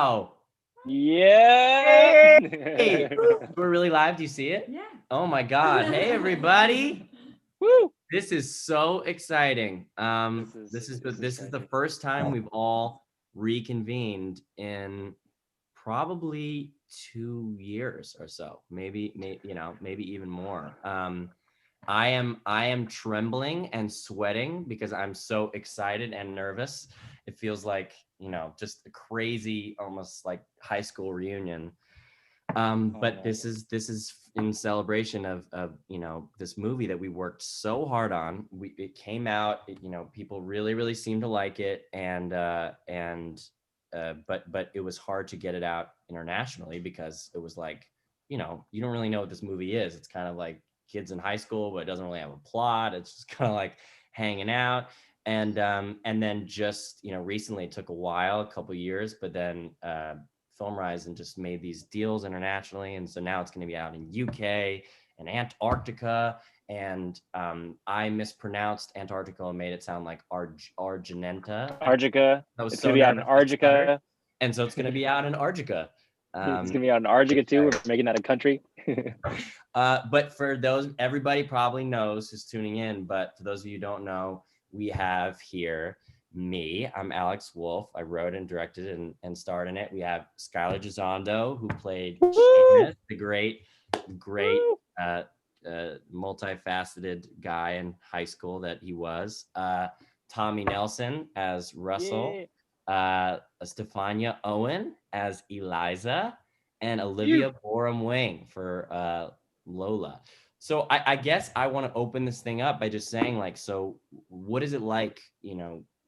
Oh, Yeah. hey, we're really live. Do you see it? Yeah. Oh my God. Hey, everybody. Woo. This is so exciting. This is This is the crazy. first time we've all reconvened in probably 2 years or so, maybe even more. I am trembling and sweating because I'm so excited and nervous. It feels like, just a crazy, almost like high school reunion. But this is in celebration of this movie that we worked so hard on. It came out, people really seemed to like it, but it was hard to get it out internationally because it was like, you don't really know what this movie is. It's kind of like kids in high school, but it doesn't really have a plot. It's just kind of like hanging out. And then just, recently it took a couple years, but then Film Horizon just made these deals internationally, and so now it's going to be out in UK and Antarctica. And I mispronounced Antarctica and made it sound like Argenenta. Argica. That was It's so gonna be out in nervous. Argica. And so it's going to be out in Argica. It's gonna be out in Argica too. We're making that a country. But for those, everybody probably knows who's tuning in, but for those of you who don't know, we have here I'm Alex Wolff. I wrote and directed and starred in it. We have Skylar Gisondo, who played Seamus, the great multifaceted guy in high school that he was. Tommy Nelson as Russell. Stefania Owen as Eliza, and Olivia Borum-Wing for Lola. So I guess I want to open this thing up by just saying, like, so what is it like,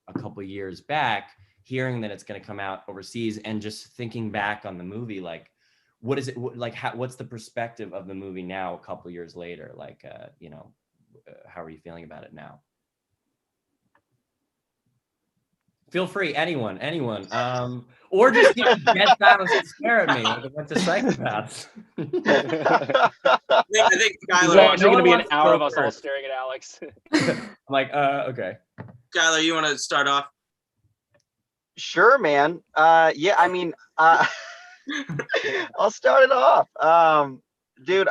a couple years back, hearing that it's going to come out overseas and just thinking back on the movie, like, what is it like? What's the perspective of the movie now, a couple years later? Like, how are you feeling about it now? Feel free, anyone, or just get silence and stare at me like a bunch of psychopaths. I think There's Skylar, actually gonna be an hour of us all staring at Alex. I'm like, okay. Skylar, you want to start off? Sure, man. Yeah, I mean, I'll start it off. Dude,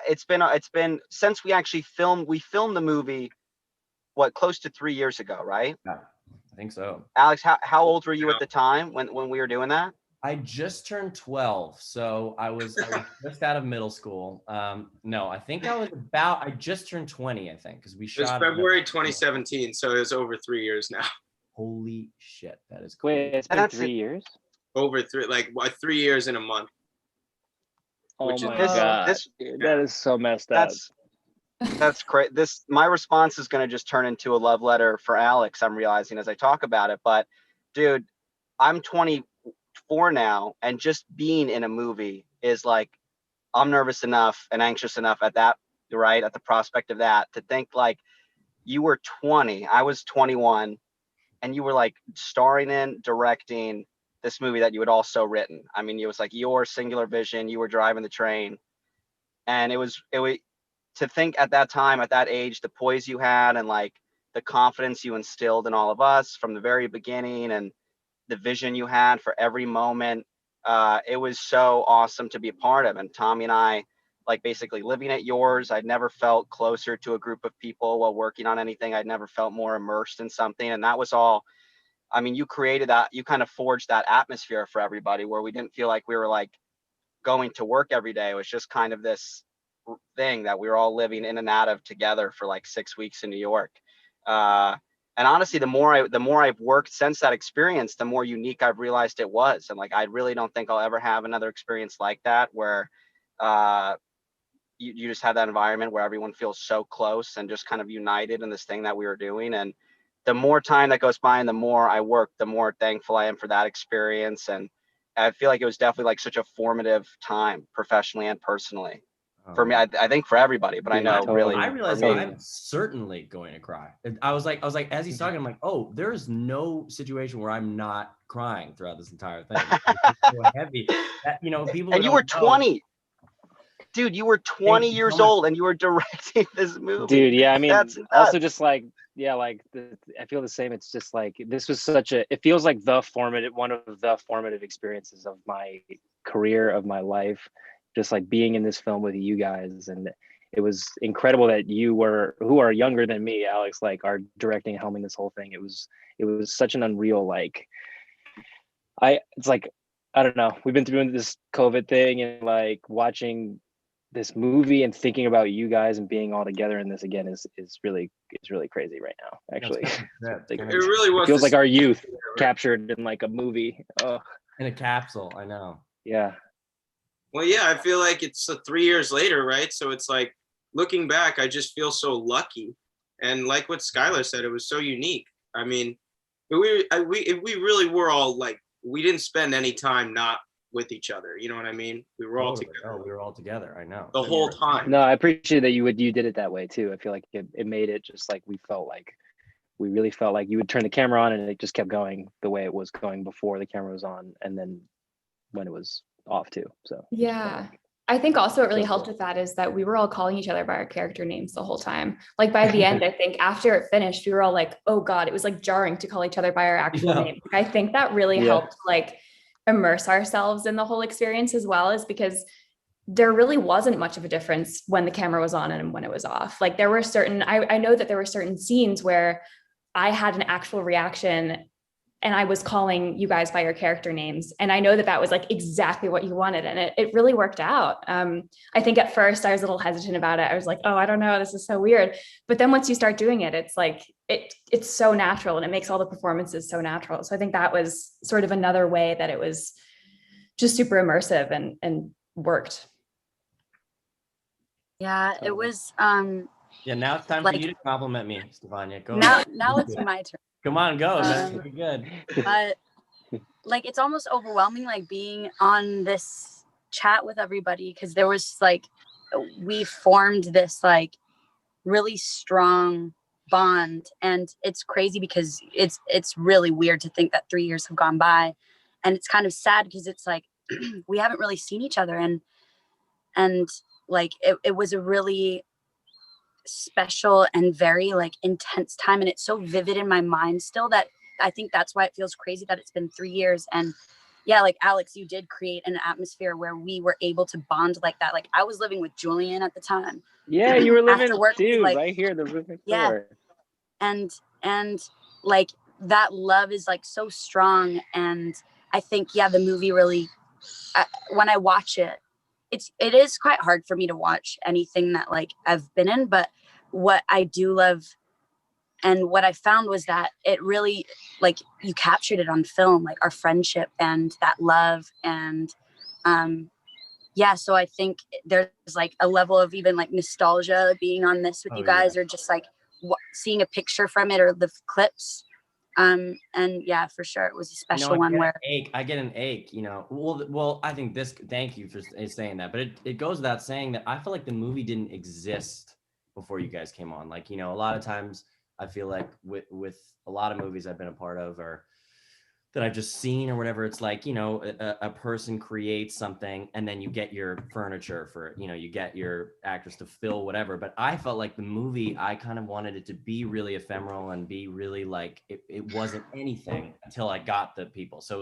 it's been since we actually filmed the movie, close to 3 years ago, right? Yeah, I think so. Alex, how old were you at the time when we were doing that? I just turned 12, so I was just out of middle school. No, I think I just turned 20, I think, because we shot. It was February 2017, so it was over 3 years now. Holy shit, that is cool. Wait, it's been 3 years? Over 3 years in a month. Oh my God, that is so messed up. That's great. My response is going to just turn into a love letter for Alex, I'm realizing as I talk about it. But dude, I'm 24 now, and just being in a movie is like, I'm nervous enough and anxious enough at that, right? At the prospect of that, to think like you were 20, I was 21, and you were like starring in, directing this movie that you had also written. I mean, it was like your singular vision, you were driving the train. And it was to think at that time, at that age, the poise you had and like the confidence you instilled in all of us from the very beginning, and the vision you had for every moment. It was so awesome to be a part of. And Tommy and I, like, basically living at yours, I'd never felt closer to a group of people while working on anything. I'd never felt more immersed in something. And that was all, I mean, you created that, you kind of forged that atmosphere for everybody where we didn't feel like we were like going to work every day. It was just kind of this thing that we were all living in and out of together for like 6 weeks in New York. And honestly, the more I've worked since that experience, the more unique I've realized it was. And like, I really don't think I'll ever have another experience like that, where you just have that environment where everyone feels so close and just kind of united in this thing that we were doing. And the more time that goes by and the more I work, the more thankful I am for that experience. And I feel like it was definitely like such a formative time, professionally and personally. For me, I think for everybody, but I know really. I realized I'm certainly going to cry. I was like, as he's talking, I'm like, oh, there's no situation where I'm not crying throughout this entire thing. It's so heavy. People. And you were 20. Dude, you were 20 years old and you were directing this movie. Dude, yeah, I mean, also just like Yeah, like I feel the same. It's just like this was it feels like one of the formative experiences of my career, of my life, just like being in this film with you guys. And it was incredible that who are younger than me, Alex, like are directing, helming this whole thing. It was such an unreal, like, it's like, I don't know, we've been through this COVID thing and like watching this movie and thinking about you guys and being all together in this again is really crazy right now, actually. It really was. It feels like our youth captured in like a movie. Oh, in a capsule. I know. Yeah. Well, yeah, I feel like it's 3 years later, right? So it's like, looking back, I just feel so lucky. And like what Skylar said, it was so unique. I mean, we really were all like, we didn't spend any time not with each other. You know what I mean? We were all together. Oh, we were all together. I know. The whole time. No, I appreciate that you did it that way too. I feel like it made it just like we really felt like you would turn the camera on and it just kept going the way it was going before the camera was on, and then when it was off too. So yeah. I think also what really helped with that is that we were all calling each other by our character names the whole time. Like by the end, I think after it finished, we were all like, oh God, it was like jarring to call each other by our actual names. Like, I think that really helped like immerse ourselves in the whole experience as well, is because there really wasn't much of a difference when the camera was on and when it was off. Like there were I know that there were certain scenes where I had an actual reaction and I was calling you guys by your character names. And I know that was like exactly what you wanted. And it really worked out. I think at first I was a little hesitant about it. I was like, oh, I don't know, this is so weird. But then once you start doing it, it's like, it's so natural and it makes all the performances so natural. So I think that was sort of another way that it was just super immersive and worked. Yeah, it was. Yeah, now it's time for you to compliment me, Stefania. Go now, ahead. now it's my turn. Come on, go. That's pretty good. But like, it's almost overwhelming, like being on this chat with everybody, because there was like, we formed this like really strong bond, and it's crazy because it's really weird to think that 3 years have gone by, and it's kind of sad because it's like we haven't really seen each other, and like it was a really special and very like intense time, and it's so vivid in my mind still that I think that's why it feels crazy that it's been 3 years. And yeah, like Alex, you did create an atmosphere where we were able to bond like that. Like I was living with Julian at the time. Yeah, you were living work, too, like, right here, the room next yeah door. and like that love is like so strong. And I think the movie really, when I watch it, it is quite hard for me to watch anything that like I've been in, but what I do love and what I found was that it really, like, you captured it on film, like our friendship and that love. And so I think there's like a level of even like nostalgia being on this with you guys, or just like seeing a picture from it or the clips. And yeah, for sure, it was a special one where I get an ache, well, I think thank you for saying that, but it goes without saying that I feel like the movie didn't exist before you guys came on. Like, a lot of times I feel like with a lot of movies I've been a part of or that I've just seen or whatever, it's like, a person creates something and then you get your furniture for it, you get your actors to fill whatever. But I felt like the movie, I kind of wanted it to be really ephemeral and be really like, it wasn't anything until I got the people. So it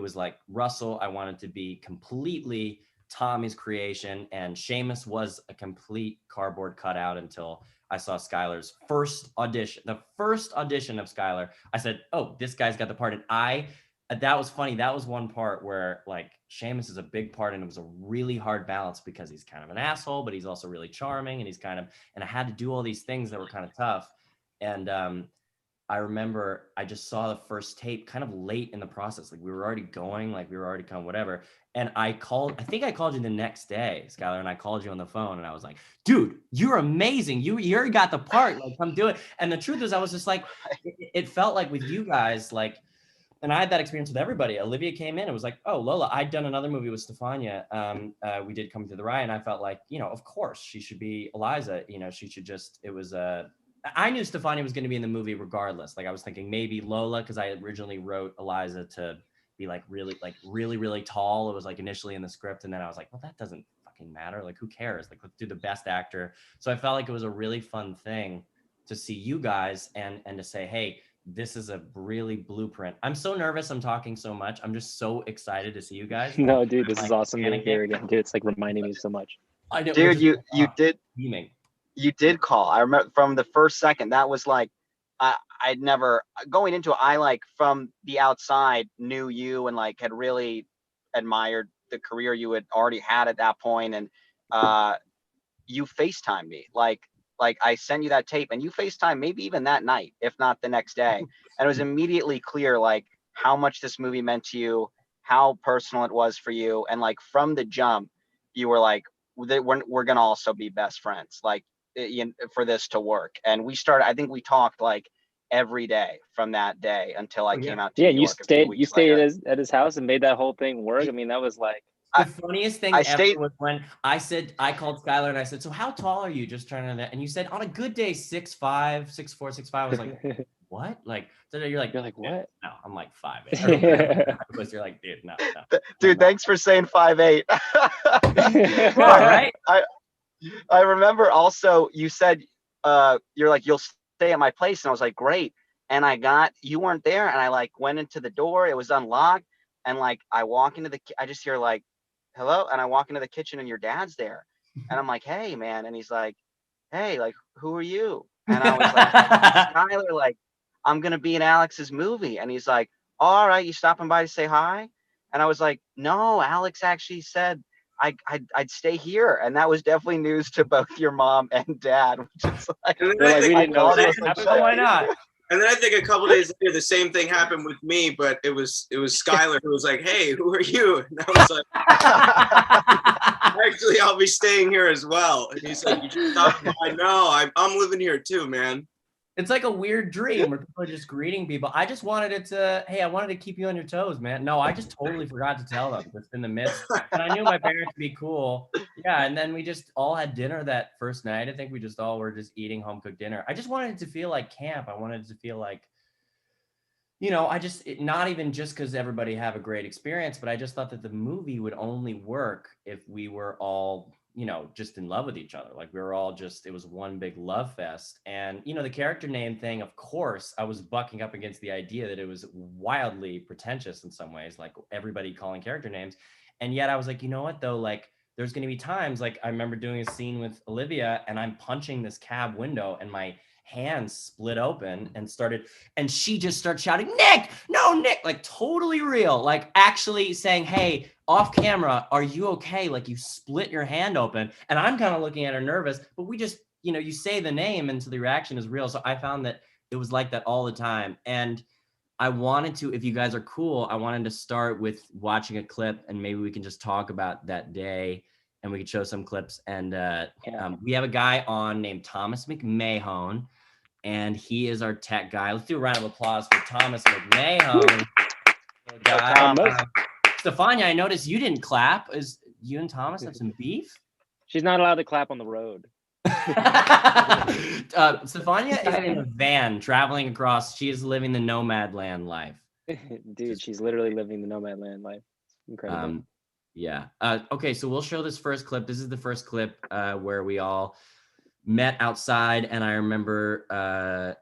was like Russell, I wanted to be completely Tommy's creation, and Seamus was a complete cardboard cutout until I saw Skylar's first audition. The first audition of Skylar, I said, oh, this guy's got the part. And that was funny. That was one part where like Seamus is a big part, and it was a really hard balance because he's kind of an asshole, but he's also really charming, and and I had to do all these things that were kind of tough. And I remember I just saw the first tape kind of late in the process. Like we were already going, like we were already kind of whatever. And I think I called you the next day, Skylar, and I called you on the phone and I was like, dude, you're amazing. You already got the part, like come do it. And the truth is I was just like, it felt like with you guys, like, and I had that experience with everybody. Olivia came in, it was like, oh, Lola, I'd done another movie with Stefania. We did Come to the Rye, and I felt like, of course she should be Eliza. She should just, I knew Stefania was going to be in the movie regardless. Like I was thinking maybe Lola, because I originally wrote Eliza to be like really tall. It was like initially in the script. And then I was like, well, that doesn't fucking matter. Like, who cares? Like, let's do the best actor. So I felt like it was a really fun thing to see you guys and to say, hey, this is a really blueprint. I'm so nervous. I'm talking so much. I'm just so excited to see you guys. No, dude, this I'm is like awesome to hear again. Dude, it's like reminding me so much. I know, Dude, you did beaming. you did call. I remember from the first second. That was like I'd never going into it. I like from the outside knew you and like had really admired the career you had already had at that point, and you FaceTimed me like I sent you that tape and you FaceTime maybe even that night, if not the next day. And it was immediately clear like how much this movie meant to you, how personal it was for you. And like from the jump, you were like, we're going to also be best friends, like for this to work. And we started, I think we talked like every day from that day until I came out to New York. You stayed at his house and made that whole thing work. I mean, that was like, the funniest thing ever was when I called Skylar and I said, so how tall are you? Just trying to, and you said on a good day, 6'5", 6'4", 6'5". I was like, what? Like, so you're like what? No, I'm like 5'8". You're like, dude, no. Dude, thanks for saying 5'8". Right? I remember also you said, you're like, you'll stay at my place. And I was like, great. And you weren't there. And I like went into the door, it was unlocked. And like, I walk into I just hear like, hello. And I walk into the kitchen and your dad's there. And I'm like, hey man. And he's like, hey, like, who are you? And I was like, Skylar, like, I'm going to be in Alex's movie. And he's like, all right, you stopping by to say hi? And I was like, no, Alex actually said I'd stay here. And that was definitely news to both your mom and dad, which is like, we didn't know why not? And then I think a couple days later, the same thing happened with me, but it was Skylar who was like, hey, who are you? And I was like, actually, I'll be staying here as well. And he's like, you just stopped by? No, I'm living here too, man. It's like a weird dream where people are just greeting people. I just wanted I wanted to keep you on your toes, man. No, I just totally forgot to tell them. It's in the midst. And I knew my parents would be cool. Yeah, and then we just all had dinner that first night. I think we just all were just eating home cooked dinner. I just wanted it to feel like camp. I wanted it to feel like, not even just because everybody have a great experience, but I just thought that the movie would only work if we were all, just in love with each other. Like we were all it was one big love fest. And, the character name thing, of course, I was bucking up against the idea that it was wildly pretentious in some ways, like everybody calling character names. And yet I was like, you know what though? Like there's going to be times, like I remember doing a scene with Olivia and I'm punching this cab window and my hands split open and she just starts shouting, Nick, no, Nick, like totally real, like actually saying, hey, off camera, are you okay? Like you split your hand open. And I'm kind of looking at her nervous, but we just, you say the name and so the reaction is real. So I found that it was like that all the time. And I wanted to, if you guys are cool, I wanted to start with watching a clip and maybe we can just talk about that day and we could show some clips. And we have a guy on named Thomas McMahon, and he is our tech guy. Let's do a round of applause for Thomas McMahon. Stefania, I noticed you didn't clap. Is you and Thomas have some beef? She's not allowed to clap on the road. Stefania is in a van traveling across. She is living the nomad land life. Dude, she's literally living the nomad land life. Incredible. Yeah. Okay, so we'll show this first clip. This is the first clip where we all met outside, and I remember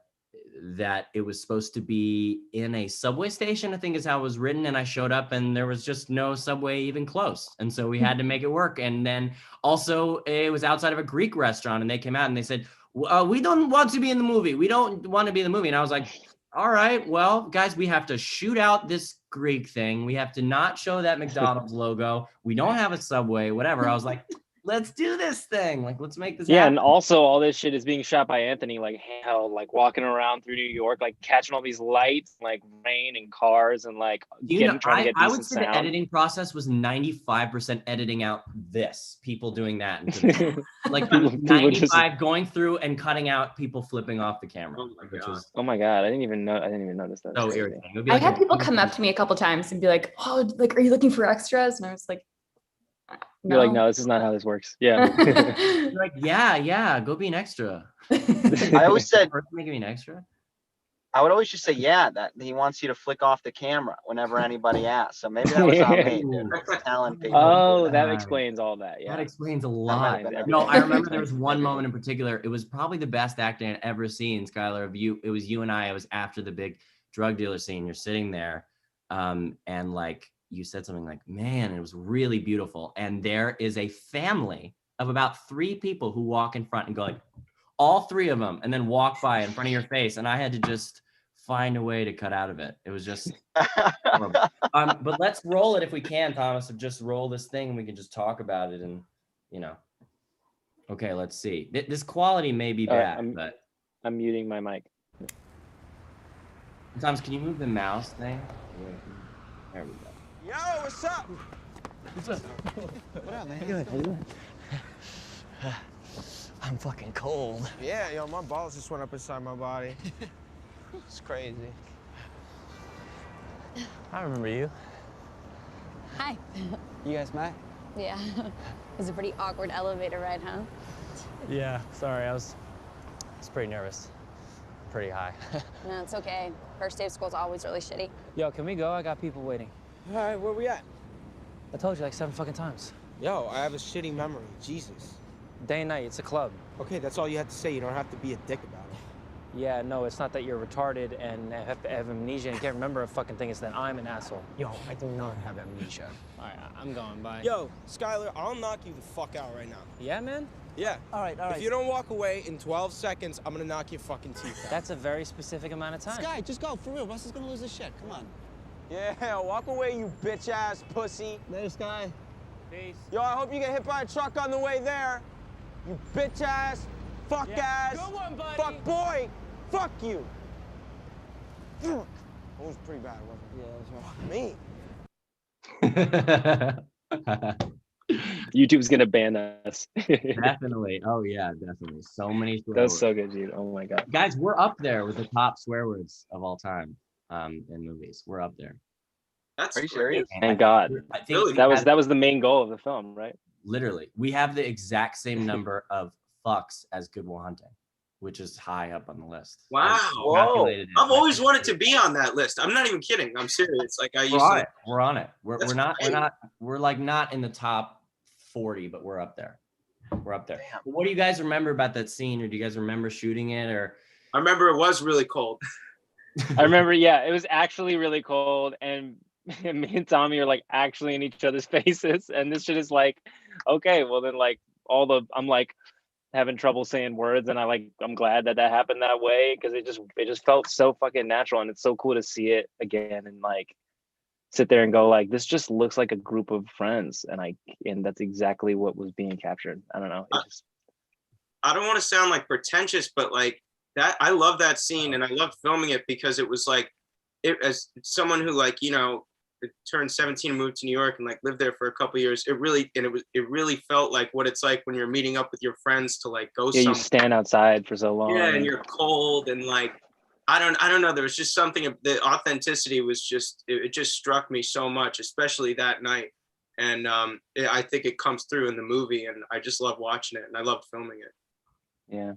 that it was supposed to be in a subway station, I think is how it was written, and I showed up and there was just no subway even close, and so we had to make it work. And then also it was outside of a Greek restaurant, and they came out and they said, we don't want to be in the movie, we don't want to be in the movie. And I was like, all right, well guys, we have to shoot out this Greek thing, we have to not show that McDonald's logo, we don't have a subway, whatever. I was like, let's do this thing. Like, let's make this happen. And also all this shit is being shot by Anthony, like hell, like walking around through New York, like catching all these lights, like rain and cars, and like trying to get decent I would say sound. The editing process was 95% editing out people doing that. Like 95 going through and cutting out people flipping off the camera. Oh my God. I didn't even notice that. So irritating. I've had people come up to me a couple times and be like, oh, like, are you looking for extras? And I was like, no. You're like, no, this is not how this works. Yeah. You're like, yeah, go be an extra. I always said, make me an extra. I would always just say, yeah, that he wants you to flick off the camera whenever anybody asks. So maybe that was on me, dude. Telling people. Oh, that explains all that. Yeah. That explains a That might lot. have been Everything. No, I remember there Explains was one everything. moment in particular. It was probably the best acting I'd ever seen, Skylar, of you. It was you and I. It was after the big drug dealer scene. You're sitting there, and like you said something like, man, it was really beautiful. And there is a family of about 3 people who walk in front and go like, all 3 of them, and then walk by in front of your face. And I had to just find a way to cut out of it. It was just horrible. But let's roll it if we can, Thomas, just roll this thing and we can just talk about it and, you know. Okay, let's see. This quality may be bad, but I'm muting my mic. Thomas, can you move the mouse thing? There we go. Yo, what's up? What's up? What up, man? Good. How you doing? I'm fucking cold. Yeah, yo, my balls just went up inside my body. It's crazy. I remember you. Hi. You guys met? Yeah. It was a pretty awkward elevator ride, huh? Yeah. Sorry, I was pretty nervous. Pretty high. No, it's okay. First day of school is always really shitty. Yo, can we go? I got people waiting. All right, where we at? I told you like 7 fucking times. Yo, I have a shitty memory. Jesus. Day and night, it's a club. Okay, that's all you had to say. You don't have to be a dick about it. Yeah, no, it's not that you're retarded and have amnesia and can't remember a fucking thing. It's that I'm an asshole. Yo, I do not have amnesia. All right, I'm going. Bye. Yo, Skylar, I'll knock you the fuck out right now. Yeah, man? Yeah. All right. If you don't walk away in 12 seconds, I'm gonna knock your fucking teeth out. That's a very specific amount of time. Sky, just go, for real. Russ is gonna lose his shit. Come on. Yeah, walk away, you bitch-ass pussy. Later, Sky. Peace. Yo, I hope you get hit by a truck on the way there. You bitch-ass, fuck-ass, Good one, buddy. fuck boy, fuck you. It was pretty bad, wasn't it? Me. Definitely. YouTube's gonna ban us. Oh yeah, definitely. So many swear That's words. so good, dude. Oh my god. Guys, we're up there with the top swear words of all time in movies. We're up there. That's Are you great. serious? Thank God. I think Really? That was the main goal of the film, right? literally we have the exact same number of fucks as Good Will Hunting, which is high up on the list. Wow. Calculated it. I've always wanted to be on that list. I'm not even kidding. I'm serious. Like I used We're on to. it. We're on it. That's We're like not in the top 40, but we're up there. We're up there. Damn. What do you guys remember about that scene, or do you guys remember shooting it, or? I remember it was really cold. I remember, yeah, it was actually really cold, and me and Tommy are like actually in each other's faces, and this shit is like, okay, well then like I'm like having trouble saying words, and I'm glad that happened that way, because it just felt so fucking natural, and it's so cool to see it again and like sit there and go like, this just looks like a group of friends, and that's exactly what was being captured. I don't know. I don't want to sound like pretentious, but like that, I love that scene and I loved filming it because it was like, as someone who like, you know, turned 17 and moved to New York and like lived there for a couple of years, it really felt like what it's like when you're meeting up with your friends to like go Yeah, somewhere. you stand outside for so long. Yeah, and you're cold and like, I don't know. There was just something, the authenticity was just, it just struck me so much, especially that night. And I think it comes through in the movie, and I just love watching it, and I love filming it. Yeah.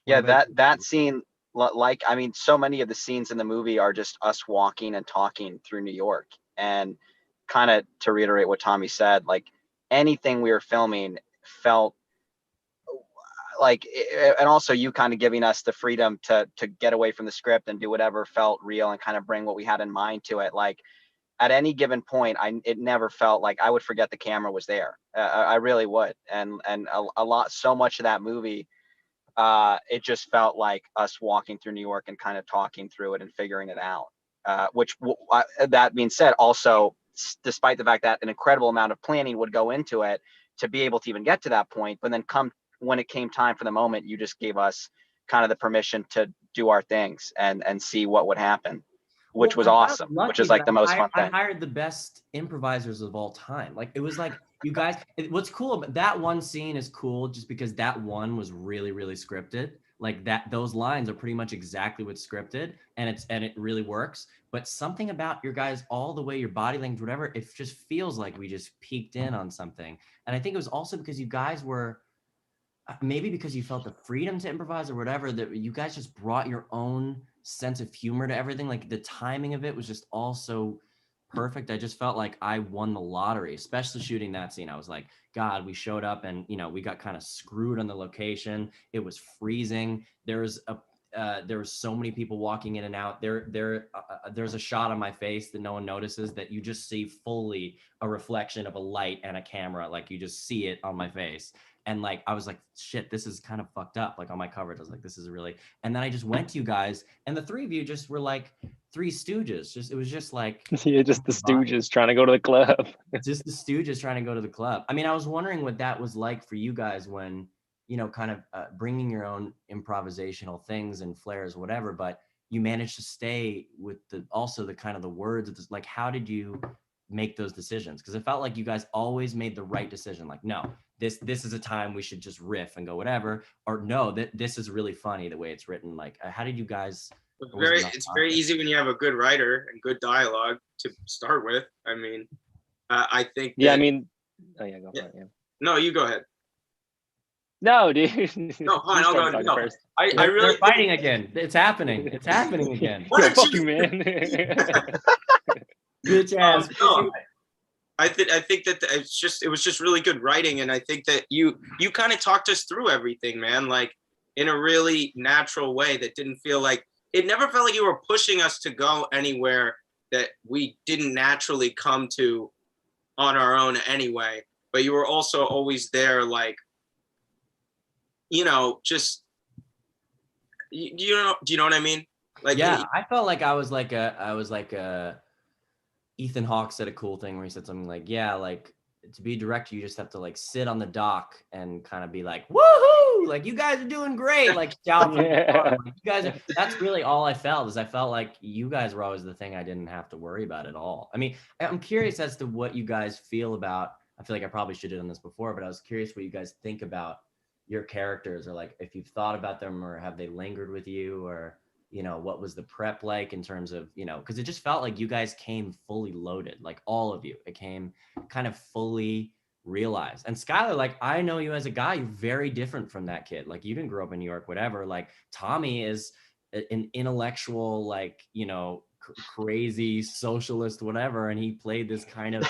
Yeah, that scene, like, I mean, so many of the scenes in the movie are just us walking and talking through New York. And kind of to reiterate what Tommy said, like anything we were filming felt like, and also you kind of giving us the freedom to get away from the script and do whatever felt real and kind of bring what we had in mind to it. Like at any given point, it never felt like I would forget the camera was there. I really would. And so much of that movie, it just felt like us walking through New York and kind of talking through it and figuring it out. That being said, also, despite the fact that an incredible amount of planning would go into it to be able to even get to that point, but then when it came time for the moment, you just gave us kind of the permission to do our things and see what would happen, which was awesome, which is like the most fun thing. I hired the best improvisers of all time. Like it was like, you guys, what's cool about that one scene is cool just because that one was really, really scripted. Like those lines are pretty much exactly what's scripted, and it really works. But something about your guys, all the way, your body language, whatever, it just feels like we just peeked in on something. And I think it was also because you guys were, maybe because you felt the freedom to improvise or whatever, that you guys just brought your own sense of humor to everything. Like the timing of it was just all so perfect. I just felt like I won the lottery, especially shooting that scene. I was like, God, we showed up and, you know, we got kind of screwed on the location. It was freezing. There was so many people walking in and out. There's a shot on my face that no one notices, that you just see fully a reflection of a light and a camera. Like you just see it on my face. And like, I was like, shit, this is kind of fucked up. Like on my coverage, I was like, this is really, and then I just went to you guys and the three of you just were like three stooges. It was just like, yeah, just the stooges trying to go to the club. just the stooges trying to go to the club. I mean, I was wondering what that was like for you guys when, you know, kind of bringing your own improvisational things and flares, whatever, but you managed to stay with also the kind of the words of this. Like, how did you make those decisions? Because it felt like you guys always made the right decision. Like, no, this is a time we should just riff and go whatever, or no, this is really funny the way it's written. Like, how did you guys? It's very easy when you have a good writer and good dialogue to start with. I mean, I think. Yeah, I mean, oh yeah, go for it. Yeah. No, you go ahead. No, dude. No, fine, I'll go. No, first. I really. They're fighting again. It's happening. It's happening again. Yeah, fuck you, man. Bitch ass. No, I think that it was just really good writing, and I think that you kind of talked us through everything, man, like in a really natural way that didn't feel like, it never felt like you were pushing us to go anywhere that we didn't naturally come to on our own anyway. But you were also always there, like, you know, just you know, do you know what I mean? Like, yeah, I felt like I was like a Ethan Hawke said a cool thing where he said something like, yeah, like to be a director, you just have to like sit on the dock and kind of be like, woohoo, like you guys are doing great, like shout from the car. Like, you guys are, that's really all I felt, is I felt like you guys were always the thing I didn't have to worry about at all. I mean, I'm curious as to what you guys feel about, I feel like I probably should have done this before, but I was curious what you guys think about your characters, or like if you've thought about them, or have they lingered with you, or you know, what was the prep like in terms of, you know, because it just felt like you guys came fully loaded, like all of you. It came kind of fully realized. And Skylar, like, I know you as a guy, you're very different from that kid. Like, you didn't grow up in New York, whatever. Like, Tommy is an intellectual, like, you know, crazy socialist, whatever. And he played this kind of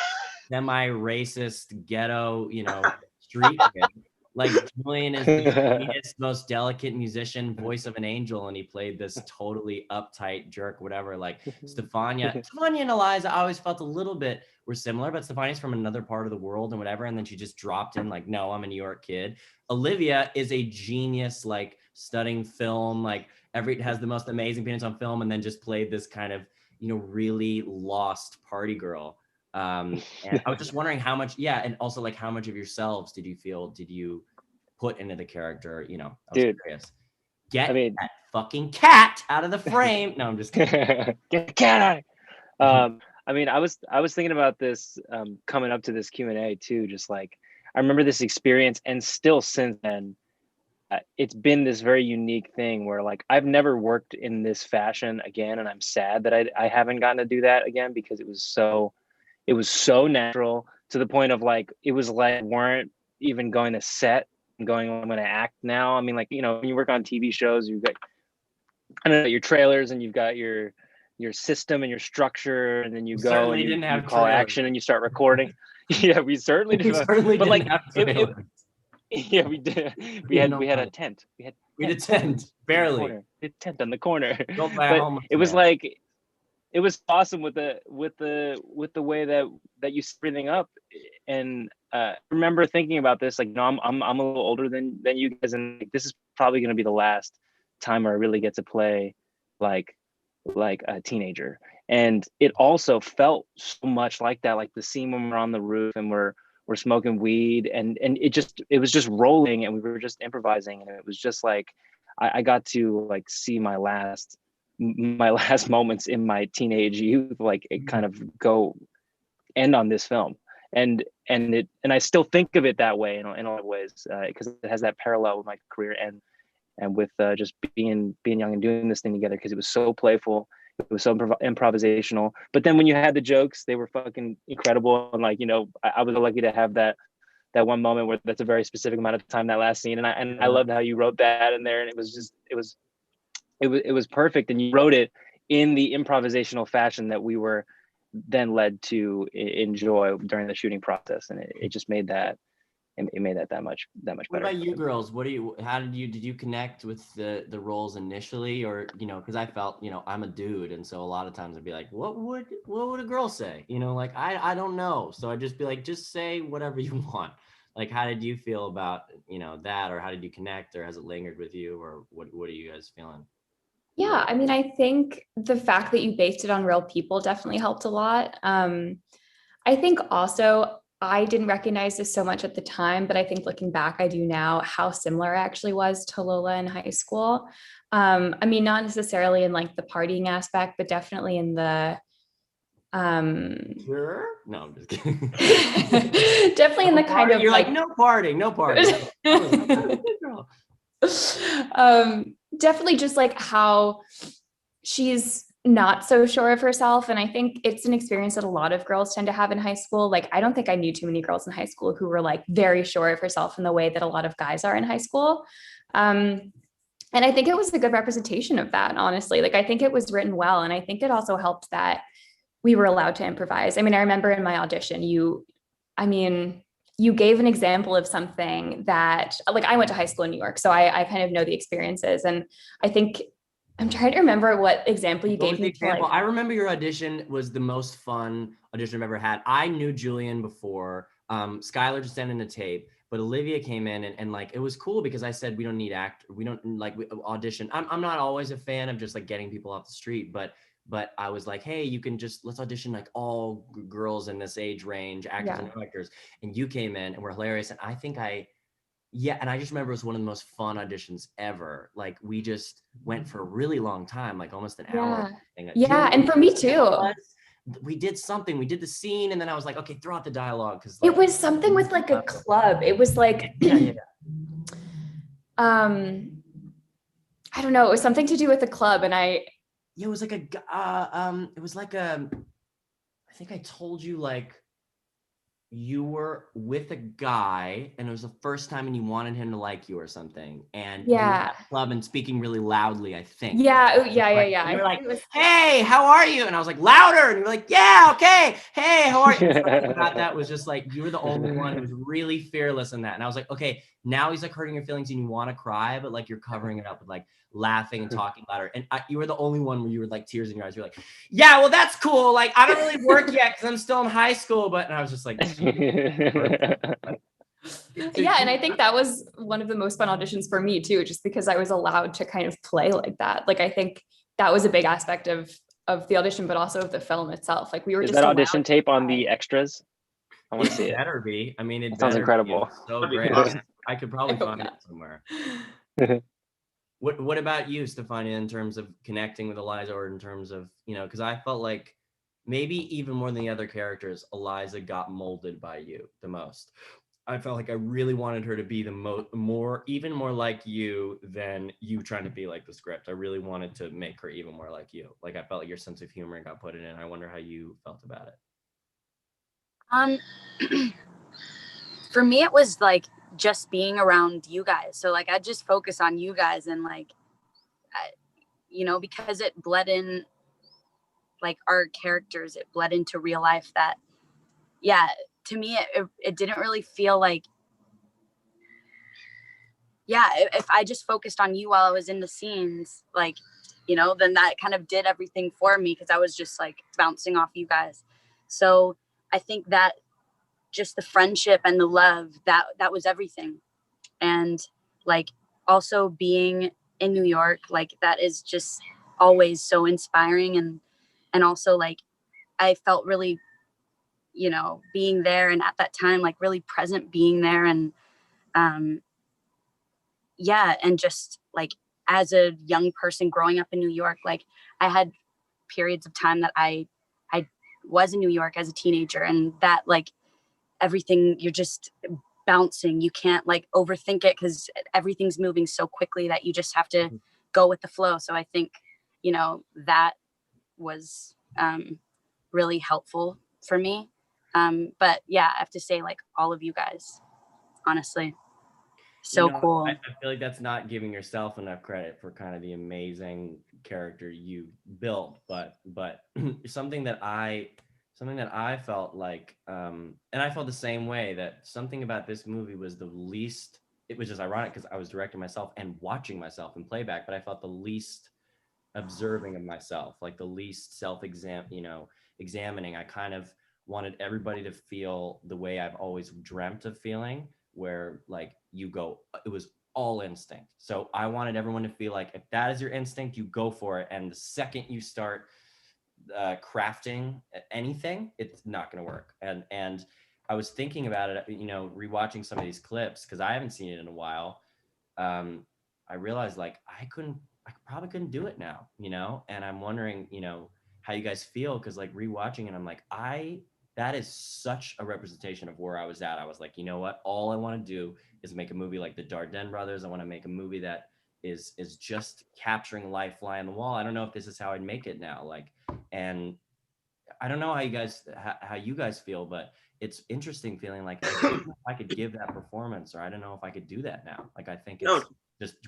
semi-racist ghetto, you know, street kid. Like, Julian is the sweetest, most delicate musician, voice of an angel, and he played this totally uptight jerk, whatever. Like Stefania and Eliza, I always felt a little bit were similar, but Stefania's from another part of the world and whatever, and then she just dropped in like, no, I'm a New York kid. Olivia is a genius, like studying film, like has the most amazing opinions on film, and then just played this kind of, you know, really lost party girl. And I was just wondering how much, and also like how much of yourselves did you put into the character? You know, I was curious. Get that fucking cat out of the frame. No, I'm just kidding. Get the cat out. I mean, I was thinking about this coming up to this Q&A too. Just like, I remember this experience, and still since then, it's been this very unique thing where like I've never worked in this fashion again, and I'm sad that I haven't gotten to do that again, because it was so natural, to the point of like, it was like weren't even going to set and going, I'm going to act now. I mean, like, you know, when you work on TV shows, you've got, I don't know, your trailers, and you've got your system and your structure, and then you go and you call action and you start recording. Yeah, we certainly did. But like, yeah, we did. We had a tent. We had a tent, barely. We had a tent on the corner. But it was like, it was awesome with the way that you set everything up. And I remember thinking about this, like, no, I'm a little older than you guys, and this is probably going to be the last time where I really get to play like a teenager. And it also felt so much like that, like the scene when we're on the roof and we're smoking weed, and it was just rolling, and we were just improvising, and it was just like I got to like see my last moments in my teenage youth, like it kind of end on this film. And I still think of it that way in a lot of ways, because it has that parallel with my career and with just being young and doing this thing together, because it was so playful, it was so improvisational. But then when you had the jokes, they were fucking incredible. And like, you know, I was lucky to have that that one moment where that's a very specific amount of time, that last scene. And I loved how you wrote that in there, and it was perfect. And you wrote it in the improvisational fashion that we were then led to enjoy during the shooting process, and it just made that. It made that much better. What about you girls? Did you connect with the roles initially, or, you know, because I felt, you know, I'm a dude, and so a lot of times I'd be like, what would a girl say? You know, like I don't know. So I'd just be like, just say whatever you want. Like, how did you feel about, you know, that, or how did you connect, or has it lingered with you, or what are you guys feeling? Yeah, I mean, I think the fact that you based it on real people definitely helped a lot. I think also I didn't recognize this so much at the time, but I think looking back, I do now, how similar it actually was to Lola in high school. I mean, not necessarily in like the partying aspect, but definitely in the Sure? No, I'm just kidding. definitely in the kind of you're like no partying. Definitely just like how she's not so sure of herself. And I think it's an experience that a lot of girls tend to have in high school. Like, I don't think I knew too many girls in high school who were like very sure of herself in the way that a lot of guys are in high school. And I think it was a good representation of that, honestly. Like, I think it was written well. And I think it also helped that we were allowed to improvise. I mean, I remember in my audition, you gave an example of something that, like, I went to high school in New York, so I kind of know the experiences. And I think I'm trying to remember what example you gave me. I remember your audition was the most fun audition I've ever had. I knew Julian before. Skylar just sent in a tape, but Olivia came in and like, it was cool because I said, we don't need audition. I'm not always a fan of just like getting people off the street, but I was like, hey, let's audition like all girls in this age range, actors and actors. And you came in and were hilarious. And I think and I just remember it was one of the most fun auditions ever. Like, we just went for a really long time, like almost an hour. Yeah, and for me too. We did something. We did the scene, and then I was like, okay, throw out the dialogue, because it was something with like a club. It was like, I don't know. It was something to do with a club, and it was like I think I told you, like, you were with a guy and it was the first time and you wanted him to like you or something, and you were at the club and speaking really loudly, I think. Yeah. You were like, hey, how are you? And I was like, louder. And you were like, yeah, okay. Hey, how are you? That was just like, you were the only one who was really fearless in that. And I was like, okay, now he's like hurting your feelings and you want to cry, but like you're covering it up with like laughing and talking louder. And you were the only one where you were like tears in your eyes. You're like, yeah, well, that's cool. Like, I don't really work yet because I'm still in high school. But, and I was just like, yeah. And I think that was one of the most fun auditions for me too, just because I was allowed to kind of play like that. Like, I think that was a big aspect of the audition, but also of the film itself. Like, we were Is just that audition tape on the extras? I want to see it. Better be. I mean, it sounds incredible. So great. I could probably find it somewhere. What about you, Stefania, in terms of connecting with Eliza, or in terms of, you know, because I felt like maybe even more than the other characters, Eliza got molded by you the most. I felt like I really wanted her to be even more like you than you trying to be like the script. I really wanted to make her even more like you. Like, I felt like your sense of humor got put in. I wonder how you felt about it. For me, it was like just being around you guys. So like, I just focus on you guys, and like, you know, because it bled in, like, our characters, it bled into real life. That, yeah, to me, it didn't really feel like, if I just focused on you while I was in the scenes, like, you know, then that kind of did everything for me, because I was just like bouncing off you guys. So I think that just the friendship and the love, that was everything. And like, also being in New York, like, that is just always so inspiring. And also, like, I felt really, you know, being there, and at that time, like, really present being there. And and just like, as a young person growing up in New York, like, I had periods of time that I was in New York as a teenager, and that, like, everything, you're just bouncing. You can't like overthink it, because everything's moving so quickly that you just have to go with the flow. So I think, you know, that was really helpful for me. But yeah, I have to say, like, all of you guys honestly. So cool. I feel like that's not giving yourself enough credit for kind of the amazing character you built, but something that I felt like, and I felt the same way, that something about this movie was the least, it was just ironic because I was directing myself and watching myself in playback, but I felt the least observing of myself, like the least examining. I kind of wanted everybody to feel the way I've always dreamt of feeling, where like it was all instinct. So I wanted everyone to feel like if that is your instinct, you go for it. And the second you start crafting anything, it's not going to work. And I was thinking about it, rewatching some of these clips, because I haven't seen it in a while. I realized like I probably couldn't do it now, and I'm wondering, how you guys feel, because like rewatching it, I'm like, that is such a representation of where I was at. I was like, you know what? All I want to do is make a movie like the Dardenne Brothers. I want to make a movie that is just capturing life fly on the wall. I don't know if this is how I'd make it now. Like, and I don't know how you guys feel, but it's interesting feeling like I don't know if I could give that performance, or I don't know if I could do that now. Like, I think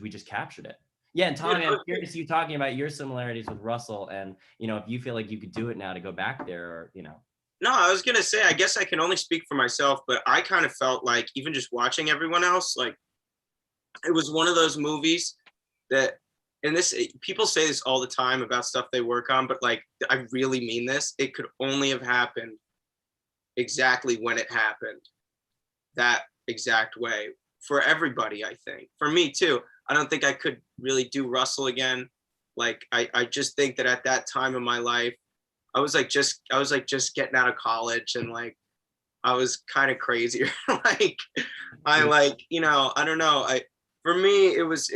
we just captured it. Yeah, and Tommy, I'm curious you talking about your similarities with Russell, and if you feel like you could do it now to go back there, or No, I was gonna say, I guess I can only speak for myself, but I kind of felt like, even just watching everyone else, like it was one of those movies that, and people say this all the time about stuff they work on, but like, I really mean this. It could only have happened exactly when it happened, that exact way, for everybody. I think for me too. I don't think I could really do Russell again. Like, I just think that at that time in my life, I was just getting out of college, and like I was kind of crazy. Like I don't know. For me, it was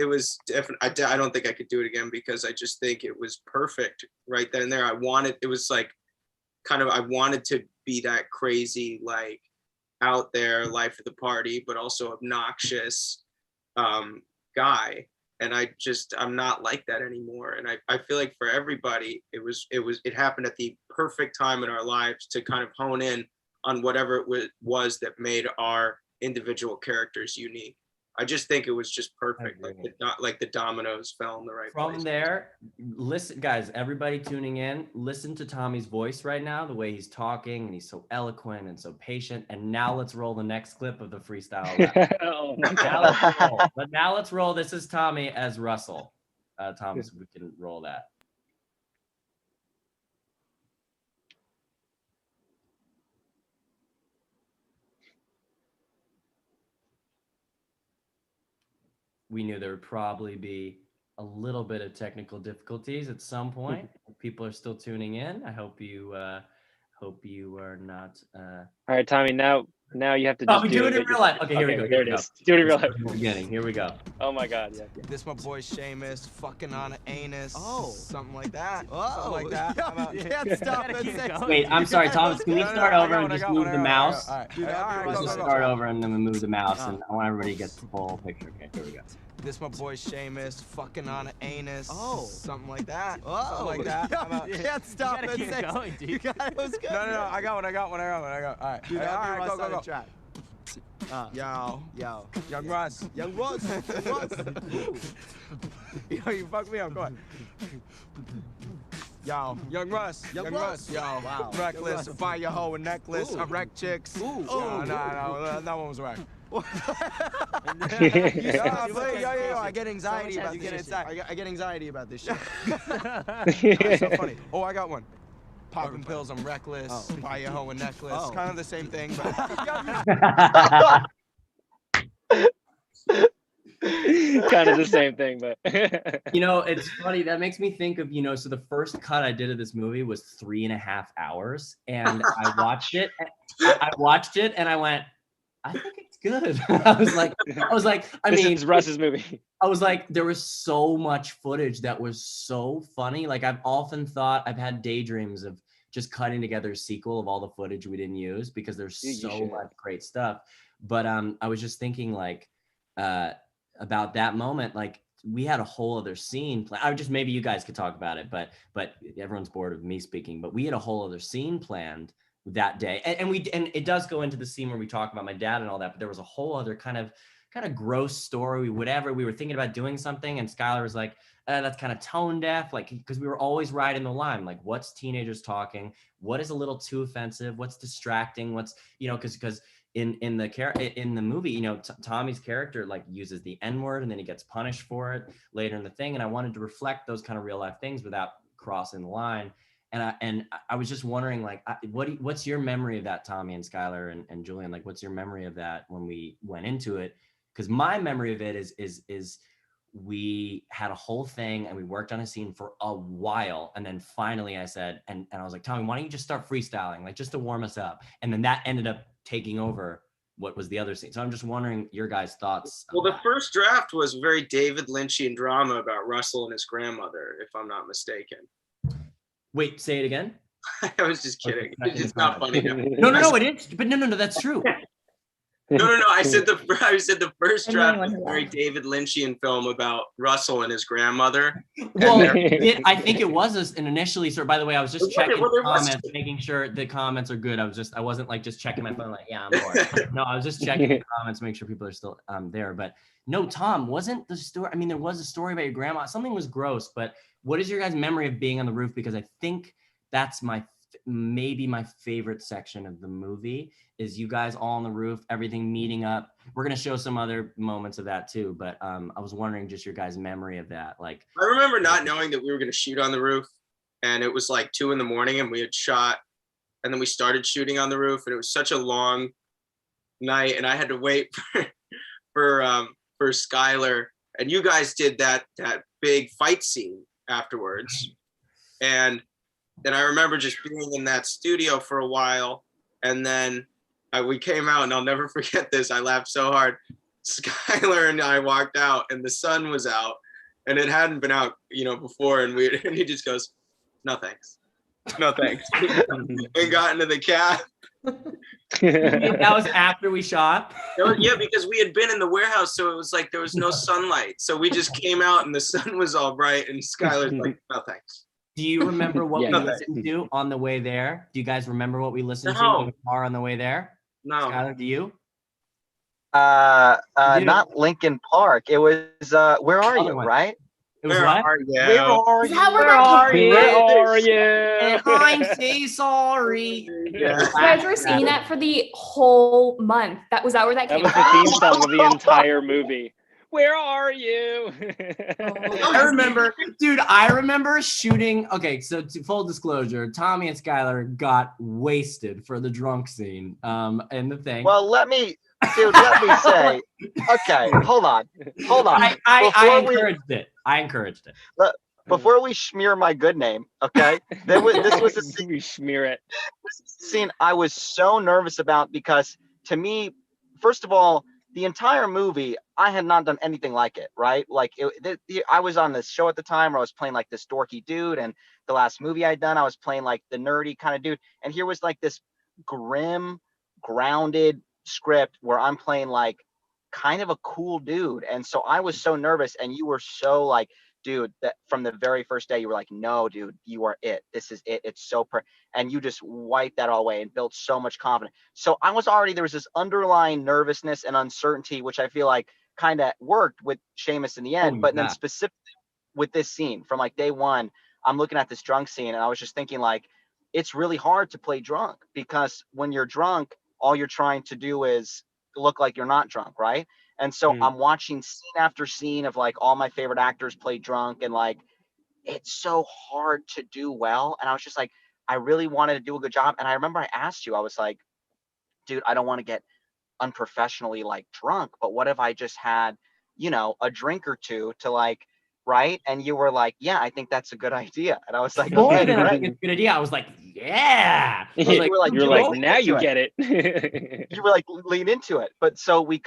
definitely, I don't think I could do it again, because I just think it was perfect right then and there. I wanted to be that crazy, like out there, life of the party, but also obnoxious guy. And I'm not like that anymore. And I feel like for everybody, it happened at the perfect time in our lives to kind of hone in on whatever it was that made our individual characters unique. I just think it was just perfect. Like the dominoes fell in the right place. From there, listen, guys, everybody tuning in, listen to Tommy's voice right now, the way he's talking, and he's so eloquent and so patient. And now let's roll the next clip of the freestyle. Oh my God. Now let's roll. This is Tommy as Russell. Thomas, we can roll that. We knew there would probably be a little bit of technical difficulties at some point. People are still tuning in. I hope you are not. All right, Tommy. Now you have to. Oh, we do it in real life. Okay, here we go. There it is. Do it in real life. Beginning. Here we go. Oh my God. Yeah. This my boy Seamus, fucking on an anus. Oh, something like that. Something like that. Can't stop it. Wait, I'm sorry, Thomas. Can we start over and just move the mouse? All right. Let's just start over and then we move the mouse, and I want everybody to get the full picture. Okay, here we go. This my boy Seamus, fucking on an anus. Oh, something like that. Something like that. Can't stop it. Keep going, dude. You got it. Was good. No. I got one. All right. Dude, all right, go. Yo, Young Russ. Yo, you fucked me up. Go on. Yo, Young Russ. Yo, wow. Reckless, buy your hoe a necklace. I wreck chicks. Ooh. No, that one was whack. Yo, I get anxiety about this shit. I get anxiety about this shit. That's so funny. Oh, I got one. Popping pills, I'm reckless. Buy your hoe a necklace. Kind of the same thing, but Kind of the same thing, but it's funny. That makes me think of, so the first cut I did of this movie was 3.5 hours, and I watched it and I went, I think it's good. I was like, this is Russ's movie. I was like, there was so much footage that was so funny. Like, I've had daydreams of just cutting together a sequel of all the footage we didn't use, because there's so much great stuff. But I was just thinking, like, about that moment, like, we had a whole other scene. Maybe you guys could talk about it, but everyone's bored of me speaking. But we had a whole other scene planned that day. And it does go into the scene where we talk about my dad and all that, but there was a whole other kind of gross story, whatever. We were thinking about doing something, and Skylar was like, that's kind of tone deaf, like, because we were always riding the line, like, what's teenagers talking, what is a little too offensive, what's distracting, what's, you know, because in the movie, you know, Tommy's character like uses the N-word, and then he gets punished for it later in the thing, and I wanted to reflect those kind of real life things without crossing the line. And I was just wondering, like, what's your memory of that, Tommy and Skylar and Julian? Like, what's your memory of that when we went into it? Because my memory of it is we had a whole thing and we worked on a scene for a while, and then finally I said, and I was like, Tommy, why don't you just start freestyling, like, just to warm us up? And then that ended up taking over what was the other scene. So I'm just wondering your guys' thoughts. Well, the first draft was very David Lynchian drama about Russell and his grandmother, if I'm not mistaken. Wait, say it again. I was just kidding. Okay, it's not funny. No, it is. But no, that's true. No. I said the first draft was a very David Lynchian film about Russell and his grandmother. Well, I think it was an initially. So, by the way, I was just checking comments, making sure the comments are good. I wasn't like just checking my phone, like, yeah, I'm bored. No, I was just checking the comments, make sure people are still there. But no, Tom, wasn't the story? I mean, there was a story about your grandma. Something was gross, but what is your guys' memory of being on the roof? Because I think that's maybe my favorite section of the movie is you guys all on the roof, everything meeting up. We're going to show some other moments of that too, but I was wondering just your guys' memory of that. Like, I remember not knowing that we were going to shoot on the roof, and it was like 2 a.m, and we had shot, and then we started shooting on the roof, and it was such a long night, and I had to wait for Skylar, and you guys did that big fight scene afterwards. And then I remember just being in that studio for a while, and then we came out, and I'll never forget this. I laughed so hard. Skylar and I walked out, and the sun was out, and it hadn't been out, before. And he just goes, "No thanks, no thanks," and got into the cab. That was after we shot. Yeah, because we had been in the warehouse, so it was like there was no sunlight. So we just came out, and the sun was all bright, and Skylar's like, "No thanks." Do you remember what we listened to on the way there? Do you guys remember what we listened to in the car on the way there? No. Skylar, do you? Not Lincoln Park. It was Where Are You, right? It was what? Where are you? Where are you? Where are you? And I'm so sorry. Yeah. You guys were singing that for the whole month. That was where that came was from? the theme song of the entire movie. Where are you? I remember shooting. Okay, so to full disclosure, Tommy and Skylar got wasted for the drunk scene. And the thing. Well, let me say. Okay, hold on. I encouraged it. Before we smear my good name, okay? This was a scene, we smear it. Scene I was so nervous about because, to me, first of all, the entire movie, I had not done anything like it, right? Like, I was on this show at the time where I was playing like this dorky dude, and the last movie I'd done, I was playing like the nerdy kind of dude, and here was like this grim, grounded script where I'm playing like kind of a cool dude, and so I was so nervous, and you were so like, dude, that from the very first day you were like, no, dude, you are it. This is it. It's so and you just wiped that all away and built so much confidence. So there was this underlying nervousness and uncertainty, which I feel like kind of worked with Seamus in the end. But then specifically with this scene from like day one, I'm looking at this drunk scene, and I was just thinking like, it's really hard to play drunk, because when you're drunk, all you're trying to do is look like you're not drunk, right? And so I'm watching scene after scene of like all my favorite actors play drunk, and like, it's so hard to do well. And I was just like, I really wanted to do a good job. And I remember I asked you, I was like, dude, I don't want to get unprofessionally like drunk, but what if I just had, a drink or two to like, right? And you were like, yeah, I think that's a good idea. And I was like, more okay, than great. I think it's a good idea. I was like, yeah. You were like, now you get it. You were like, lean into it. But so we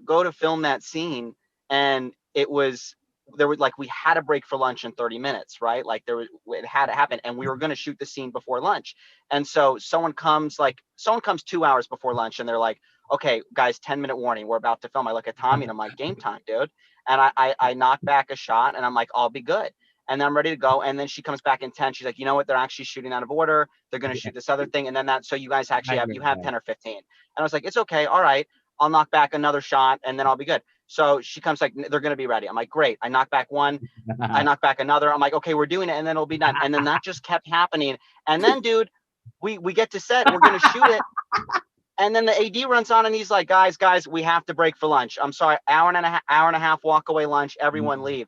go to film that scene, and we had a break for lunch in 30 minutes, right? Like it had to happen, and we were going to shoot the scene before lunch. And so someone comes 2 hours before lunch, and they're like, okay, guys, 10-minute warning, we're about to film. I look at Tommy, and I'm like, game time, dude. And I knock back a shot, and I'm like, I'll be good. And then I'm ready to go. And then she comes back in 10. She's like, you know what? They're actually shooting out of order. They're going to shoot this other thing. And then so you guys actually have 10 or 15. And I was like, it's okay. All right. I'll knock back another shot and then I'll be good. So she comes like, they're going to be ready. I'm like, great. I knock back one. I knock back another. I'm like, okay, we're doing it. And then it'll be done. And then that just kept happening. And then, dude, we get to set. We're going to shoot it. And then the AD runs on and he's like, guys, we have to break for lunch. I'm sorry, hour and a half walk away lunch. Everyone leave.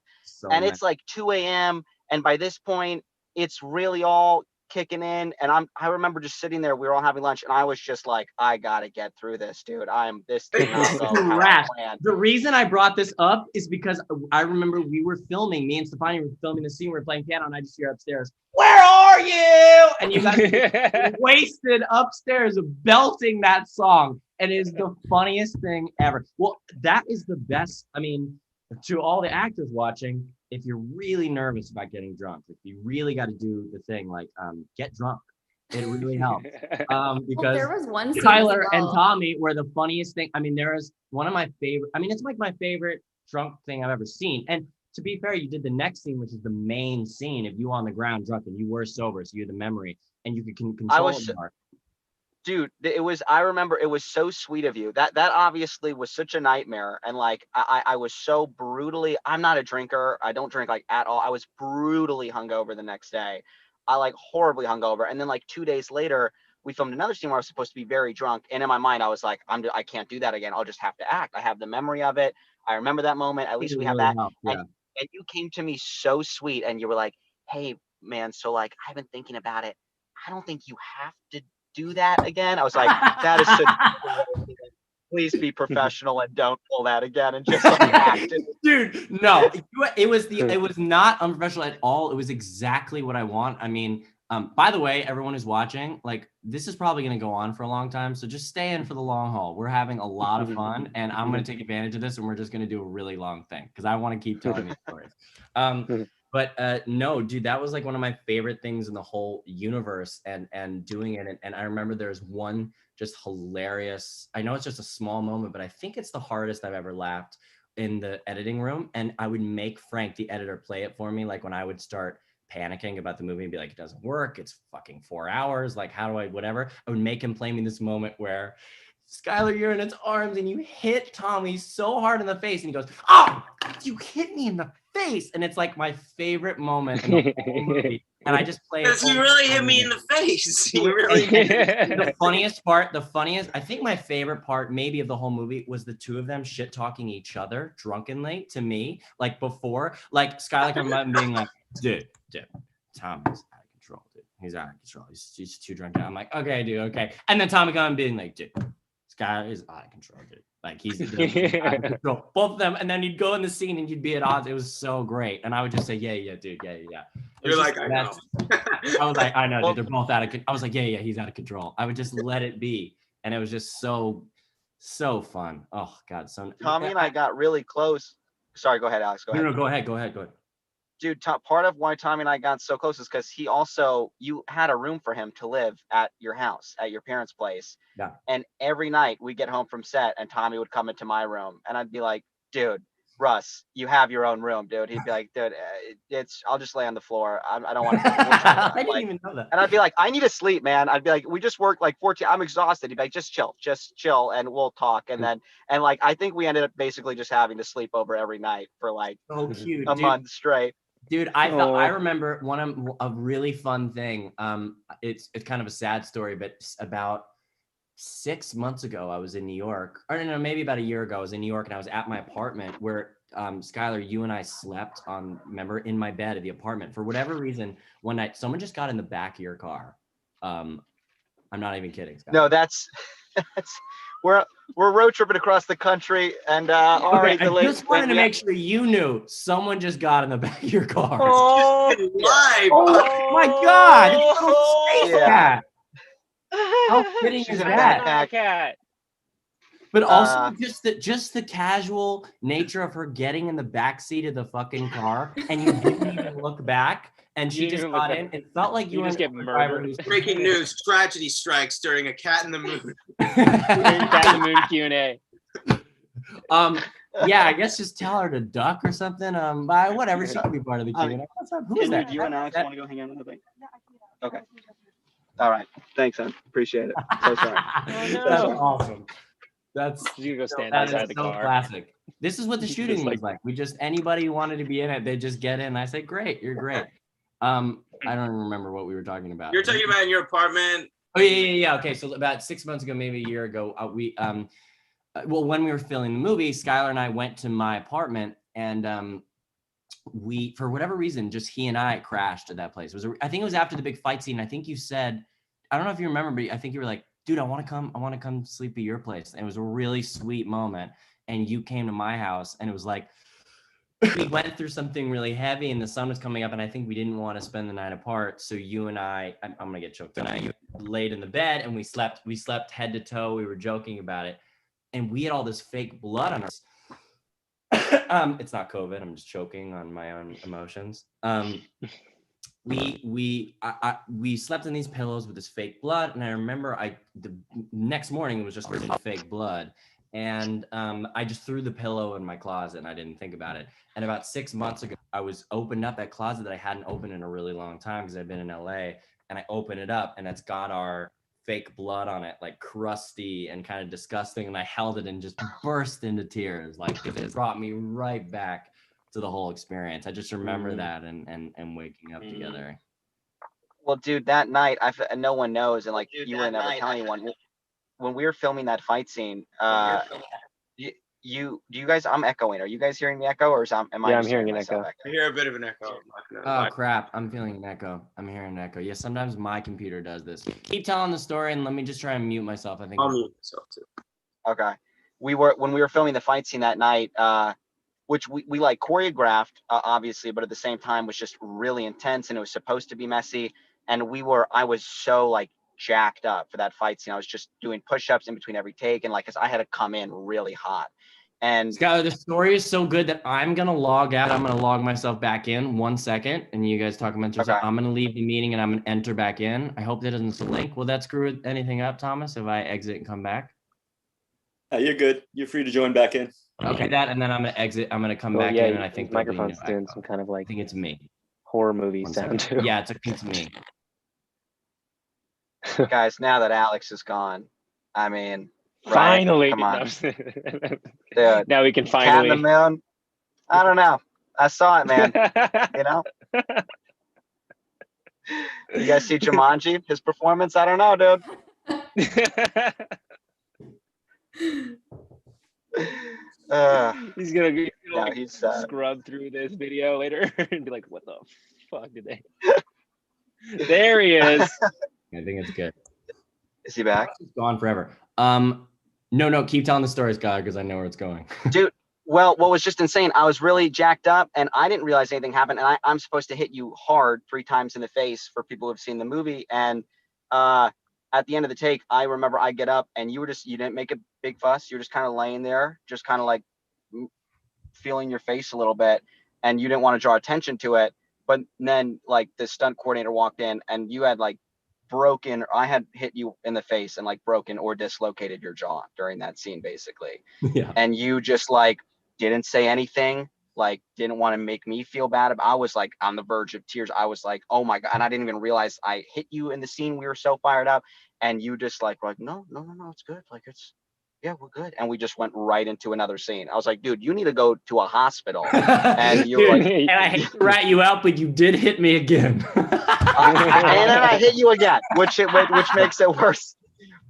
And it's like 2 a.m. And by this point, it's really all kicking in. And I remember just sitting there. We were all having lunch, and I was just like, I gotta get through this, dude. This did not go how I planned. The reason I brought this up is because I remember we were filming. Me and Stefania were filming the scene. We were playing piano, and I just hear upstairs, "Where are you?" And you guys wasted upstairs belting that song, and it is the funniest thing ever. Well, that is the best. I mean, to all the actors watching, if you're really nervous about getting drunk, if you really got to do the thing, like get drunk. It really helps. Because there was one Tyler and Tommy were the funniest thing. I mean, there is one of my favorite. I mean, it's like my favorite drunk thing I've ever seen. And to be fair, you did the next scene, which is the main scene. If you were on the ground drunk and you were sober, so you had the memory and you could control it more. Dude, I remember it was so sweet of you. That obviously was such a nightmare. And like, I was so brutally, I'm not a drinker. I don't drink like at all. I was brutally hungover the next day. I like horribly hungover. And then like 2 days later, we filmed another scene where I was supposed to be very drunk. And in my mind, I was like, I can't do that again. I'll just have to act. I have the memory of it. I remember that moment. At least we have that. And you came to me so sweet and you were like, hey man, so like, I've been thinking about it. I don't think you have to do that again. I was like, that is such please be professional and don't pull that again and just like act. Dude, no, it was not unprofessional at all. It was exactly what I want. I mean, by the way, everyone who's watching, like, this is probably going to go on for a long time. So just stay in for the long haul. We're having a lot of fun and I'm going to take advantage of this and we're just going to do a really long thing because I want to keep telling these stories. But no, dude, that was like one of my favorite things in the whole universe and doing it. And I remember there's one just hilarious, I know it's just a small moment, but I think it's the hardest I've ever laughed in the editing room. And I would make Frank, the editor, play it for me. Like when I would start panicking about the movie and be like, it doesn't work. It's fucking 4 hours. Like, how do I, whatever. I would make him play me this moment where Skylar, you're in its arms and you hit Tommy so hard in the face. And he goes, oh, you hit me in the face. And it's like my favorite moment in the whole movie. And I just played. Because you really hit me in the face. You really. The funniest part, I think my favorite part maybe of the whole movie was the two of them shit talking each other drunkenly to me. Like before, like Skylar coming up and being like, dude, Tommy's out of control, dude. He's out of control. He's too drunk now. I'm like, okay, dude, okay. And then Tommy coming and being like, dude, Skylar is out of control, dude. Like he's out of control. Both of them. And then you'd go in the scene and you'd be at odds. It was so great. And I would just say, yeah, dude, yeah. You're like, I know. I was like, I know, dude. They're both out of control. I was like, yeah, he's out of control. I would just let it be. And it was just so fun. Oh, God. So Tommy and I got really close. Sorry, go ahead, Alex. Go ahead. No, go ahead. Dude, part of why Tommy and I got so close is because you had a room for him to live at your house, at your parents' place. Yeah. And every night we'd get home from set and Tommy would come into my room and I'd be like, dude, Russ, you have your own room, dude. He'd be like, dude, I'll just lay on the floor. I don't want to. I didn't even know that. And I'd be like, I need to sleep, man. I'd be like, we just worked like 14. I'm exhausted. He'd be like, just chill, and we'll talk. And then, like, I think we ended up basically just having to sleep over every night for like cute, a month straight. Dude, I remember a really fun thing. It's kind of a sad story, but about 6 months ago, I was in New York, or no, maybe about a year ago, I was in New York and I was at my apartment where Skylar, you and I slept in my bed at the apartment. For whatever reason, one night, someone just got in the back of your car. I'm not even kidding, Skylar. No, that's we're road tripping across the country and I just wanted to make sure you knew someone just got in the back of your car. Oh, my God! It's a little space cat. How fitting is that? Cat. But also just the casual nature of her getting in the back seat of the fucking car, and you didn't even look back. And she just got in. It felt like you just get murdered. Breaking news: tragedy strikes during a Cat in the Moon. Cat in the Moon Q&A. Yeah, I guess just tell her to duck or something. But whatever, she can be part of the Q&A. What's up? Who is that? You and Alex want to go hang out in the thing? Okay. All right. Thanks, man. Appreciate it. So sorry. That's awesome. You go stand that outside is the so car. classic. This is what the Just shooting was like. We just anybody who wanted to be in it, they just get in. I say, great, you're great. I don't even remember what we were talking about. You're talking about in your apartment. Oh yeah. Okay, so about 6 months ago, maybe a year ago, well, when we were filming the movie, Skylar and I went to my apartment, and we, for whatever reason, just he and I crashed at that place. I think it was after the big fight scene. I think you said, I don't know if you remember, but I think you were like, dude, I want to come sleep at your place. And it was a really sweet moment. And you came to my house, and it was like, we went through something really heavy and the sun was coming up, and I think we didn't want to spend the night apart. So you and I'm going to get choked tonight. You laid in the bed and we slept head to toe. We were joking about it. And we had all this fake blood on us. It's not COVID. I'm just choking on my own emotions. We slept in these pillows with this fake blood, and I remember the next morning it was just fake blood, and I just threw the pillow in my closet and I didn't think about it. And about 6 months ago, I was opened up that closet that I hadn't opened in a really long time because I've been in LA, and I open it up and it's got our fake blood on it, like crusty and kind of disgusting, and I held it and just burst into tears. Like it brought me right back to the whole experience. I just remember that and waking up together. Well, dude, that night, no one knows, and like you were never tell anyone. When we were filming that fight scene, do you guys? I'm echoing. Are you guys hearing the echo, or am I? Yeah, I'm hearing an echo. I hear a bit of an echo. Oh crap! I'm feeling an echo. I'm hearing an echo. Yeah, sometimes my computer does this. Keep telling the story, and let me just try and mute myself. I think I'll mute myself too. Okay. When we were filming the fight scene that night, which we like choreographed, obviously, but at the same time was just really intense, and it was supposed to be messy. And I was so like jacked up for that fight scene. I was just doing push-ups in between every take, and like, cause I had to come in really hot. And Skylar, the story is so good that I'm gonna log out. I'm gonna log myself back in 1 second, and you guys talk amongst yourself. I'm gonna leave the meeting and I'm gonna enter back in. I hope that doesn't link. Will that screw anything up, Thomas, if I exit and come back? You're good. You're free to join back in. Okay, and then I'm gonna exit. I'm gonna come back in, and I think the microphone's doing some kind of like. I think it's me. Horror movie sound too. Yeah, it's me. Guys, now that Alex is gone, I mean, finally, come on, dude. Now we can finally. Cat in the Moon. I don't know. I saw it, man. You know. You guys see Jumanji? His performance? I don't know, dude. He's gonna scrub through this video later and be like, "What the fuck did they?" There he is. I think it's good. Is he back? He's gone forever. No, keep telling the stories, guy, because I know where it's going. Dude, well, what was just insane, I was really jacked up and I didn't realize anything happened. And I'm supposed to hit you hard 3 times in the face for people who've seen the movie. And at the end of the take, I remember I get up and you didn't make a big fuss. You're just kind of laying there, just kind of like feeling your face a little bit. And you didn't want to draw attention to it. But then like the stunt coordinator walked in and you had like I had hit you in the face and like broken or dislocated your jaw during that scene, basically. Yeah. And you just like didn't say anything, like didn't want to make me feel bad. I was like on the verge of tears. I was like, oh my God. And I didn't even realize I hit you in the scene. We were so fired up. And you just like, no, it's good. Like yeah, we're good. And we just went right into another scene. I was like, dude, you need to go to a hospital. And you like, and I hate to rat you out, but you did hit me again. And then I hit you again, which makes it worse.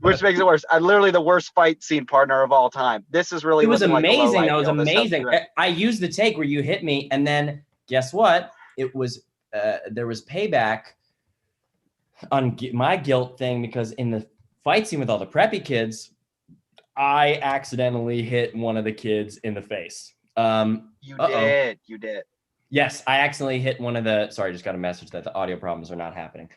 I'm literally the worst fight scene partner of all time. This is really. It was amazing. Like it was amazing. I used the take where you hit me, and then guess what? It was there was payback on my guilt thing, because in the fight scene with all the preppy kids, I accidentally hit one of the kids in the face. You did. Yes, I accidentally hit one of the. Sorry, just got a message that the audio problems are not happening.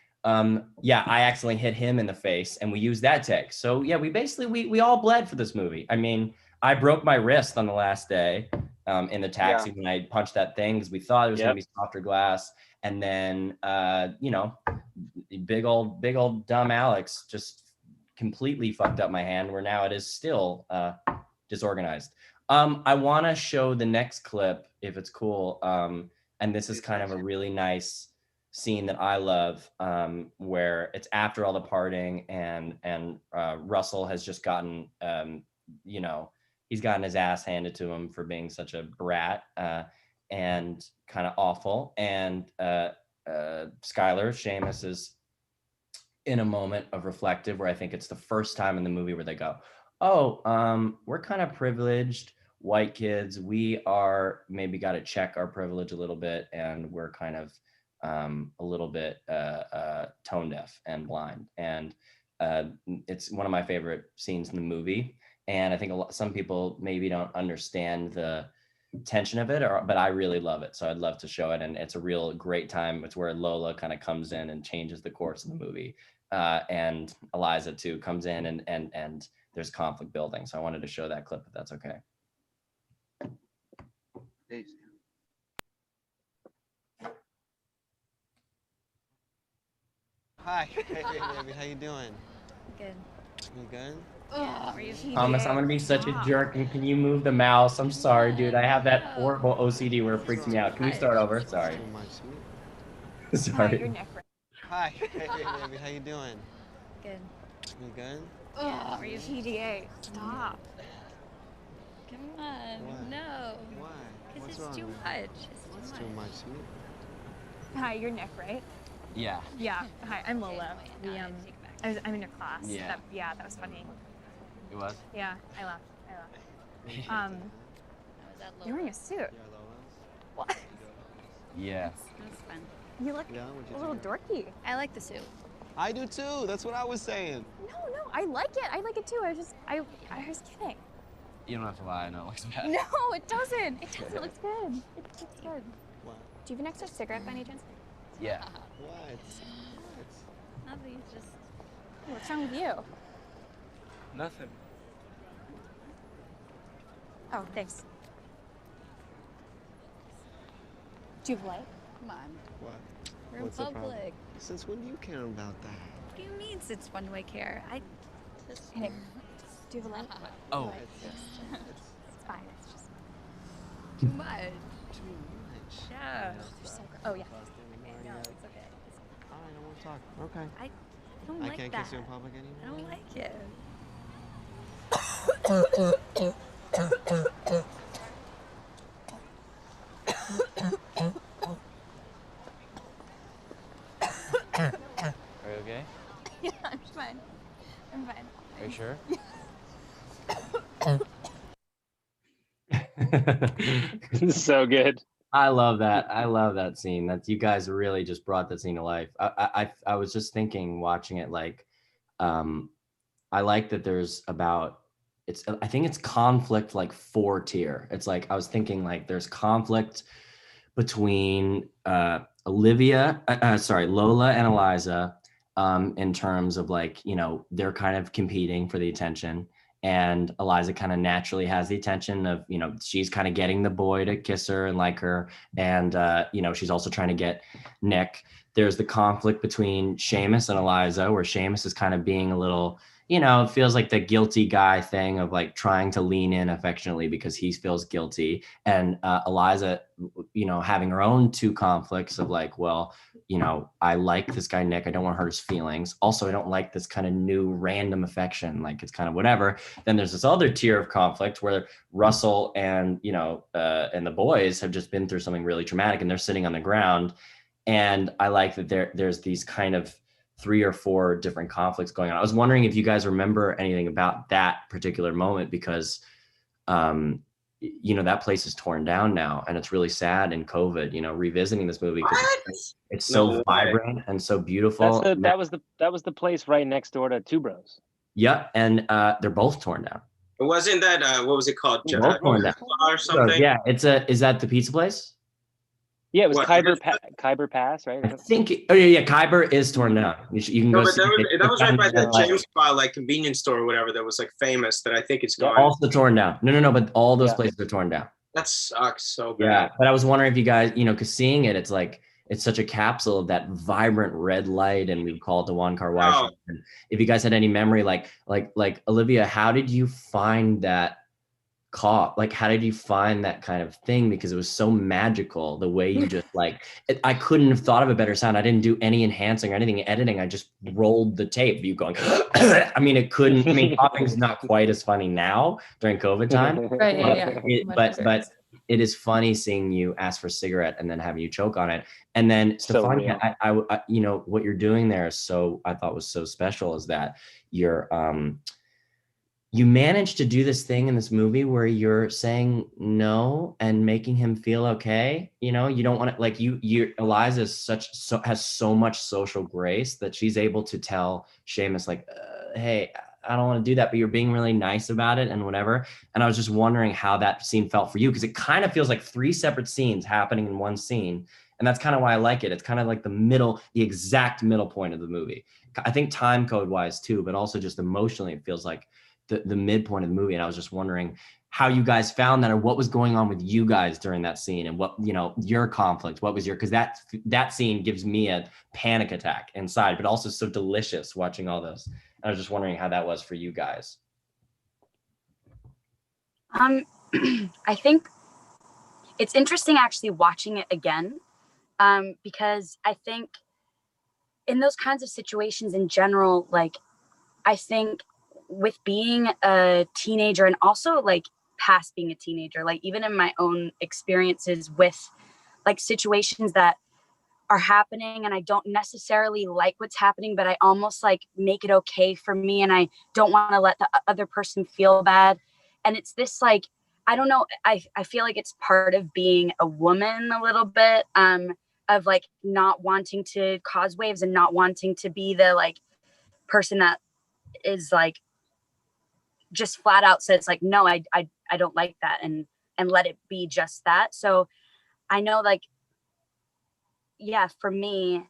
Yeah, I accidentally hit him in the face, and we used that take. So yeah, we all bled for this movie. I mean, I broke my wrist on the last day in the taxi when I punched that thing, because we thought it was gonna be softer glass, and then big old dumb Alex just completely fucked up my hand, where now it is still disorganized. I want to show the next clip if it's cool. And this is kind of a really nice scene that I love, where it's after all the partying and Russell has just gotten, you know, he's gotten his ass handed to him for being such a brat and kind of awful. And Skylar, Seamus, is in a moment of reflective where I think it's the first time in the movie where they go, oh, we're kind of privileged white kids. We are maybe got to check our privilege a little bit, and we're kind of a little bit tone deaf and blind. And it's one of my favorite scenes in the movie. And I think some people maybe don't understand the tension of it, but I really love it. So I'd love to show it. And it's a real great time. It's where Lola kind of comes in and changes the course of the movie. And Eliza too comes in and there's conflict building. So I wanted to show that clip if that's okay. Hi. Hey, baby, how you doing? Good. You good? Thomas, I'm gonna be such a jerk, and can you move the mouse? I'm sorry, dude. I have that horrible OCD where it freaks me out. Can we start over? Sorry. Sorry. Your neck. Hi. Hey, baby, how you doing? Good. You good? PDA. Stop. Come on. What? No. Why? Because What's it's wrong too with much. it? What's too much, sweet? Hi, your neck, right? Yeah. Yeah. Hi, I'm Lola. I'm in your class. Yeah. That was funny. It was? Yeah, I laughed. You're wearing a suit. What? Yeah. That's fun. You look a little dorky. I like the suit. I do too. That's what I was saying. No, I like it. I like it too. I was kidding. You don't have to lie. I know it looks bad. No, it doesn't. It doesn't. It looks good. It looks good. What? Do you have an extra cigarette by any chance? Yeah. What? Nothing. Just. What's wrong with you? Nothing. Oh, thanks. Do you have a light? Come on. What? We're What's in the problem? public. Since when do you care about that? What do you mean? Since when do I care? I just. Hey, do you have a light? Oh. It's fine. It's just. Too much. Too much. Yeah. They're so good. Oh yeah. No, it's okay. All right, I want to talk. Okay. I don't I like can't that. kiss you in public anymore? I don't like it. Are you okay? Yeah, I'm fine. I'm fine. Are you sure? This is so good. I love that. I love that scene. That you guys really just brought that scene to life. I was just thinking, watching it, like, I like that there's about I think it's conflict like 4-tier. It's like I was thinking like there's conflict between Lola and Eliza, in terms of like, you know, they're kind of competing for the attention. And Eliza kind of naturally has the attention of, you know, she's kind of getting the boy to kiss her and like her. And, you know, she's also trying to get Nick. There's the conflict between Seamus and Eliza, where Seamus is kind of being a little, you know, it feels like the guilty guy thing of like trying to lean in affectionately because he feels guilty. And Eliza, you know, having her own 2 conflicts of like, well, you know, I like this guy, Nick. I don't want to hurt his feelings. Also, I don't like this kind of new random affection. Like it's kind of whatever. Then there's this other tier of conflict where Russell and, you know, and the boys have just been through something really traumatic and they're sitting on the ground. And I like that there's these kind of 3 or 4 different conflicts going on. I was wondering if you guys remember anything about that particular moment, because, you know, that place is torn down now and it's really sad in COVID, you know, revisiting this movie because it's so vibrant and so beautiful. That was the place right next door to Two Bros. Yeah. And they're both torn down. It wasn't that, what was it called? Both torn down. Or something? Yeah. Is that the pizza place? Yeah, it was Khyber Pass, right? I think. Khyber is torn down. You can go. But see that was right by that James Spot, like convenience store or whatever that was like famous. That I think it's gone. Also torn down. No. But all those places are torn down. That sucks so bad. Yeah, but I was wondering if you guys, you know, because seeing it, it's like it's such a capsule of that vibrant red light, and we call it the One Car Wash. Oh. If you guys had any memory, like Olivia, how did you find that caught, like, how did you find that kind of thing? Because it was so magical the way you just like I couldn't have thought of a better sound. I didn't do any enhancing or anything editing. I just rolled the tape, you going I mean, coughing's not quite as funny now during COVID time. Right, yeah. But it is funny seeing you ask for a cigarette and then having you choke on it. And then So Stefania, real. I you know what you're doing there is I thought was so special, is that you're you managed to do this thing in this movie where you're saying no and making him feel okay. You know, you don't want to, like, Eliza is has so much social grace that she's able to tell Seamus, like, hey, I don't want to do that, but you're being really nice about it and whatever. And I was just wondering how that scene felt for you, because it kind of feels like 3 separate scenes happening in one scene. And that's kind of why I like it. It's kind of like the exact middle point of the movie. I think time code wise too, but also just emotionally, it feels like the midpoint of the movie. And I was just wondering how you guys found that, or what was going on with you guys during that scene, and what, you know, your conflict, what was because that scene gives me a panic attack inside, but also so delicious watching all those. I was just wondering how that was for you guys. I think it's interesting actually watching it again, because I think in those kinds of situations in general, like, I think with being a teenager, and also like past being a teenager, like even in my own experiences with like situations that are happening and I don't necessarily like what's happening, but I almost like make it okay for me, and I don't want to let the other person feel bad. And it's this, like, I don't know, I feel like it's part of being a woman a little bit, of like not wanting to cause waves and not wanting to be the like person that is like just flat out says like, no, I don't like that, and let it be just that. So I know, like, yeah, for me,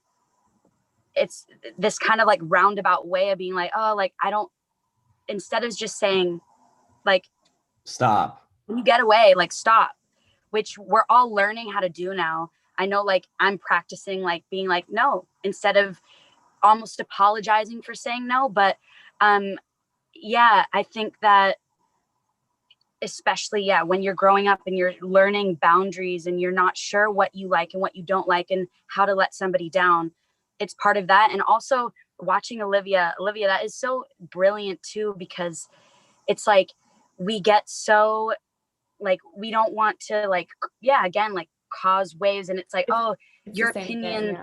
it's this kind of like roundabout way of being like, oh, like, I don't, instead of just saying like, stop, when you get away, like, stop, which we're all learning how to do now. I know, like, I'm practicing like being like, no, instead of almost apologizing for saying no. But yeah, I think that especially, yeah, when you're growing up and you're learning boundaries and you're not sure what you like and what you don't like and how to let somebody down, it's part of that. And also watching Olivia, that is so brilliant too, because it's like we get so like, we don't want to like, yeah, again, like cause waves, and it's like, oh, your opinion,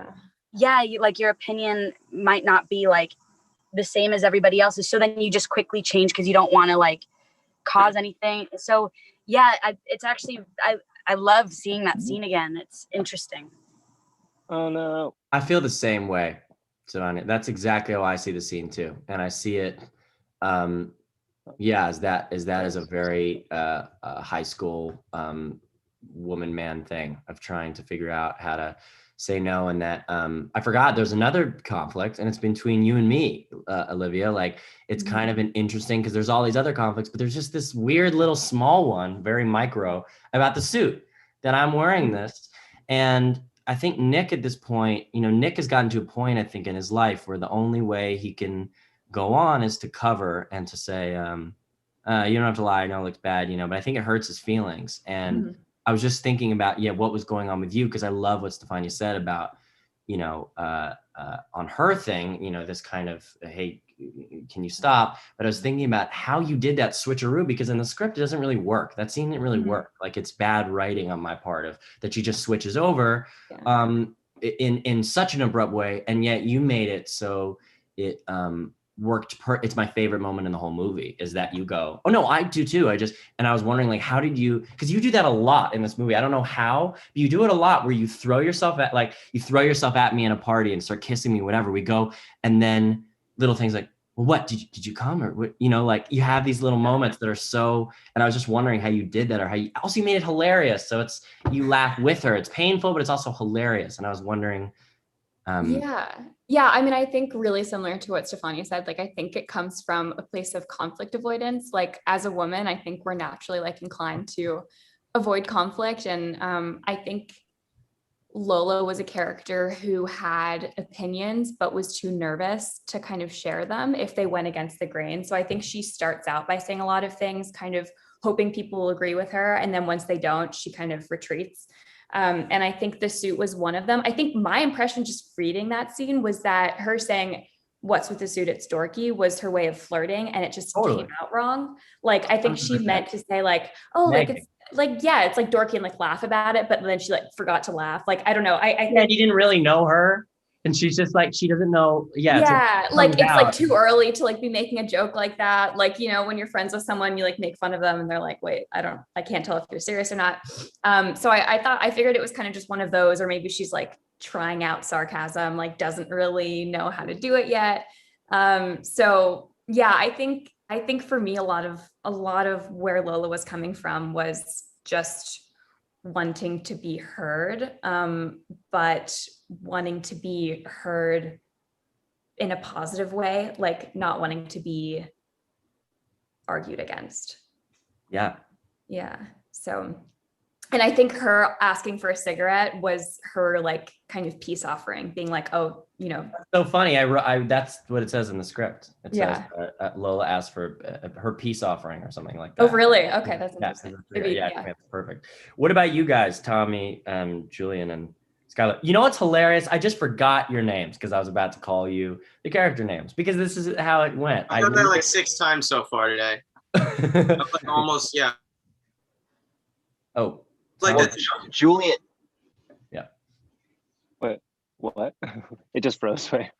like your opinion might not be like the same as everybody else's, so then you just quickly change because you don't want to like cause anything. So yeah, it's actually, I love seeing that scene again. It's interesting. Oh no, I feel the same way, Savannah. That's exactly how I see the scene too, and I see it as that is a very high school woman man thing of trying to figure out how to say no. And that I forgot there's another conflict, and it's between you and me, Olivia. Like, it's kind of an interesting, because there's all these other conflicts, but there's just this weird little small one, very micro, about the suit that I'm wearing this. And I think Nick at this point, you know, Nick has gotten to a point, I think, in his life where the only way he can go on is to cover and to say, you don't have to lie, I know it looks bad, you know, but I think it hurts his feelings. And I was just thinking about, what was going on with you, because I love what Stefania said about, you know, on her thing, you know, this kind of, hey, can you stop? But I was thinking about how you did that switcheroo, because in the script, it doesn't really work. That scene didn't really work. Like, it's bad writing on my part of that she just switches over in such an abrupt way. And yet you made it so it worked. It's my favorite moment in the whole movie, is that you go, oh no, I do too. And I was wondering, like, how did you, because you do that a lot in this movie. I don't know how, but you do it a lot, where you throw yourself at me in a party and start kissing me, whatever, we go. And then little things like, well, what did you come, or what, you know, like, you have these little moments that are so, and I was just wondering how you did that, or how you also made it hilarious. So you laugh with her. It's painful, but it's also hilarious. And I was wondering, yeah. I mean, I think really similar to what Stefania said, like, I think it comes from a place of conflict avoidance. Like, as a woman, I think we're naturally like inclined to avoid conflict. And I think Lola was a character who had opinions, but was too nervous to kind of share them if they went against the grain. So I think she starts out by saying a lot of things, kind of hoping people will agree with her. And then once they don't, she kind of retreats. And I think the suit was one of them. I think my impression just reading that scene was that her saying, "What's with the suit? It's dorky," was her way of flirting, and it just came out wrong. Like, I think she meant to say like, "Oh, like it's like, yeah, it's like dorky," and like laugh about it, but then she like forgot to laugh. Like, I don't know. I think you didn't really know her. And she's just like, she doesn't know. Yeah. Like it's like too early to like be making a joke like that. Like, you know, when you're friends with someone, you like make fun of them and they're like, wait, I can't tell if you're serious or not. So I figured it was kind of just one of those, or maybe she's like trying out sarcasm, like doesn't really know how to do it yet. So yeah, I think for me, a lot of where Lola was coming from was just wanting to be heard, but wanting to be heard in a positive way, like not wanting to be argued against. Yeah. So, and I think her asking for a cigarette was her like kind of peace offering, being like, oh, you know. So funny. That's what it says in the script. It says Lola asked for her peace offering or something like that. Oh, really? Okay, that's interesting. That's perfect. What about you guys, Tommy, Julian, and Skylar? You know what's hilarious? I just forgot your names because I was about to call you the character names because this is how it went. I've done that like 6 times so far today. Like almost, yeah. Oh. Like well, Julian. Yeah. What? It just froze. Wait.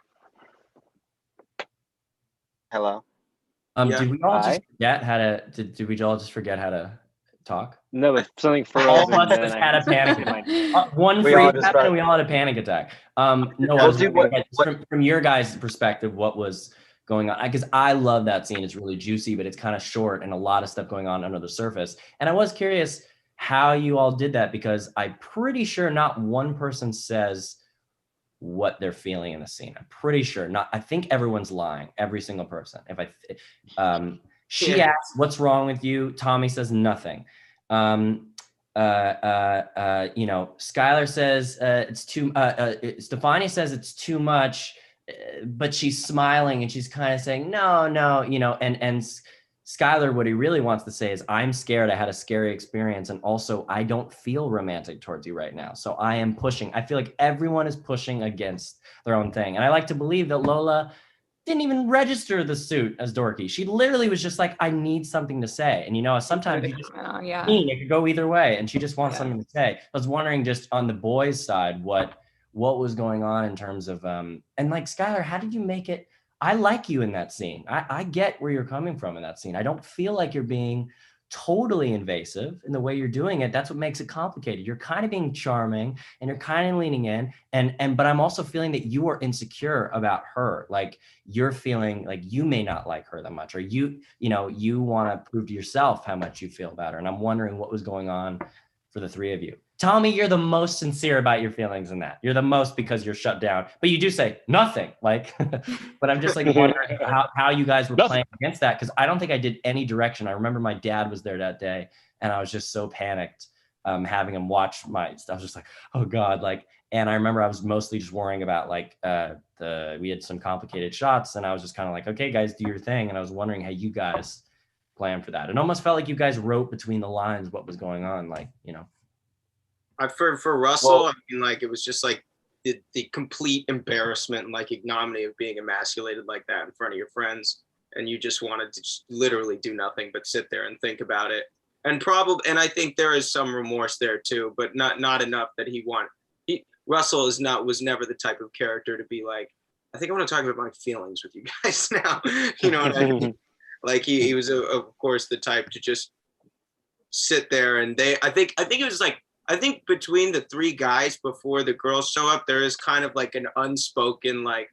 Hello. Did we all just forget how to? Did we all just forget how to talk? No, but something froze. All of us just had a panic attack. One freak happened, and we all had a panic attack. No, I was from your guys' perspective, what was going on? Because I love that scene. It's really juicy, but it's kind of short and a lot of stuff going on under the surface. And I was curious how you all did that because I'm pretty sure not one person says what they're feeling in the scene. I'm pretty sure not. I think everyone's lying. Every single person. She asks, "What's wrong with you?" Tommy says nothing. You know, Skylar says it's too. Stefania says it's too much, but she's smiling and she's kind of saying no, you know, and Skylar, what he really wants to say is, I'm scared. I had a scary experience. And also, I don't feel romantic towards you right now. So I am pushing. I feel like everyone is pushing against their own thing. And I like to believe that Lola didn't even register the suit as dorky. She literally was just like, I need something to say. And, you know, sometimes you just it could go either way. And she just wants something to say. I was wondering just on the boys' side, what was going on in terms of, and like, Skylar, how did you make it? I like you in that scene. I get where you're coming from in that scene. I don't feel like you're being totally invasive in the way you're doing it. That's what makes it complicated. You're kind of being charming and you're kind of leaning in but I'm also feeling that you are insecure about her. Like you're feeling like you may not like her that much, or you want to prove to yourself how much you feel about her. And I'm wondering what was going on for the three of you. Tommy, you're the most sincere about your feelings in that. You're the most because you're shut down, but you do say nothing. Like, but I'm just like wondering how you guys were playing against that, because I don't think I did any direction. I remember my dad was there that day, and I was just so panicked having him watch I was just like, oh God, like. And I remember I was mostly just worrying about like we had some complicated shots, and I was just kind of like, okay, guys, do your thing. And I was wondering how you guys planned for that. It almost felt like you guys wrote between the lines what was going on, like, you know. For Russell, I mean, like it was just like the complete embarrassment and like ignominy of being emasculated like that in front of your friends, and you just wanted to just literally do nothing but sit there and think about it. And I think there is some remorse there too, but not enough that Russell was never the type of character to be like, I think I want to talk about my feelings with you guys now. You know what I mean? Like he was of course the type to just sit there, and I think it was like, I think between the three guys before the girls show up, there is kind of like an unspoken like,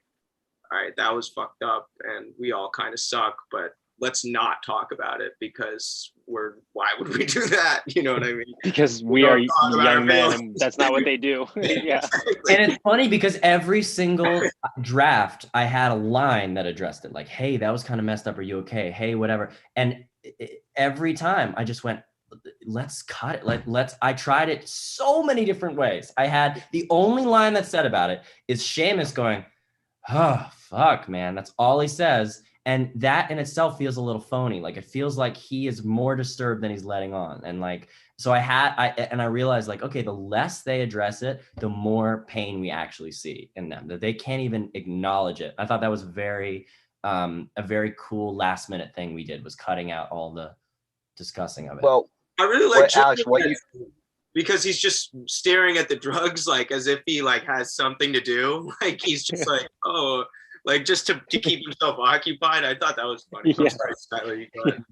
all right, that was fucked up and we all kind of suck, but let's not talk about it because why would we do that? You know what I mean? Because we are young men and that's not what they do. Yeah. And it's funny because every single draft, I had a line that addressed it. Like, hey, that was kind of messed up. Are you okay? Hey, whatever. And every time I just went, let's cut it. I tried it so many different ways. I had the only line that said about it is Seamus going, oh, fuck, man. That's all he says. And that in itself feels a little phony. Like it feels like he is more disturbed than he's letting on. And like, so I realized like, okay, the less they address it, the more pain we actually see in them, that they can't even acknowledge it. I thought that was a very cool last minute thing we did, was cutting out all the discussing of it. Well, I really like Alex, what you, because he's just staring at the drugs like as if he like has something to do. Like he's just like, oh, like just to keep himself occupied. I thought that was funny. Yeah. I'm sorry, Skylar, you go ahead.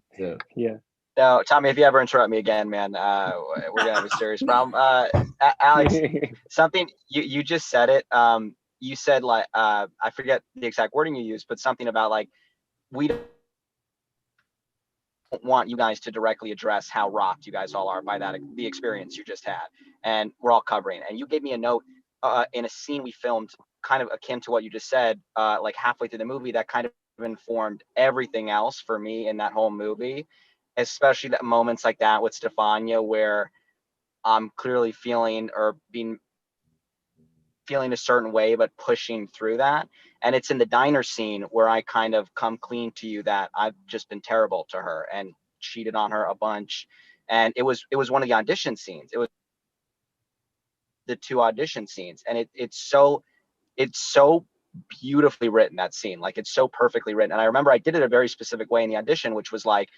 Yeah. no, Tommy, if you ever interrupt me again, man, we're gonna have a serious problem. Alex, something you just said it. You said like I forget the exact wording you used, but something about like we don't want you guys to directly address how rocked you guys all are by the experience you just had, and we're all covering. And you gave me a note in a scene we filmed, kind of akin to what you just said, like halfway through the movie, that kind of informed everything else for me in that whole movie, especially that moments like that with Stefania, where I'm clearly feeling a certain way, but pushing through that. And it's in the diner scene where I kind of come clean to you that I've just been terrible to her and cheated on her a bunch. And it was one of the audition scenes. It was the 2 audition scenes. And it's so beautifully written, that scene. Like it's so perfectly written. And I remember I did it a very specific way in the audition, which was like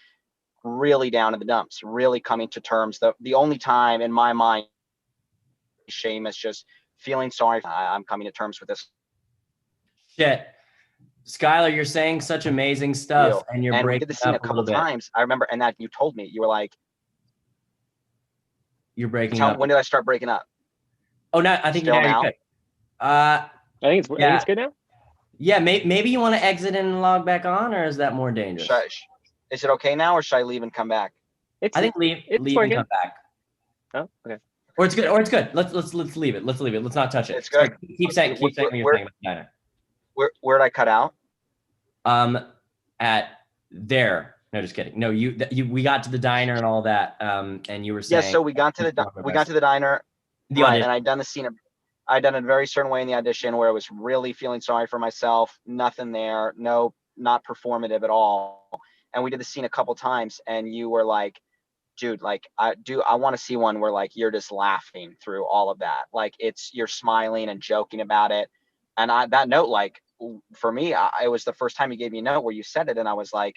really down in the dumps, really coming to terms. The only time in my mind, Seamus just feeling sorry. I'm coming to terms with this. Shit. Skylar, you're saying such amazing stuff, and you're breaking we did the scene up a couple times. I remember, and that you told me, you were like, you're breaking up. When did I start breaking up? Oh, no, I think you're good. I think it's good now. Yeah, maybe you want to exit and log back on, or is that more dangerous? Is it okay now, or should I leave and come back? I think leave and come back. Oh, okay. Or it's good. Let's leave it. Let's leave it. Let's not touch it. It's good. Sorry, keep saying what you're saying about the diner. Where'd I cut out? At there. No, just kidding. No, we got to the diner and all that. And you were saying. Yeah, so we got to the diner. Right, and I'd done the scene. I'd done it a very certain way in the audition where I was really feeling sorry for myself. Nothing there. No, not performative at all. And we did the scene a couple times, and you were like, dude, like I want to see one where like you're just laughing through all of that. Like you're smiling and joking about it. And that note, like for me, it was the first time you gave me a note where you said it, and I was like,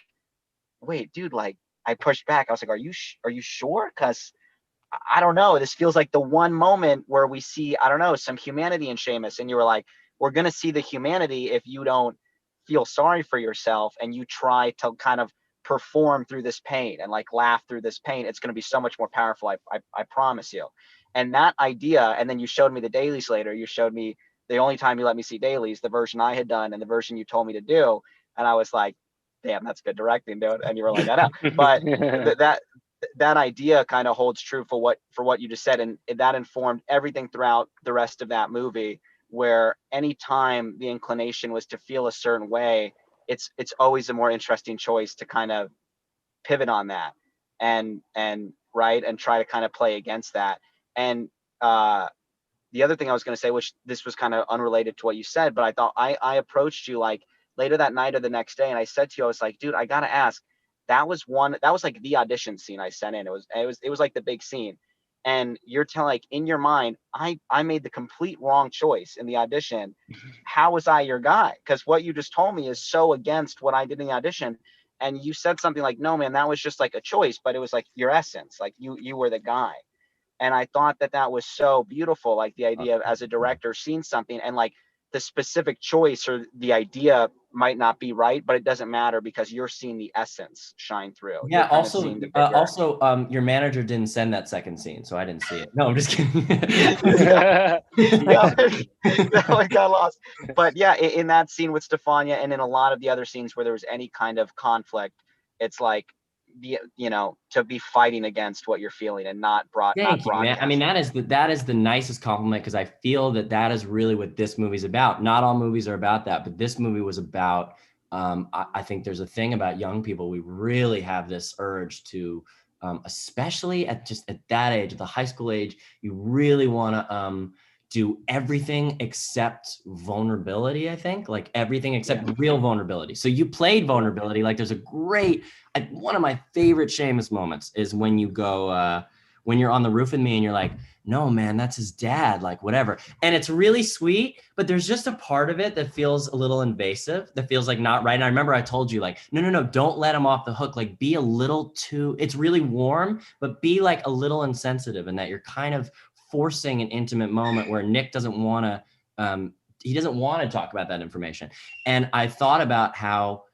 wait, dude, like I pushed back. I was like, are you sure? Because I don't know. This feels like the one moment where we see, I don't know, some humanity in Seamus. And you were like, we're going to see the humanity if you don't feel sorry for yourself and you try to kind of perform through this pain and like laugh through this pain. It's going to be so much more powerful. I promise you. And that idea, and then you showed me the dailies later. You showed me the only time you let me see dailies, the version I had done and the version you told me to do. And I was like, damn, that's good directing, dude. And you were like, I know. But that idea kind of holds true for what you just said. And that informed everything throughout the rest of that movie, where anytime the inclination was to feel a certain way, it's always a more interesting choice to kind of pivot on that and right, and try to kind of play against that. And the other thing I was going to say, which this was kind of unrelated to what you said, but I thought I approached you like later that night or the next day, and I said to you, I was like, dude, I gotta ask. That was like the audition scene I sent in. It was like the big scene. And you're telling, like, in your mind, I made the complete wrong choice in the audition. How was I your guy? Because what you just told me is so against what I did in the audition. And you said something like, no, man, that was just like a choice, but it was like your essence, like you were the guy. And I thought that was so beautiful, like the idea of, as a director, seeing something and like the specific choice or the idea might not be right, but it doesn't matter because you're seeing the essence shine through. Yeah. Also, your manager didn't send that second scene, so I didn't see it. No, I'm just kidding. That one got lost. But yeah, in that scene with Stefania and in a lot of the other scenes where there was any kind of conflict, it's like to be fighting against what you're feeling and not brought. Thank you, man. I mean, that is the nicest compliment, because I feel that is really what this movie's about. Not all movies are about that, but this movie was about. I think there's a thing about young people. We really have this urge to, especially at that age, at the high school age, you really want to do everything except vulnerability, I think, like everything except real vulnerability. So you played vulnerability. Like there's a great, one of my favorite Seamus moments is when you go, when you're on the roof with me and you're like, no, man, that's his dad, like whatever. And it's really sweet, but there's just a part of it that feels a little invasive, that feels like not right. And I remember I told you like, no, don't let him off the hook. Like be a little too, it's really warm, but be like a little insensitive in that you're kind of forcing an intimate moment where Nick doesn't want to, he doesn't want to talk about that information. And I thought about how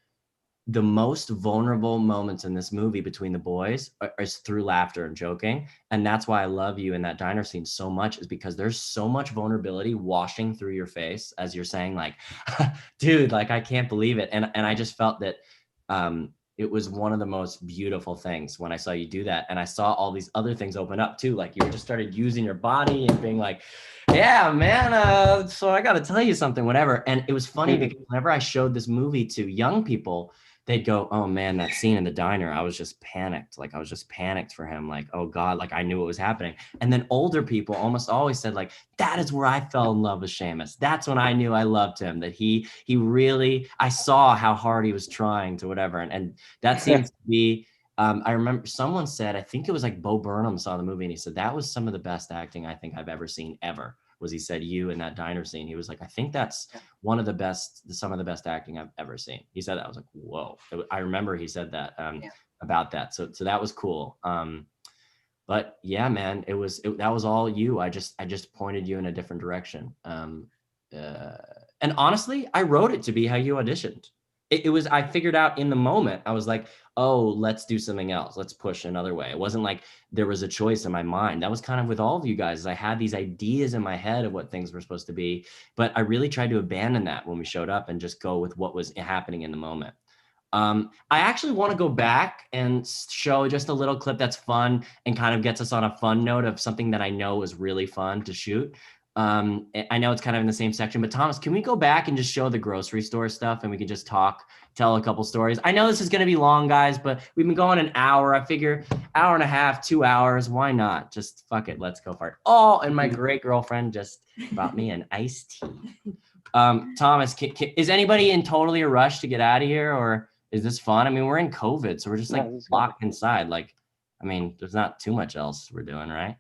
the most vulnerable moments in this movie between the boys is through laughter and joking. And that's why I love you in that diner scene so much, is because there's so much vulnerability washing through your face as you're saying like, dude, like, I can't believe it. And I just felt that it was one of the most beautiful things when I saw you do that. And I saw all these other things open up too. Like you just started using your body and being like, yeah, man, so I got to tell you something, whatever. And it was funny because whenever I showed this movie to young people, they'd go, oh man, that scene in the diner, I was just panicked. Like I was just panicked for him. Like, oh God, like I knew what was happening. And then older people almost always said like, that is where I fell in love with Seamus. That's when I knew I loved him, that he really, I saw how hard he was trying to whatever. And that seems to be, I remember someone said, I think it was like Bo Burnham saw the movie and he said, that was some of the best acting I think I've ever seen ever. Was he said you in that diner scene. He was like, I think that's one of the best, some of the best acting I've ever seen. He said that. I was like, whoa. I remember he said that about that. So that was cool. But yeah, man, that was all you. I just pointed you in a different direction. And honestly, I wrote it to be how you auditioned. It was, I figured out in the moment, I was like, oh, let's do something else. Let's push another way. It wasn't like there was a choice in my mind. That was kind of with all of you guys. I had these ideas in my head of what things were supposed to be, but I really tried to abandon that when we showed up and just go with what was happening in the moment. I actually want to go back and show just a little clip that's fun and kind of gets us on a fun note of something that I know was really fun to shoot. I know it's kind of in the same section, but Thomas, can we go back and just show the grocery store stuff and we can just tell a couple stories? I know this is going to be long, guys, but we've been going an hour. I figure hour and a half, 2 hours. Why not? Just fuck it. Let's go for it. Oh, and my great girlfriend just brought me an iced tea. Thomas, is anybody in totally a rush to get out of here, or is this fun? I mean, we're in COVID, so we're just like locked inside. Like, I mean, there's not too much else we're doing, right?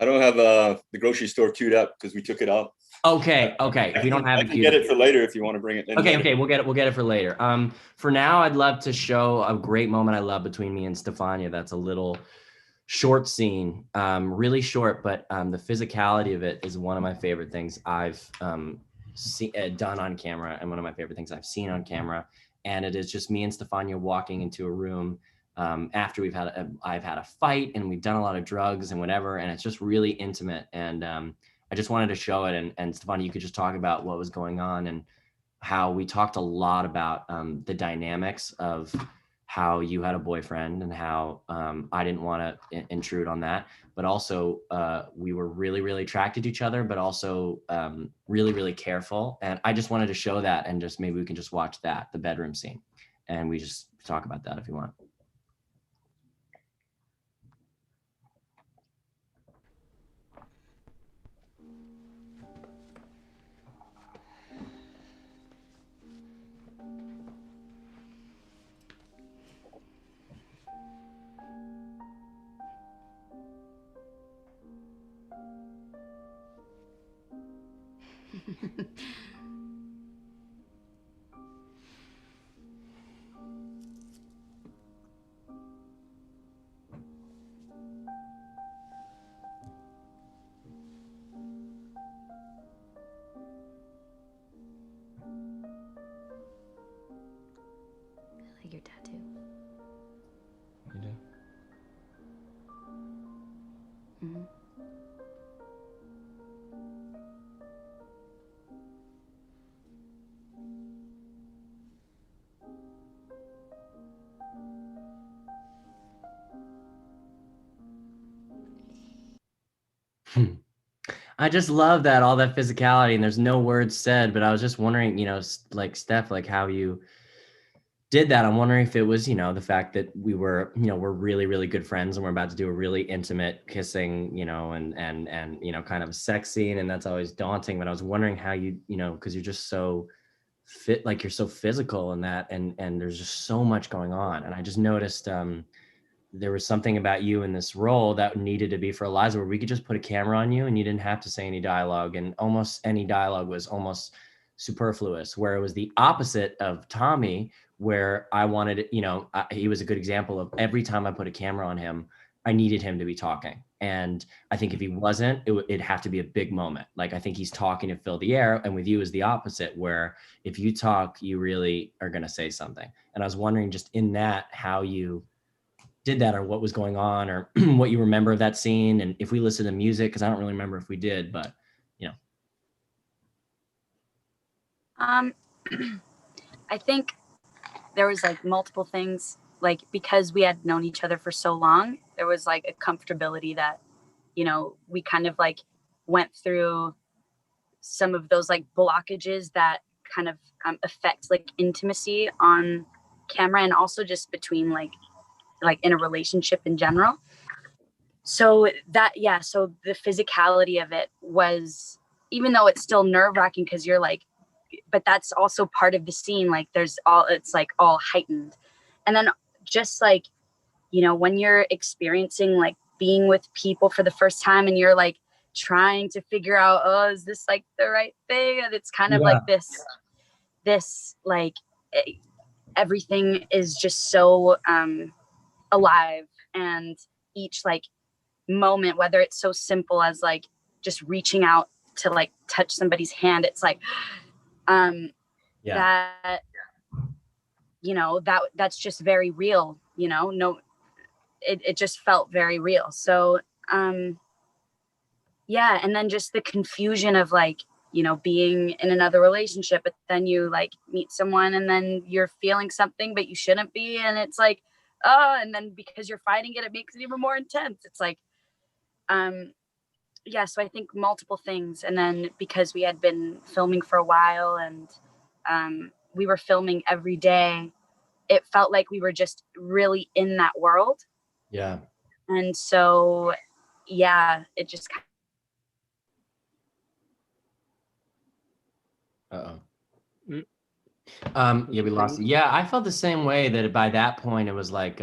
I don't have the grocery store queued up because we took it off. Okay. If we don't have I can get it for later if you want to bring it in. Okay, we'll get it for later. For now, I'd love to show a great moment I love between me and Stefania. That's a little short scene, really short, but the physicality of it is one of my favorite things I've done on camera, and one of my favorite things I've seen on camera. And it is just me and Stefania walking into a room after I've had a fight and we've done a lot of drugs and whatever, and it's just really intimate. And I just wanted to show it. And Stefania, you could just talk about what was going on and how we talked a lot about the dynamics of how you had a boyfriend and how I didn't want to intrude on that, but also we were really, really attracted to each other, but also really, really careful. And I just wanted to show that, and just maybe we can just watch that, the bedroom scene, and we just talk about that if you want. I like your tattoo. You do? Mm-hmm. I just love that, all that physicality, and there's no words said, but I was just wondering, like Steph, like how you did that, I'm wondering if it was, you know, the fact that we were, you know, we're really, really good friends and we're about to do a really intimate kissing, you know, and, you know, kind of a sex scene. And that's always daunting. But I was wondering how you know, because you're just so fit, like you're so physical in that, and there's just so much going on. And I just noticed there was something about you in this role that needed to be for Eliza, where we could just put a camera on you and you didn't have to say any dialogue, and almost any dialogue was almost superfluous, where it was the opposite of Tommy, where I wanted, you know, he was a good example of every time I put a camera on him, I needed him to be talking. And I think if he wasn't, it'd have to be a big moment. Like, I think he's talking to fill the air. And with you is the opposite, where if you talk, you really are going to say something. And I was wondering just in that, how you did that, or what was going on, or what you remember of that scene. And if we listened to music, because I don't really remember if we did, but you know. I think there was like multiple things, like because we had known each other for so long, there was like a comfortability that, you know, we kind of like went through some of those like blockages that kind of affect like intimacy on camera, and also just between like in a relationship in general. So that, yeah, so the physicality of it was, even though it's still nerve-wracking because you're like, but that's also part of the scene. Like it's like all heightened. And then just like, you know, when you're experiencing like being with people for the first time and you're like trying to figure out, oh, is this like the right thing? And it's kind of like this like everything is just so alive, and each like moment, whether it's so simple as like just reaching out to like touch somebody's hand, it's like that, you know, that's just very real, you know. No, it just felt very real. So yeah. And then just the confusion of like, you know, being in another relationship, but then you like meet someone and then you're feeling something but you shouldn't be, and it's like, oh, and then because you're fighting it, it makes it even more intense. It's like yeah, so I think multiple things. And then because we had been filming for a while, and we were filming every day, it felt like we were just really in that world. Yeah. And so, yeah, it just. Uh-oh. Yeah, we lost it. Yeah, I felt the same way, that by that point it was like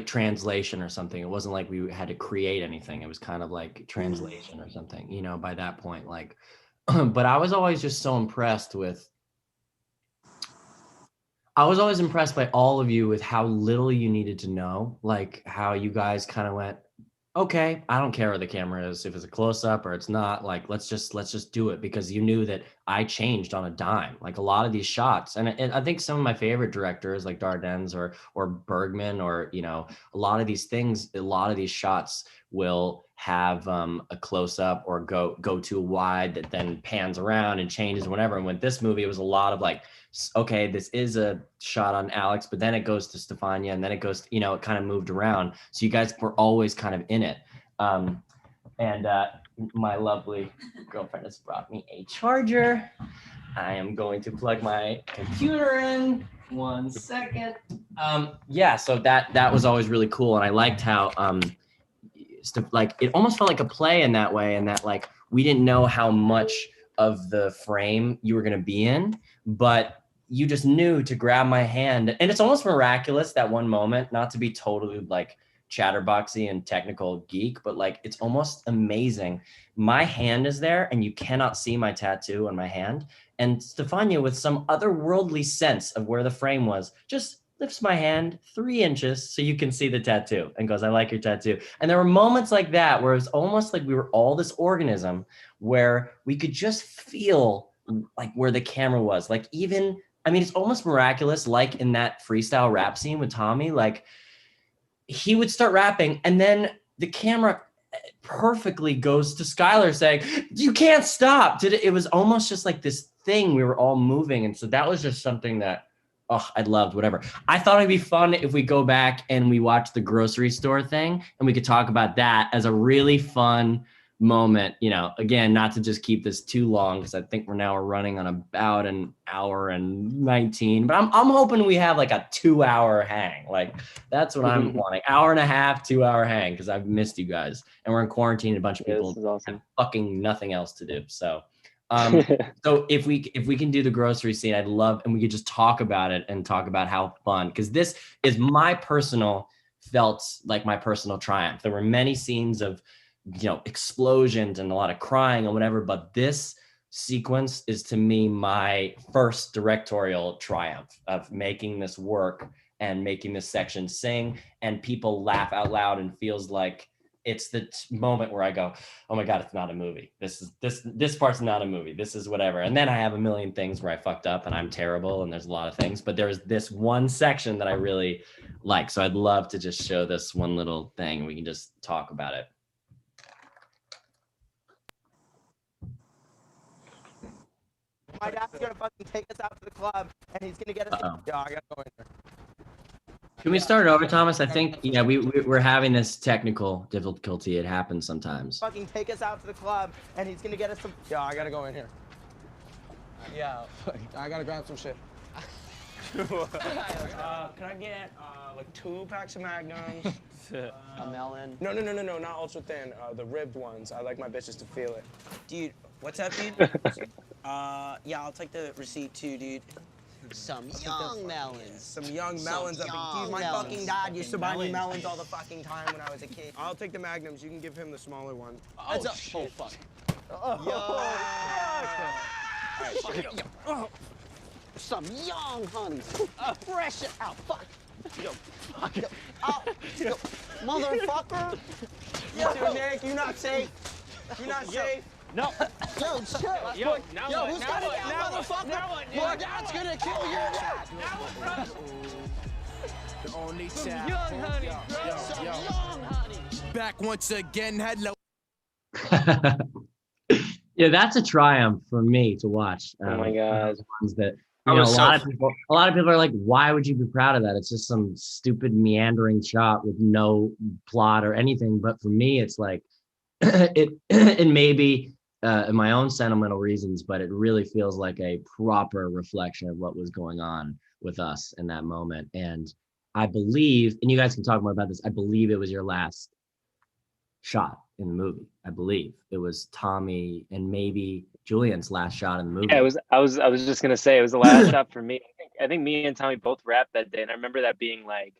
translation or something. It wasn't like we had to create anything. It was kind of like translation or something, you know, by that point. Like, but I was always just so impressed by all of you, with how little you needed to know, like how you guys kind of went, okay, I don't care where the camera is, if it's a close-up or it's not, like let's just do it, because you knew that I changed on a dime. Like a lot of these shots, and I think some of my favorite directors like Dardennes or Bergman, or you know, a lot of these things, a lot of these shots will have a close-up or go too wide that then pans around and changes, whatever. And with this movie, it was a lot of like, okay, this is a shot on Alex, but then it goes to Stefania, and then it goes, you know, it kind of moved around. So you guys were always kind of in it. And my lovely girlfriend has brought me a charger. I am going to plug my computer in. 1 second. Yeah, so that was always really cool. And I liked how like it almost felt like a play in that way, and that like we didn't know how much of the frame you were going to be in, but you just knew to grab my hand. And it's almost miraculous, that one moment, not to be totally like chatterboxy and technical geek, but like it's almost amazing. My hand is there and you cannot see my tattoo on my hand, and Stefania, with some otherworldly sense of where the frame was, just lifts my hand 3 inches so you can see the tattoo and goes, I like your tattoo. And there were moments like that where it was almost like we were all this organism, where we could just feel like where the camera was. Like even, I mean, it's almost miraculous, like in that freestyle rap scene with Tommy, like he would start rapping and then the camera perfectly goes to Skylar saying, you can't stop. It was almost just like this thing, we were all moving. And so that was just something that, oh, I loved, whatever. I thought it'd be fun if we go back and we watch the grocery store thing and we could talk about that as a really fun moment, again, not to just keep this too long, because I think we're running on about an hour and 19, but I'm hoping we have like a 2-hour hang. Like that's what I'm wanting. Hour and a half, 2-hour hang, because I've missed you guys, and we're in quarantine. A bunch of people have fucking nothing else to do. So so if we can do the grocery scene, I'd love, and we could just talk about it and talk about how fun, because this is felt like my personal triumph. There were many scenes of explosions and a lot of crying and whatever, but this sequence is to me my first directorial triumph of making this work and making this section sing and people laugh out loud, and feels like it's the moment where I go, oh my God, it's not a movie. This part's not a movie. This is whatever. And then I have a million things where I fucked up and I'm terrible and there's a lot of things, but there's this one section that I really like. So I'd love to just show this one little thing. We can just talk about it. My dad's gonna fucking take us out to the club, and he's gonna get us. Yeah, I gotta go in there. Can we start over, Thomas? I think we're having this technical difficulty. It happens sometimes. Fucking take us out to the club, and he's gonna get us some. Yeah, I gotta go in here. Yeah, I gotta grab some shit. Can I get like 2 packs of Magnums? A melon? No, not ultra thin. The ribbed ones. I like my bitches to feel it. Dude, what's up, dude? Yeah, I'll take the receipt too, dude. Some young melons. Some young melons. Dude, my fucking dad used to buy me melons all the fucking time when I was a kid. I'll take the Magnums. You can give him the smaller one. Oh, shit. Oh, fuck. Oh. Some young honeys. Fresh out. Fuck. Yo, fuck. Yo, motherfucker. Dude, Nick, you're not safe. You're not safe. No. Yo, shit. Yo, who's got it now, motherfucker? Your dad's gonna kill your dad. Some young honey, bro. Some young honey. Back once again, hello. Yeah, that's a triumph for me to watch. Oh my God. Ones that, a lot of people are like, why would you be proud of that? It's just some stupid meandering shot with no plot or anything. But for me, it's like, it may be in my own sentimental reasons, but it really feels like a proper reflection of what was going on with us in that moment. And I believe, and you guys can talk more about this, I believe it was your last shot in the movie. I believe it was Tommy and maybe Julian's last shot in the movie. Yeah, it was. I was just gonna say it was the last shot for me. I think me and Tommy both rapped that day, and I remember that being like,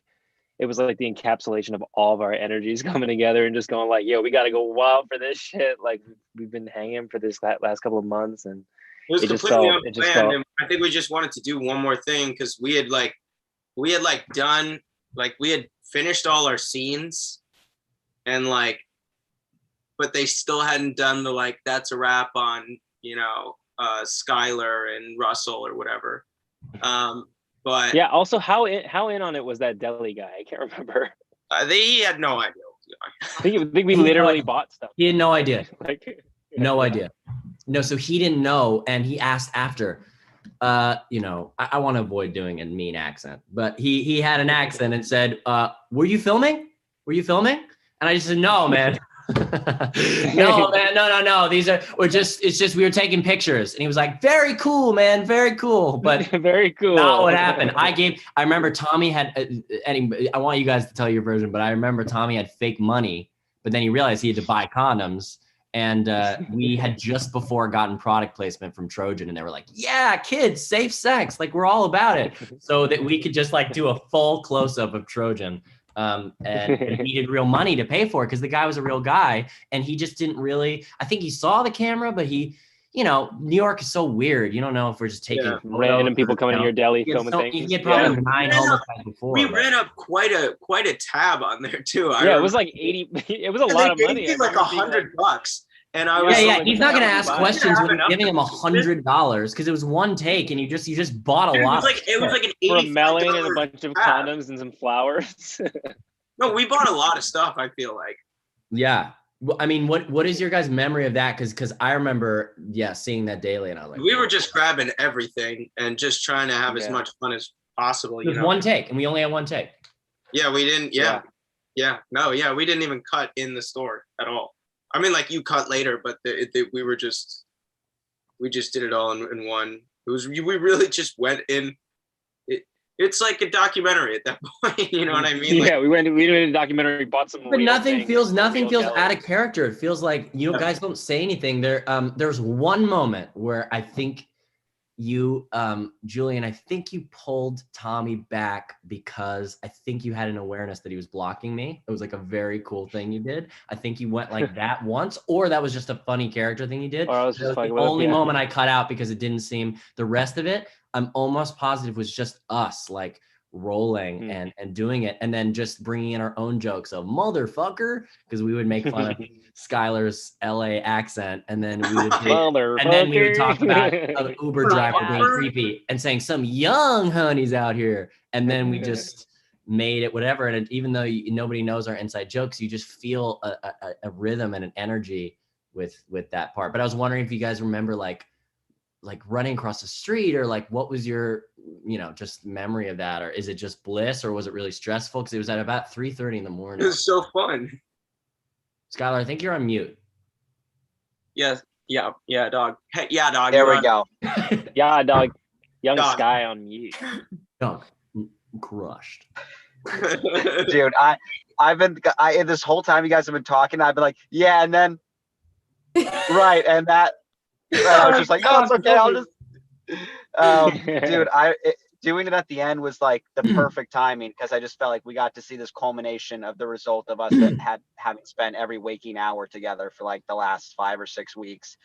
it was like the encapsulation of all of our energies coming together and just going like, yo, we got to go wild for this shit. Like we've been hanging for this last couple of months, and it was completely unplanned. And I think we just wanted to do one more thing because we had finished all our scenes, and like, but they still hadn't done the that's a wrap on Skylar and Russell or whatever. But yeah, also how in on it was that deli guy? I can't remember. He had no idea. I think we literally bought stuff. He had no idea. No idea. No, so he didn't know, and he asked after. I want to avoid doing a mean accent, but he had an accent and said, "Were you filming? Were you filming?" And I just said, "No, man." No, man, no. It's just we were taking pictures, and he was like, "Very cool, man, very cool." But very cool. Not what happened. I remember Tommy had. I want you guys to tell your version, but I remember Tommy had fake money, but then he realized he had to buy condoms, and we had just before gotten product placement from Trojan, and they were like, "Yeah, kids, safe sex, like we're all about it," so that we could just do a full close up of Trojan. And he needed real money to pay for it because the guy was a real guy, and he just didn't really. I think he saw the camera, but he, New York is so weird. You don't know if we're just taking random people coming to your deli filming things. He had probably 9 homicides before. We ran up quite a tab on there too. It was like 80. It was a lot of money. It was like $100. And I was he's not gonna ask questions when you're giving him $100 because it was one take and you just bought a lot. It was like an for a melon and a bunch of condoms and some flowers. No, we bought a lot of stuff. I feel like. Yeah, I mean, what is your guys' memory of that? Because I remember, seeing that daily, and I was like, we were just grabbing everything and just trying to have as much fun as possible. It was one take, and we only had one take. Yeah, we didn't. We didn't even cut in the store at all. I mean, like you cut later, but we just did it all in one. It was, we really just went in. It's like a documentary at that point. You know what I mean? Yeah, like, we went to a documentary, bought some. But real nothing feels jellies. out of character. It feels like guys don't say anything. There's one moment where I think you, Julian, I think you pulled Tommy back because I think you had an awareness that he was blocking me. It was like a very cool thing you did. I think you went like that once, or that was just a funny character thing you did. Or I was just the only moment I cut out because it didn't seem. The rest of it, I'm almost positive was just us like rolling and doing it, and then just bringing in our own jokes of motherfucker, because we would make fun of Skylar's LA accent, and then we would talk about an Uber driver being creepy and saying some young honeys out here, and then we just made it whatever. And even though nobody knows our inside jokes, you just feel a rhythm and an energy with that part. But I was wondering if you guys remember like running across the street, or like what was your just memory of that, or is it just bliss, or was it really stressful because it was at about 3:30 in the morning? it was so fun. Skylar, I think you're on mute. Yes. Yeah, dog. Hey, yeah, dog. There we go. Yeah, dog. Young Dog. Sky on mute. Dog, crushed. Dude, I've been this whole time you guys have been talking, I've been like, yeah, and then right, and that. Right, I was just like, no, it's okay. I'll just. Dude, doing it at the end was like the perfect timing, because I just felt like we got to see this culmination of the result of us that having spent every waking hour together for like the last 5 or 6 weeks.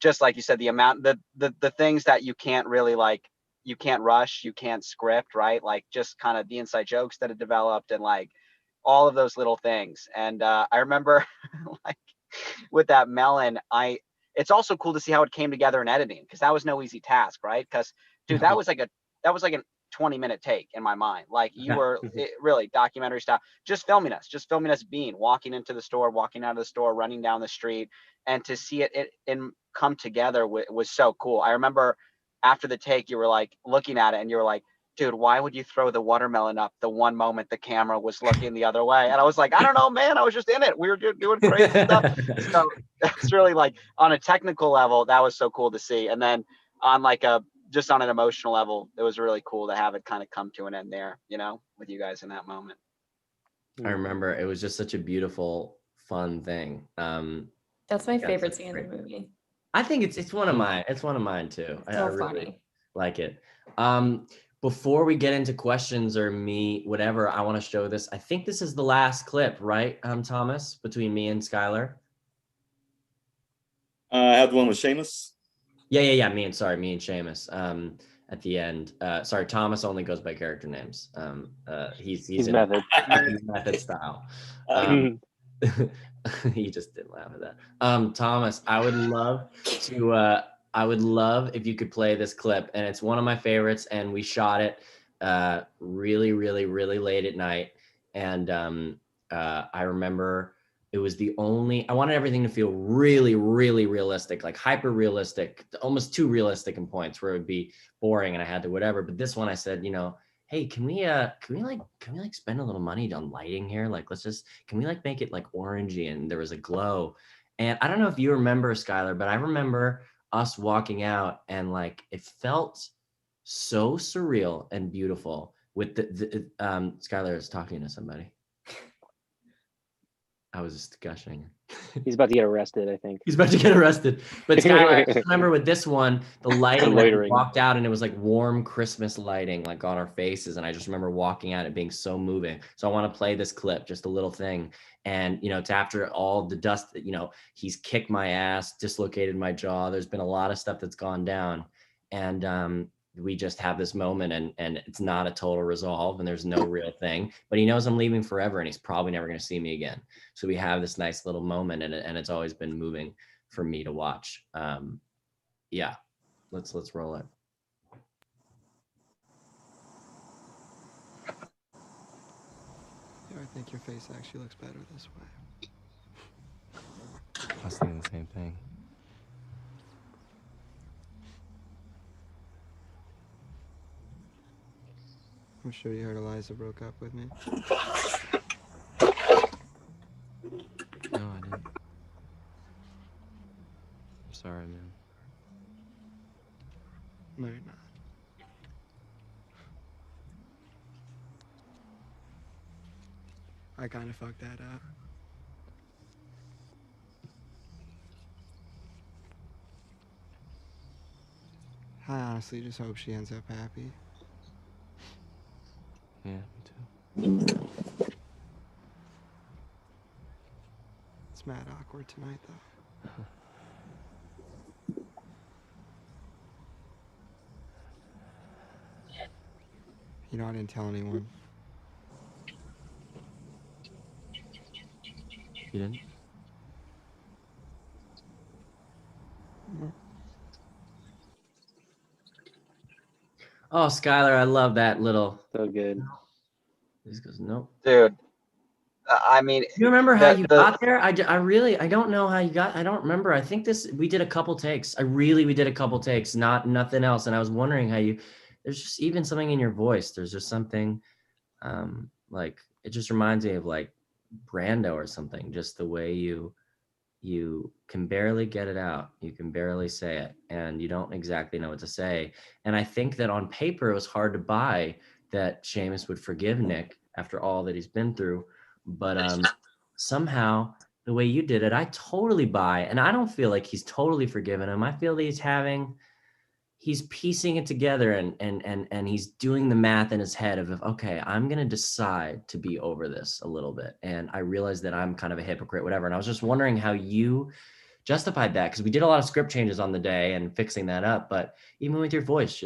Just like you said, the amount, the things that you can't really like, you can't rush, you can't script, right? Like just kind of the inside jokes that had developed, and like all of those little things. And I remember like with that melon, it's also cool to see how it came together in editing, because that was no easy task, right? Because dude, that was like a 20-minute take in my mind. Like you were really documentary style, just filming us walking into the store, walking out of the store, running down the street, and to see it come together was so cool. I remember after the take, you were like looking at it and you were like, dude, why would you throw the watermelon up the one moment the camera was looking the other way? And I was like, I don't know, man. I was just in it. We were doing crazy stuff. So that's really like on a technical level, that was so cool to see. And then on like just on an emotional level, it was really cool to have it kind of come to an end there, with you guys in that moment. I remember it was just such a beautiful, fun thing. That's my favorite scene in the movie. I think it's one of mine. It's one of mine too. So I really funny. like it. Before we get into questions or me, whatever, I want to show this. I think this is the last clip, right, Thomas, between me and Skylar? I have the one with Seamus. Yeah. Me and Seamus. At the end. Sorry, Thomas only goes by character names. He's method. Method style. He just didn't laugh at that. Thomas, I would love if you could play this clip, and it's one of my favorites, and we shot it really, really, really late at night. And I remember it was I wanted everything to feel really, really realistic, like hyper realistic, almost too realistic in points where it would be boring and I had to whatever. But this one I said, hey, can we spend a little money on lighting here? Like, can we like make it like orangey and there was a glow? And I don't know if you remember, Skylar, but I remember us walking out and like it felt so surreal and beautiful with Skylar is talking to somebody. I was just gushing. He's about to get arrested, I think. He's about to get arrested. But Skylar, I just remember with this one, the lighting, like, we walked out and it was like warm Christmas lighting, like on our faces. And I just remember walking out, it being so moving. So I want to play this clip, just a little thing. And, it's after all the dust that, he's kicked my ass, dislocated my jaw. There's been a lot of stuff that's gone down. And we just have this moment and it's not a total resolve and there's no real thing, but he knows I'm leaving forever and he's probably never going to see me again. So we have this nice little moment and it's always been moving for me to watch. Yeah, let's roll it. Yeah, I think your face actually looks better this way. I was thinking the same thing. I'm sure you heard Eliza broke up with me. No, I didn't. I kind of fucked that up. I honestly just hope she ends up happy. Yeah, me too. It's mad awkward tonight, though. You know, I didn't tell anyone. You didn't? Oh, Skylar, I love that little. So good. He goes, nope. Dude, I mean, You remember how you got there? I don't know how you got. I don't remember. I think we did a couple takes. We did a couple takes, nothing else. And I was wondering how you. There's just even something in your voice. There's just something, like it just reminds me of like Brando or something. Just the way you can barely get it out. You can barely say it, and you don't exactly know what to say. And I think that on paper it was hard to buy that Seamus would forgive Nick after all that he's been through. But somehow the way you did it, I totally buy. And I don't feel like he's totally forgiven him. I feel that he's piecing it together and he's doing the math in his head of, okay, I'm going to decide to be over this a little bit. And I realized that I'm kind of a hypocrite, whatever. And I was just wondering how you justified that, because we did a lot of script changes on the day and fixing that up. But even with your voice,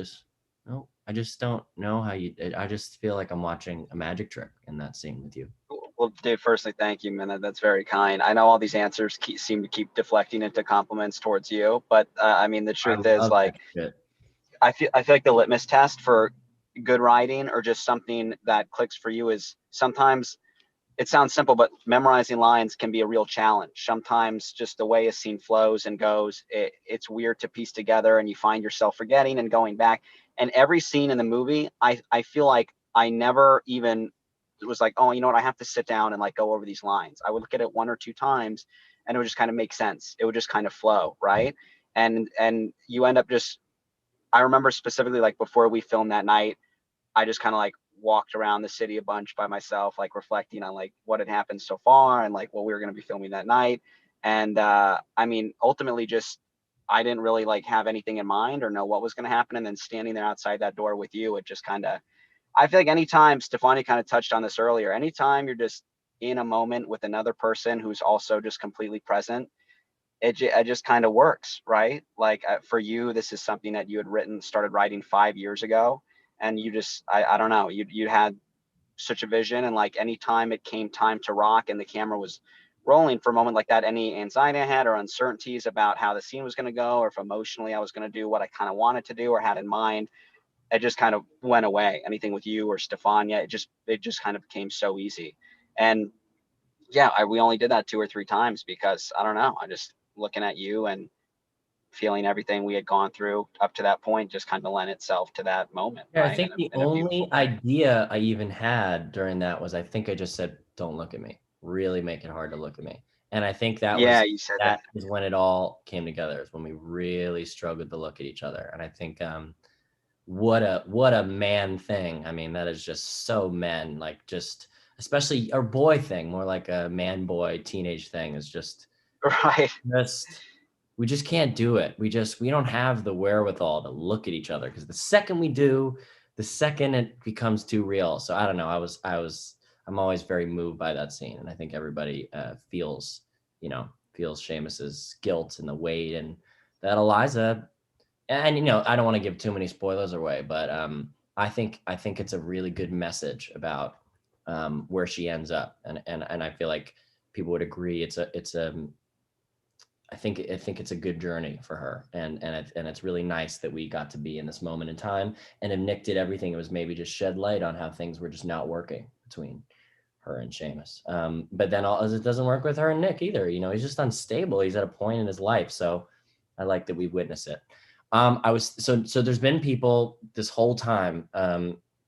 no, I just don't know how I just feel like I'm watching a magic trick in that scene with you. Well, dude, firstly, thank you, man. That's very kind. I know all these answers seem to keep deflecting into compliments towards you, but I mean, the truth is, like, I feel like the litmus test for good writing or just something that clicks for you is sometimes it sounds simple, but memorizing lines can be a real challenge. Sometimes just the way a scene flows and goes, it's weird to piece together, and you find yourself forgetting and going back. And every scene in the movie, I feel like I never even was like, oh, you know what, I have to sit down and like go over these lines. I would look at it 1 or 2 times and it would just kind of make sense. It would just kind of flow, right? And you end up just, I remember specifically like before we filmed that night, I just kind of like walked around the city a bunch by myself, like reflecting on like what had happened so far and like what we were going to be filming that night. And I mean, ultimately just, I didn't really like have anything in mind or know what was going to happen. And then standing there outside that door with you, it just kind of, I feel like anytime, Stefania kind of touched on this earlier, anytime you're just in a moment with another person who's also just completely present, it just kind of works, right? Like for you, this is something that you had started writing 5 years ago. And you just, I don't know, you had such a vision, and like anytime it came time to rock and the camera was rolling for a moment like that, any anxiety I had or uncertainties about how the scene was going to go, or if emotionally I was going to do what I kind of wanted to do or had in mind, it just kind of went away. Anything with you or Stefania, it just kind of became so easy. And yeah, we only did that 2 or 3 times because I don't know, I just looking at you and feeling everything we had gone through up to that point just kind of lent itself to that moment. Yeah, right? I think the only idea I even had during that was, I think I just said, don't look at me, really make it hard to look at me. And I think that you said that is when it all came together, is when we really struggled to look at each other. And I think what a man thing. I mean, that is just so men, like just, especially our boy thing, more like a man boy teenage thing, is just right. We just can't do it. We don't have the wherewithal to look at each other, because the second we do, the second it becomes too real. So I don't know. I'm always very moved by that scene, and I think everybody feels Seamus's guilt and the weight, and that Eliza. And I don't want to give too many spoilers away, but I think it's a really good message about where she ends up, and I feel like people would agree I think it's a good journey for her, and it's really nice that we got to be in this moment in time. And if Nick did everything, it was maybe just shed light on how things were just not working between her and Seamus. But then it doesn't work with her and Nick either. He's just unstable. He's at a point in his life, so I like that we witness it. So there's been people this whole time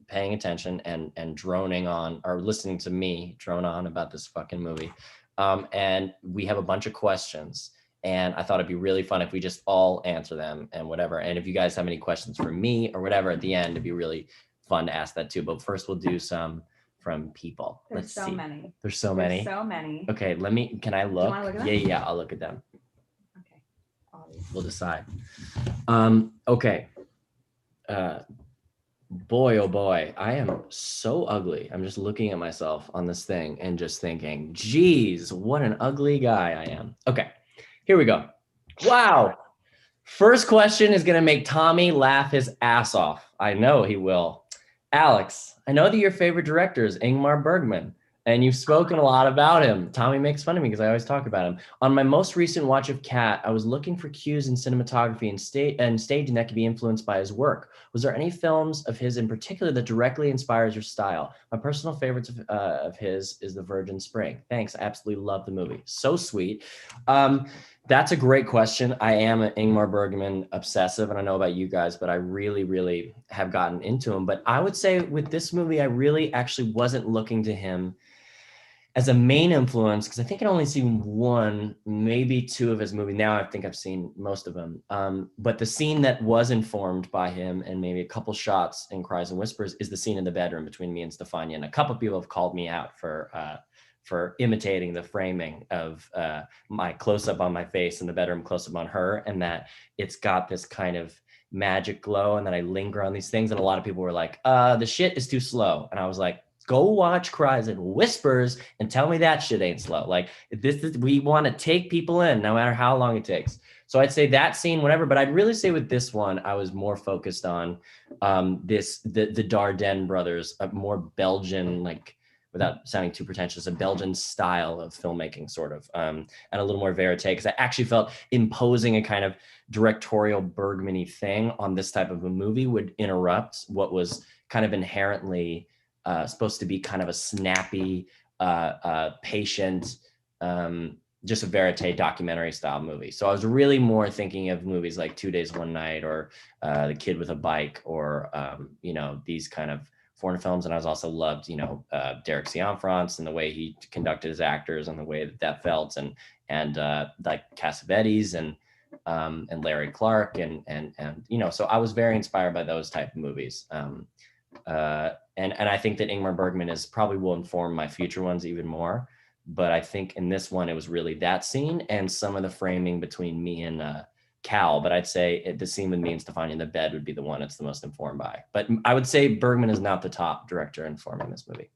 paying attention and droning on, or listening to me drone on about this fucking movie. And we have a bunch of questions, and I thought it'd be really fun if we just all answer them and whatever. And if you guys have any questions for me or whatever at the end, it'd be really fun to ask that too. But first we'll do some from people? There's Let's so see. many. There's so There's many. so many. Okay, can I look? wanna look at them? Yeah, I'll look at them. Okay. We'll decide. Okay. Boy, oh boy, I am so ugly. I'm just looking at myself on this thing and just thinking, geez, what an ugly guy I am. Okay, here we go. Wow. First question is going to make Tommy laugh his ass off. I know he will. Alex, I know that your favorite director is Ingmar Bergman, and you've spoken a lot about him. Tommy makes fun of me because I always talk about him. On my most recent watch of Cat, I was looking for cues in cinematography and staging that could be influenced by his work. Was there any films of his in particular that directly inspires your style? My personal favorites of his is The Virgin Spring. Thanks, I absolutely love the movie. So sweet. That's a great question. I am an Ingmar Bergman obsessive, and I know about you guys, but I really, really have gotten into him. But I would say with this movie, I really actually wasn't looking to him as a main influence, because I think I'd only seen one, maybe two of his movies. Now I think I've seen most of them. But the scene that was informed by him, and maybe a couple shots in Cries and Whispers, is the scene in the bedroom between me and Stefania. And a couple of people have called me out for imitating the framing of my close-up on my face in the bedroom, close-up on her, and that it's got this kind of magic glow, and then I linger on these things. And a lot of people were like, the shit is too slow. And I was like, go watch Cries and Whispers and tell me that shit ain't slow. Like we want to take people in no matter how long it takes. So I'd say that scene, whatever, but I'd really say with this one, I was more focused on the Dardenne brothers, a more Belgian, like, without sounding too pretentious, a Belgian style of filmmaking, sort of, and a little more verite, because I actually felt imposing a kind of directorial Bergman-y thing on this type of a movie would interrupt what was kind of inherently supposed to be kind of a snappy, patient, just a verite documentary style movie. So I was really more thinking of movies like 2 Days, One Night, or The Kid with a Bike, or, these kind of foreign films. And I was also loved, Derek Cianfrance and the way he conducted his actors and the way that felt, and like Cassavetes and Larry Clark and so I was very inspired by those type of movies. And I think that Ingmar Bergman will inform my future ones even more. But I think in this one, it was really that scene and some of the framing between me and Cal. But I'd say the scene with me and Stefania in the bed would be the one it's the most informed by. But I would say Bergman is not the top director informing this movie.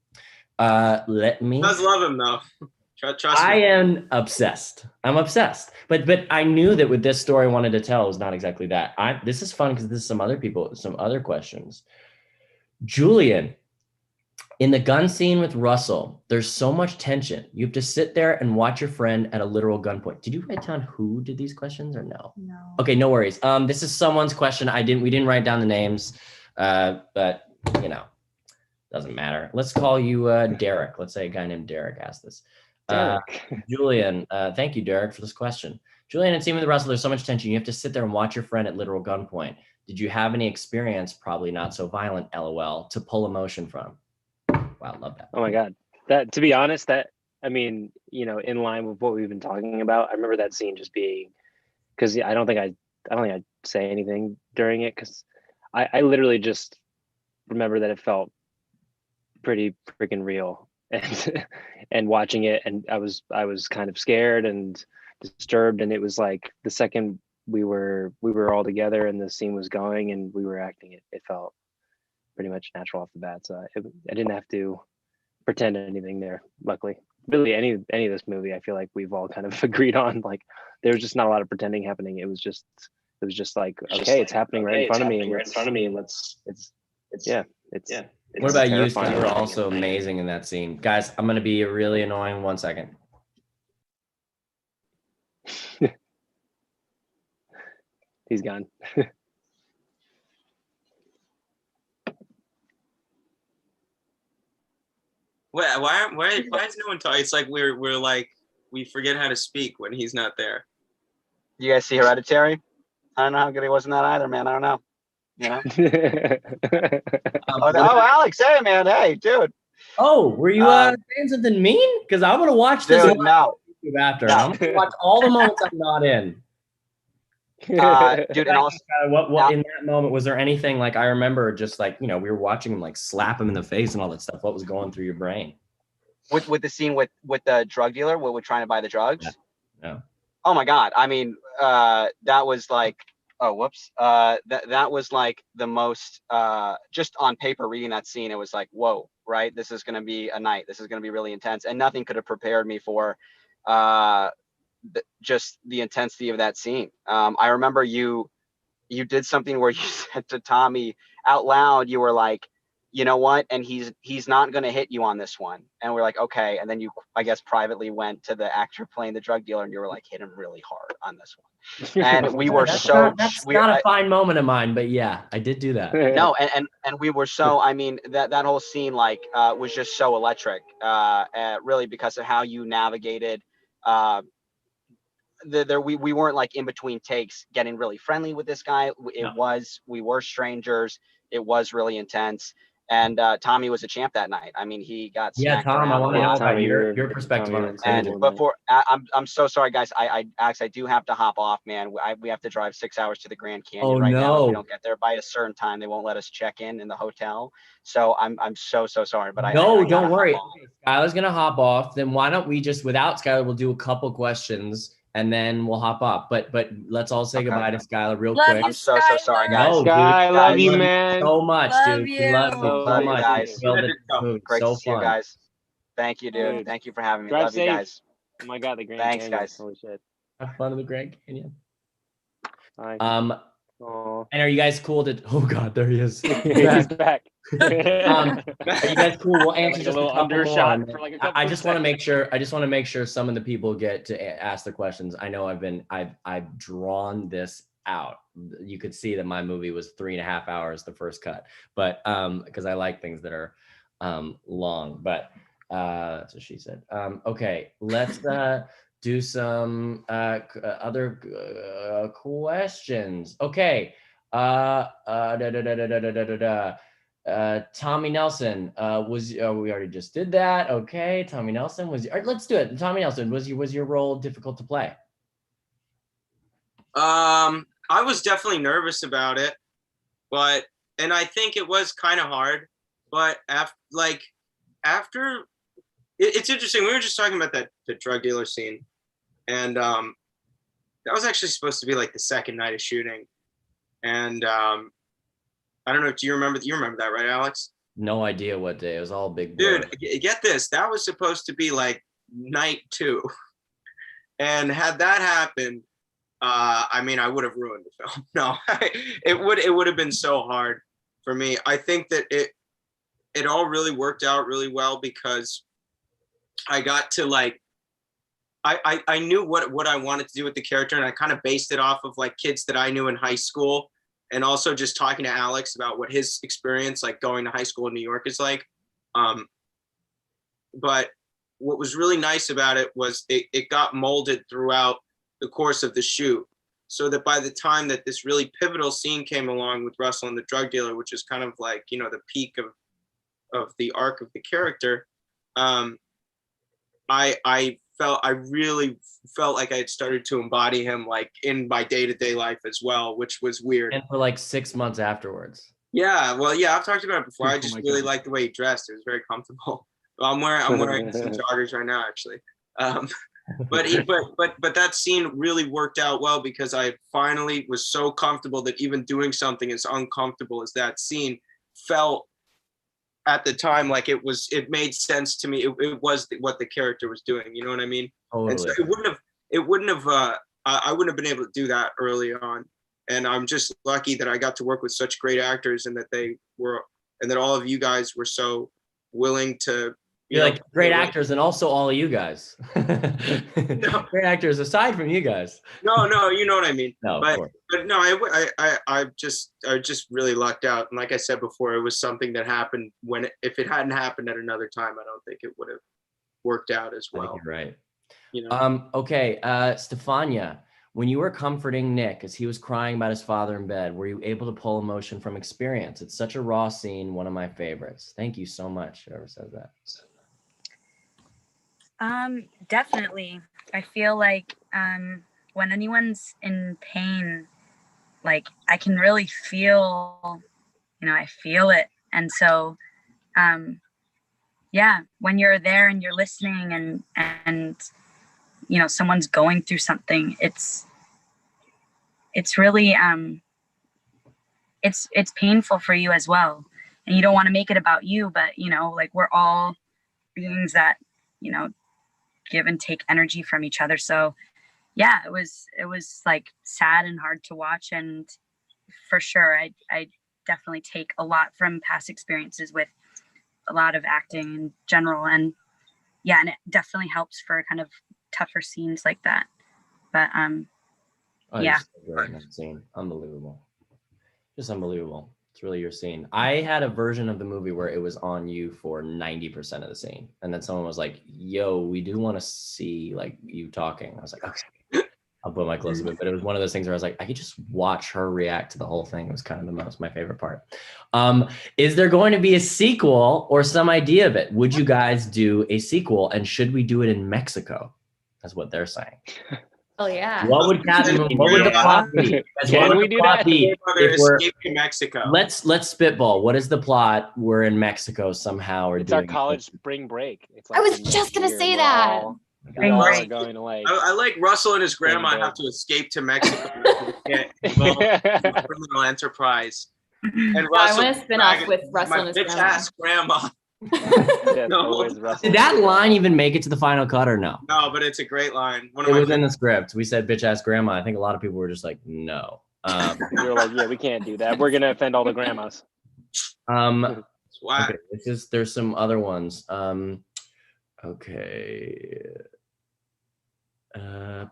Let me. I love him though. Trust me. I am obsessed. I'm obsessed. But I knew that with this story I wanted to tell, it was not exactly that. This is fun because this is some other questions. Julian, in the gun scene with Russell, there's so much tension. You have to sit there and watch your friend at a literal gunpoint. Did you write down who did these questions or no? No. Okay, no worries. This is someone's question. We didn't write down the names, but doesn't matter. Let's call you Derek. Let's say a guy named Derek asked this. Julian, thank you, Derek, for this question. Julian, in scene with Russell, there's so much tension. You have to sit there and watch your friend at literal gunpoint. Did you have any experience, probably not so violent, LOL, to pull emotion from? Wow, love that. Oh my God. That, to be honest, in line with what we've been talking about, I remember that scene just being, because I don't think I'd say anything during it, because I literally just remember that it felt pretty freaking real, and watching it, and I was kind of scared and disturbed, and it was like the second we were all together and the scene was going and we were acting it felt pretty much natural off the bat. So I didn't have to pretend anything there, luckily. Really, any of this movie, I feel like we've all kind of agreed on, like, there was just not a lot of pretending happening. It was just like, okay, it's happening right in front of me, and What about you, Scott? You were also amazing in that scene. Guys, I'm going to be really annoying. 1 second. He's gone. Why is no one talking? It's like we're like, we forget how to speak when he's not there. You guys see Hereditary? I don't know how good he was in that either, man. I don't know. Alex, hey, man. Hey, dude. Oh, were you saying something mean? Because I'm going to watch this after. I'm going to watch all the moments I'm not in. Dude, and also what in that moment was there anything like I remember just like we were watching him like slap him in the face and all that stuff. What was going through your brain? With the scene with the drug dealer, where we're trying to buy the drugs. Yeah. Oh my God. I mean, that was like, oh, whoops. That was like the most, just on paper reading that scene, it was like, whoa, right? This is going to be a night. This is going to be really intense. And nothing could have prepared me for just the intensity of that scene. I remember you did something where you said to Tommy out loud, you were like, you know what? And he's not going to hit you on this one. And we're like, okay. And then you, I guess, privately went to the actor playing the drug dealer and you were like, hit him really hard on this one. And we were that's so, not a fine moment of mine, but yeah, I did do that. no. And we were so, I mean, that whole scene, like, was just so electric, really, because of how you navigated, we weren't like in between takes getting really friendly with this guy. We were strangers. It was really intense. And Tommy was a champ that night. I mean, he got smacked Tom, I around want a to know lot. about your perspective on it. And before, I'm so sorry, guys. I do have to hop off, man. We have to drive 6 hours to the Grand Canyon right now. If we don't get there by a certain time, they won't let us check in the hotel. So I'm so sorry. But don't worry. Skylar's gonna hop off. Then why don't we just without Skylar, we'll do a couple questions and then we'll hop off. But let's all say goodbye to Skylar real quick. I'm so sorry, guys. No, Sky, dude, love you, man. So much, Love dude. you. Love you so much, guys. Great so to see you fun. guys. Thank you, dude. Thank you for having me. Drive Love safe. you guys. Oh my God, the Grand Thanks, Canyon. guys. Holy shit. Have fun in the Grand Canyon. Nice. And are you guys cool to? Oh God, there he is. He's back. Are you guys cool? We'll answer Like just a little a couple undershot more. for like a couple I of just want to seconds. make sure. I just want to make sure some of the people get to ask the questions. I know I've drawn this out. You could see that my movie was 3.5 hours the first cut, but because I like things that are long. But that's what she said. Okay, let's do some other questions. Okay. Tommy Nelson we already just did that. Okay, Tommy Nelson was. All right, let's do it. Tommy Nelson, was your role difficult to play? I was definitely nervous about it, and I think it was kind of hard. But after, it's interesting. We were just talking about the drug dealer scene, and that was actually supposed to be like the second night of shooting, and I don't know. Do you remember? You remember that, right, Alex? No idea what day. It was all big blur. Dude, get this. That was supposed to be like night 2, and had that happened, I mean, I would have ruined the film. No, it would have been so hard for me. I think that it all really worked out really well because I got to like, I knew what I wanted to do with the character, and I kind of based it off of like kids that I knew in high school, and also just talking to Alex about what his experience like going to high school in New York is like. But what was really nice about it was it got molded throughout the course of the shoot, so that by the time that this really pivotal scene came along with Russell and the drug dealer, which is kind of like, you know, the peak of the arc of the character, I really felt like I had started to embody him like in my day-to-day life as well, which was weird. And for like 6 months afterwards. Yeah, well, yeah, I've talked about it before. I just really liked the way he dressed. It was very comfortable. I'm wearing some joggers right now, actually. But that scene really worked out well because I finally was so comfortable that even doing something as uncomfortable as that scene felt at the time like it made sense to me. It was what the character was doing. You know what I mean? Totally. And so I wouldn't have been able to do that early on. And I'm just lucky that I got to work with such great actors and that all of you guys were so willing to. You're like great actors, and also all of you guys. No. Great actors aside from you guys. No, you know what I mean. No, but no, I just really lucked out, and like I said before, it was something that happened if it hadn't happened at another time, I don't think it would have worked out as well. I think you're right. You know. Okay, Stefania, when you were comforting Nick as he was crying about his father in bed, were you able to pull emotion from experience? It's such a raw scene, one of my favorites. Thank you so much, whoever says that. Definitely. I feel like when anyone's in pain like I can really feel, I feel it. And so, yeah, when you're there and you're listening and someone's going through something, it's really, it's painful for you as well. And you don't want to make it about you, but like we're all beings that, give and take energy from each other. So yeah, it was like sad and hard to watch. And for sure, I definitely take a lot from past experiences with a lot of acting in general. And yeah, and it definitely helps for kind of tougher scenes like that. But yeah. That scene. Unbelievable. Just unbelievable. It's really your scene. I had a version of the movie where it was on you for 90% of the scene. And then someone was like, yo, we do want to see like you talking. I was like, okay, I'll put my close to it. But it was one of those things where I was like, I could just watch her react to the whole thing. It was kind of my favorite part. Is there going to be a sequel or some idea of it? Would you guys do a sequel? And should we do it in Mexico? That's what they're saying. Oh yeah. What would the plot be? Can we do that? If we're escaping Mexico. Let's spitball. What is the plot? We're in Mexico somehow. Or it's our college spring break. It's like I was just gonna say that. We all are going to like. I like Russell and his grandma have to escape to Mexico to get involved in a criminal enterprise. And Russell, I want to spin off with Russell and his bitch ass grandma. Yeah, No. Did that line even make it to the final cut or no? No, but it's a great line. It was in the script. We said bitch ass grandma. I think a lot of people were just like, no. We were like, yeah, we can't do that. We're gonna offend all the grandmas. Okay, there's some other ones. Okay. Well,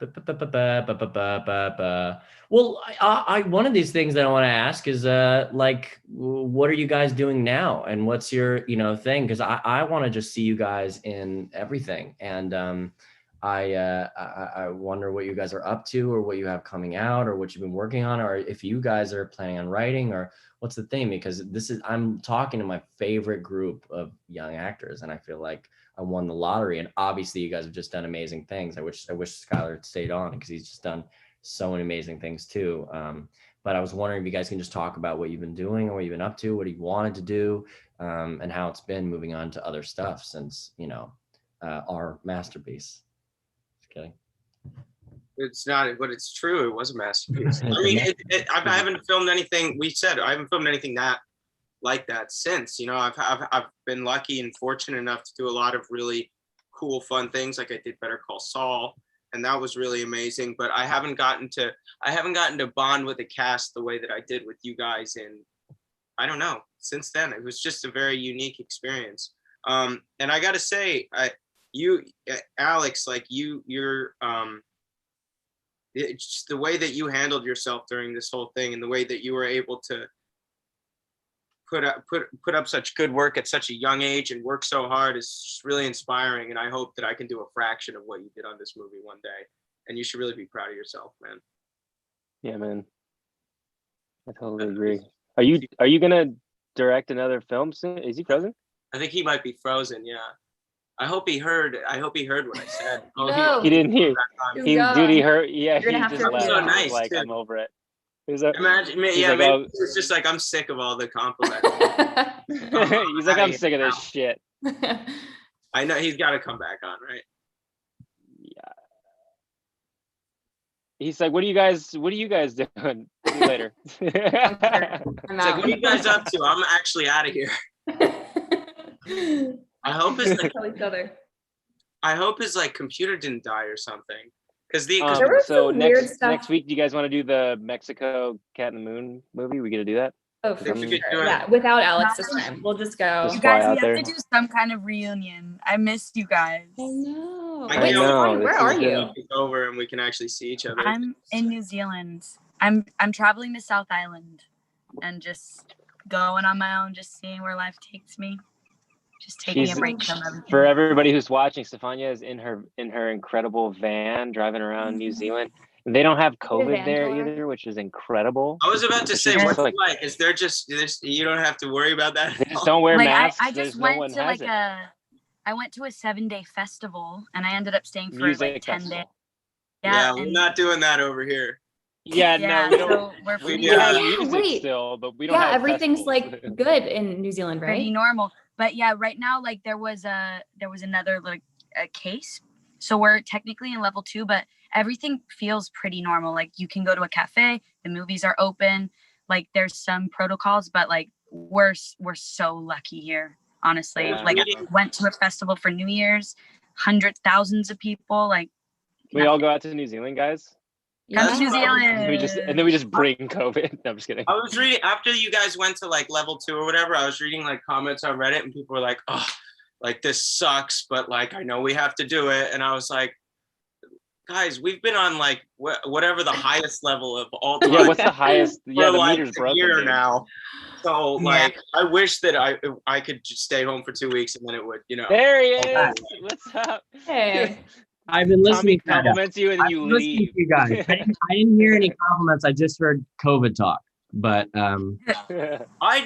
I one of these things that I want to ask is like, what are you guys doing now, and what's your thing? Because I want to just see you guys in everything, and I wonder what you guys are up to, or what you have coming out, or what you've been working on, or if you guys are planning on writing, or what's the thing? Because I'm talking to my favorite group of young actors, and I feel like I won the lottery. And obviously you guys have just done amazing things. I wish Skylar had stayed on because he's just done so many amazing things too. But I was wondering if you guys can just talk about what you've been doing, or what you've been up to, what you wanted to do, and how it's been moving on to other stuff since, our masterpiece. Just kidding. It's not, but it's true. It was a masterpiece. I mean, I haven't filmed anything. I haven't filmed anything like that since. I've been lucky and fortunate enough to do a lot of really cool, fun things. Like I did Better Call Saul, and that was really amazing. But I haven't gotten to bond with the cast the way that I did with you guys. And I don't know. Since then, it was just a very unique experience. And I got to say, Alex, like you're. It's just the way that you handled yourself during this whole thing, and the way that you were able to put up such good work at such a young age and work so hard is just really inspiring. And I hope that I can do a fraction of what you did on this movie one day. And you should really be proud of yourself, man. Yeah, man. I totally agree. Are you gonna direct another film soon? Is he frozen? I think he might be frozen. Yeah. I hope he heard what I said. No. He didn't hear. He heard. Yeah, he just left. So nice, like, too. I'm over it. Imagine, yeah, maybe it's just like, I'm sick of all the compliments. He's like, I'm sick of this shit. I know he's got to come back on, right? Yeah. He's like, what are you guys doing? See you later. It's like, what are you guys up to? I'm actually out of here. I hope his like computer didn't die or something. So next week, do you guys want to do the Mexico Cat in the Moon movie? We gonna do that? Oh, for sure. Yeah, without Alex this time. We'll just go. You guys, we have to do some kind of reunion. I missed you guys. I know. I know. Where are you? It's over and we can actually see each other. I'm in New Zealand. I'm traveling to South Island and just going on my own, just seeing where life takes me. Just taking a break from everything. For everybody who's watching, Stefania is in her incredible van driving around New Zealand. They don't have COVID there either, which is incredible. I was about to say, what's it like? Is there just you don't have to worry about that? They just don't wear masks. I just went to I went to a 7-day festival and I ended up staying for like 10 days. Yeah, we're not doing that over here. Yeah, Yeah, no, we don't. so we're We pretty have Yeah, music wait. still, but we don't have everything's festivals. like good in New Zealand, pretty right? normal. But yeah, right now, like there was another like a case. So we're technically in level 2, but everything feels pretty normal. Like you can go to a cafe, the movies are open. Like there's some protocols, but like we're so lucky here. Honestly, Yeah. like I went to a festival for New Year's, hundreds, thousands of people. Like We all go out to New Zealand, guys. come That's to New probably- Zealand. And then we just bring COVID. No, I'm just kidding. I was reading after you guys went to like level 2 or whatever. I was reading like comments on Reddit, and people were like, "Oh, like this sucks, but like I know we have to do it." And I was like, "Guys, we've been on like whatever the highest level of all time. Yeah, what's the highest? Yeah, for the like meter's a broken. year dude. now." So like, I wish that I could just stay home for 2 weeks, and then it would, There he is. What's up? Hey. I've been Tommy listening to that. compliments you and then I've you been listening leave. to you guys. I didn't hear any compliments. I just heard COVID talk. But I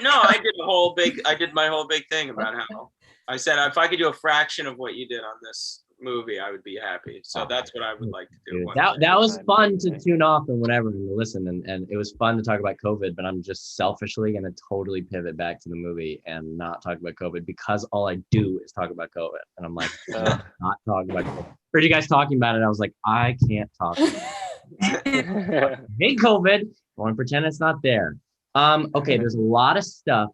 did my whole big thing about how I said if I could do a fraction of what you did on this movie, I would be happy. So that's what I would like to do. dude, one that day. was fun to tune off and whatever and to listen and it was fun to talk about COVID, but I'm just selfishly gonna totally pivot back to the movie and not talk about COVID because all I do is talk about COVID. And I'm like, not talking about COVID. Heard you guys talking about it. I was like, I can't talk about it. Hey, COVID. I want to pretend it's not there. Okay, there's a lot of stuff.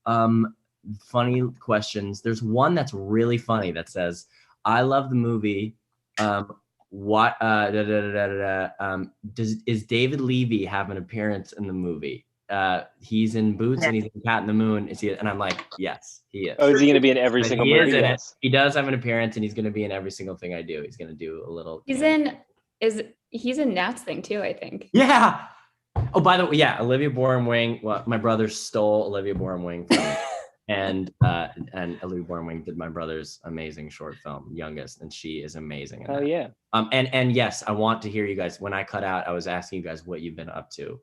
Funny questions. There's one that's really funny that says, I love the movie. Is David Levy have an appearance in the movie? He's in Boots and he's in Cat in the Moon. Is he? And I'm like, yes, he is. Oh, is he going to be in every single he movie? Is in Yes. it. He does have an appearance, and he's going to be in every single thing I do. He's going to do a little. He's in Nat's thing too, I think. Yeah. Oh, by the way, yeah, Olivia Borenwing. Well, my brother stole Olivia Borenwing from me. And Olivia Borenwing did my brother's amazing short film, Youngest, and she is amazing. Oh yeah. And yes, I want to hear you guys. When I cut out, I was asking you guys what you've been up to,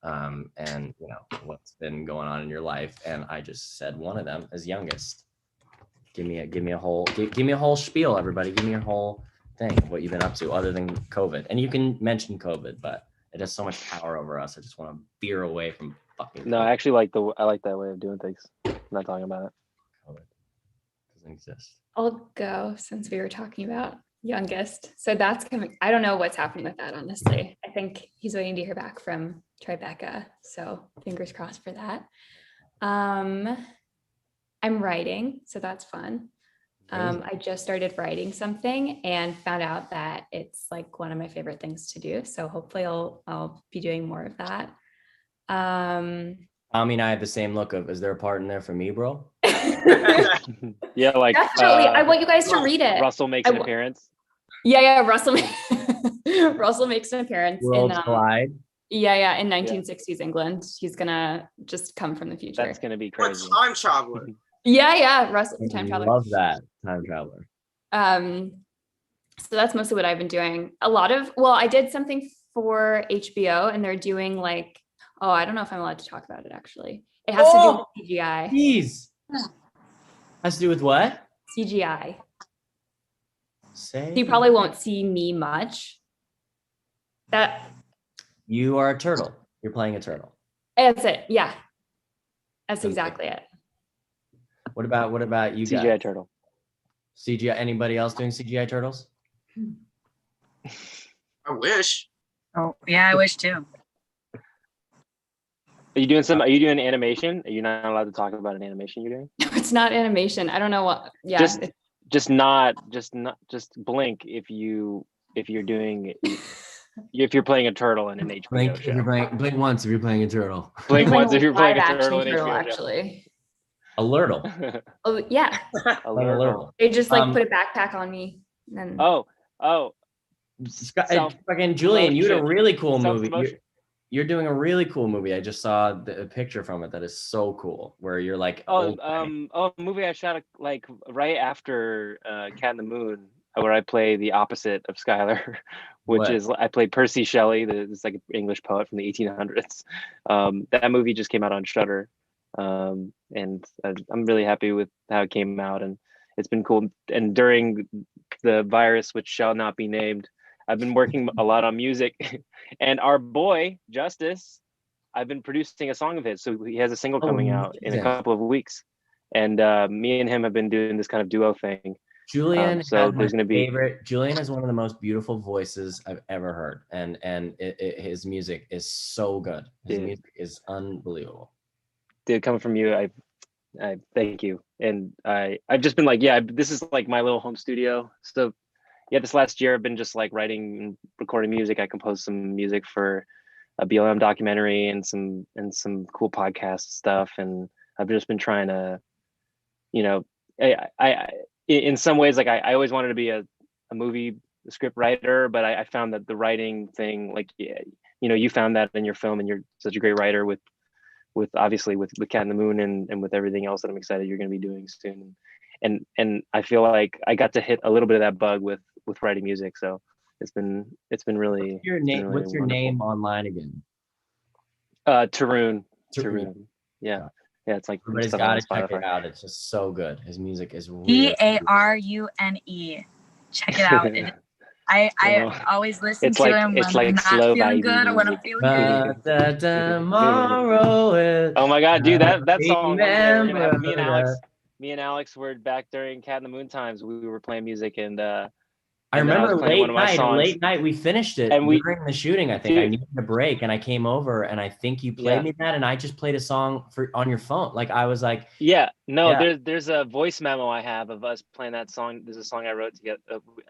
and what's been going on in your life. And I just said one of them is Youngest. Give me a whole spiel, everybody. Give me your whole thing, what you've been up to, other than COVID. And you can mention COVID, but it has so much power over us. I just want to veer away from fucking. No, I actually like that way of doing things. I'm not talking about it. COVID doesn't exist. I'll go since we were talking about Youngest. So that's coming. I don't know what's happening with that, honestly. I think he's waiting to hear back from Tribeca. So fingers crossed for that. I'm writing, so that's fun. I just started writing something and found out that it's like one of my favorite things to do. So hopefully I'll be doing more of that. Tommy and I have the same look of, is there a part in there for me, bro? Yeah, like definitely. I want you guys to read it. Russell makes an appearance. Yeah, Russell makes an appearance Worlds in Collide. Yeah, in 1960s England. He's gonna just come from the future. That's gonna be crazy. Time traveler. Yeah, Russell, the time traveler. Love that, time traveler. So that's mostly what I've been doing. I did something for HBO, and they're doing like, I don't know if I'm allowed to talk about it actually. It has to do with CGI. Jeez. Has to do with what? CGI. Say. So you probably won't see me much. You are a turtle. You're playing a turtle. That's it. Yeah. That's exactly it. What about you guys? CGI turtle. CGI. Anybody else doing CGI turtles? I wish. Oh yeah, I wish too. Are you doing animation? Are you not allowed to talk about an animation you're doing? It's not animation. I don't know what. Yeah. Just blink if you're doing if you're playing a turtle in an HBO show. Blink once if you're playing a turtle. Blink once if you're playing a turtle in an turtle, HBO actually. A lurtle. Oh yeah. A lurtle. They just put a backpack on me. And Fucking Julian, you had a really cool movie. You're doing a really cool movie. I just saw a picture from it that is so cool, where you're like, a movie I shot like right after Cat in the Moon, where I play the opposite of Skylar, which is I play Percy Shelley, this like English poet from the 1800s. That movie just came out on Shudder, and I'm really happy with how it came out, and it's been cool. And during the virus, which shall not be named, I've been working a lot on music, and our boy Justice, I've been producing a song of his. So he has a single coming out in a couple of weeks, and me and him have been doing this kind of duo thing. Julian so has there's my going to be favorite. Julian has one of the most beautiful voices I've ever heard, and his music is so good. His music is unbelievable. Dude, coming from you, I thank you. And I've just been like, yeah, this is like my little home studio. So yeah, this last year I've been just like writing and recording music. I composed some music for a BLM documentary and some cool podcast stuff. And I've just been trying to, you know, I in some ways, like I always wanted to be a movie script writer, but I found that the writing thing, like, yeah, you know, you found that in your film, and you're such a great writer with obviously with Cat in the Moon and with everything else that I'm excited you're going to be doing soon. And I feel like I got to hit a little bit of that bug with writing music. So it's been really. What's your name? Really what's your name online again? Tarun. Yeah. Yeah, it's like everybody's got to check it out. It's just so good. His music is really Tarune. Check it out. I always listen to him when I'm not feeling good or when I'm feeling good. Tomorrow is oh my god, dude, that song. Me and Alex were back during Cat in the Moon times. We were playing music, and I remember late night we finished it, and during the shooting. I think I needed a break, and I came over, and I think you played me that, and I just played a song on your phone. Like I was like, there's a voice memo I have of us playing that song. There's a song I wrote together.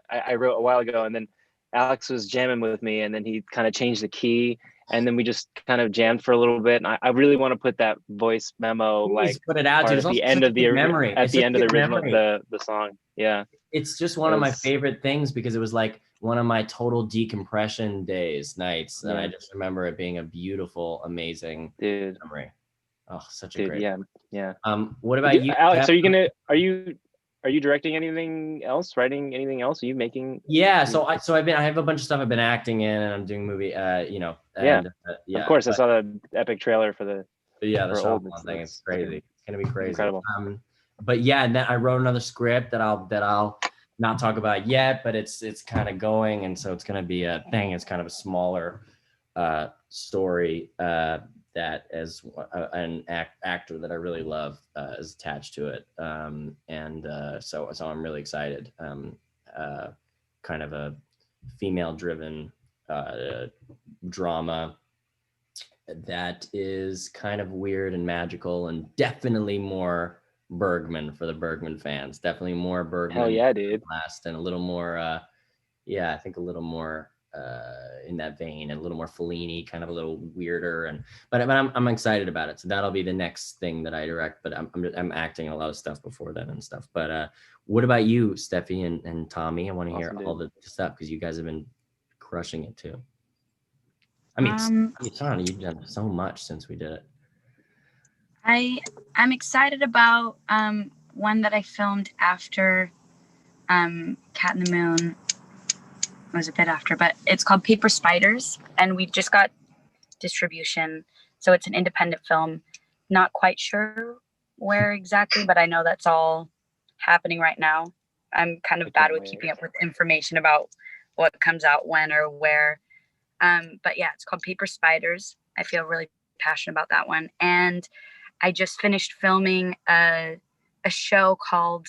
I wrote a while ago, and then Alex was jamming with me, and then he kind of changed the key, and then we just kind of jammed for a little bit. And I really want to put that voice memo put it out at the end of the memory. At the end of the original the song. Yeah. It's just one of my favorite things because it was like one of my total decompression nights. And I just remember it being a beautiful, amazing memory. Oh, such a great. Yeah. What about you, Alex? Are you directing anything else? Writing anything else? Are you making? Yeah. So I have a bunch of stuff I've been acting in, and I'm doing movie. Of course, I saw the epic trailer for the. The shop thing. It's crazy. It's gonna be crazy. Incredible. But yeah, and then I wrote another script that I'll not talk about yet, but it's kind of going, and so it's gonna be a thing. It's kind of a smaller story that as an actor that I really love is attached to it, so I'm really excited. Kind of a female-driven drama that is kind of weird and magical, and definitely more Bergman for the Bergman fans. Definitely more Bergman. Hell yeah, dude. Last, and a little more, I think a little more in that vein, and a little more Fellini, kind of a little weirder. But I'm excited about it. So that'll be the next thing that I direct. But I'm acting in a lot of stuff before then and stuff. But what about you, Steffi and Tommy? I want to hear all the stuff because you guys have been crushing it too. I mean, you've done so much since we did it. I'm excited about one that I filmed after Cat in the Moon. It was a bit after, but it's called Paper Spiders, and we just got distribution. So it's an independent film. Not quite sure where exactly, but I know that's all happening right now. I'm kind of bad with keeping up with information about what comes out when or where. But yeah, it's called Paper Spiders. I feel really passionate about that one. And I just finished filming a show called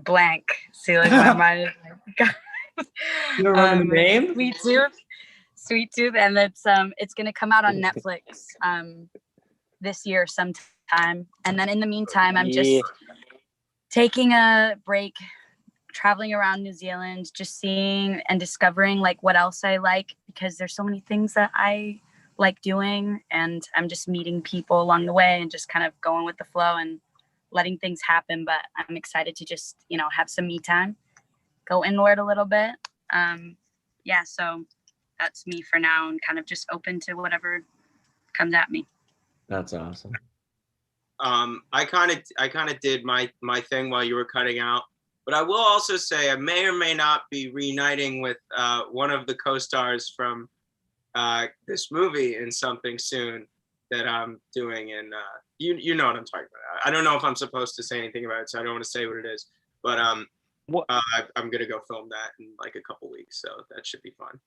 blank. See, like my mind is like, you remember the name? Sweet Tooth, and it's gonna come out on Netflix this year sometime. And then in the meantime, I'm just taking a break, traveling around New Zealand, just seeing and discovering like what else I like, because there's so many things that I like doing, and I'm just meeting people along the way and just kind of going with the flow and letting things happen. But I'm excited to just, have some me time, go inward a little bit. So that's me for now, and kind of just open to whatever comes at me. That's awesome. I kind of did my thing while you were cutting out, but I will also say I may or may not be reuniting with one of the co-stars from this movie in something soon that I'm doing, and you know what I'm talking about. I don't know if I'm supposed to say anything about it, so I don't want to say what it is, but I'm gonna go film that in like a couple weeks, so that should be fun.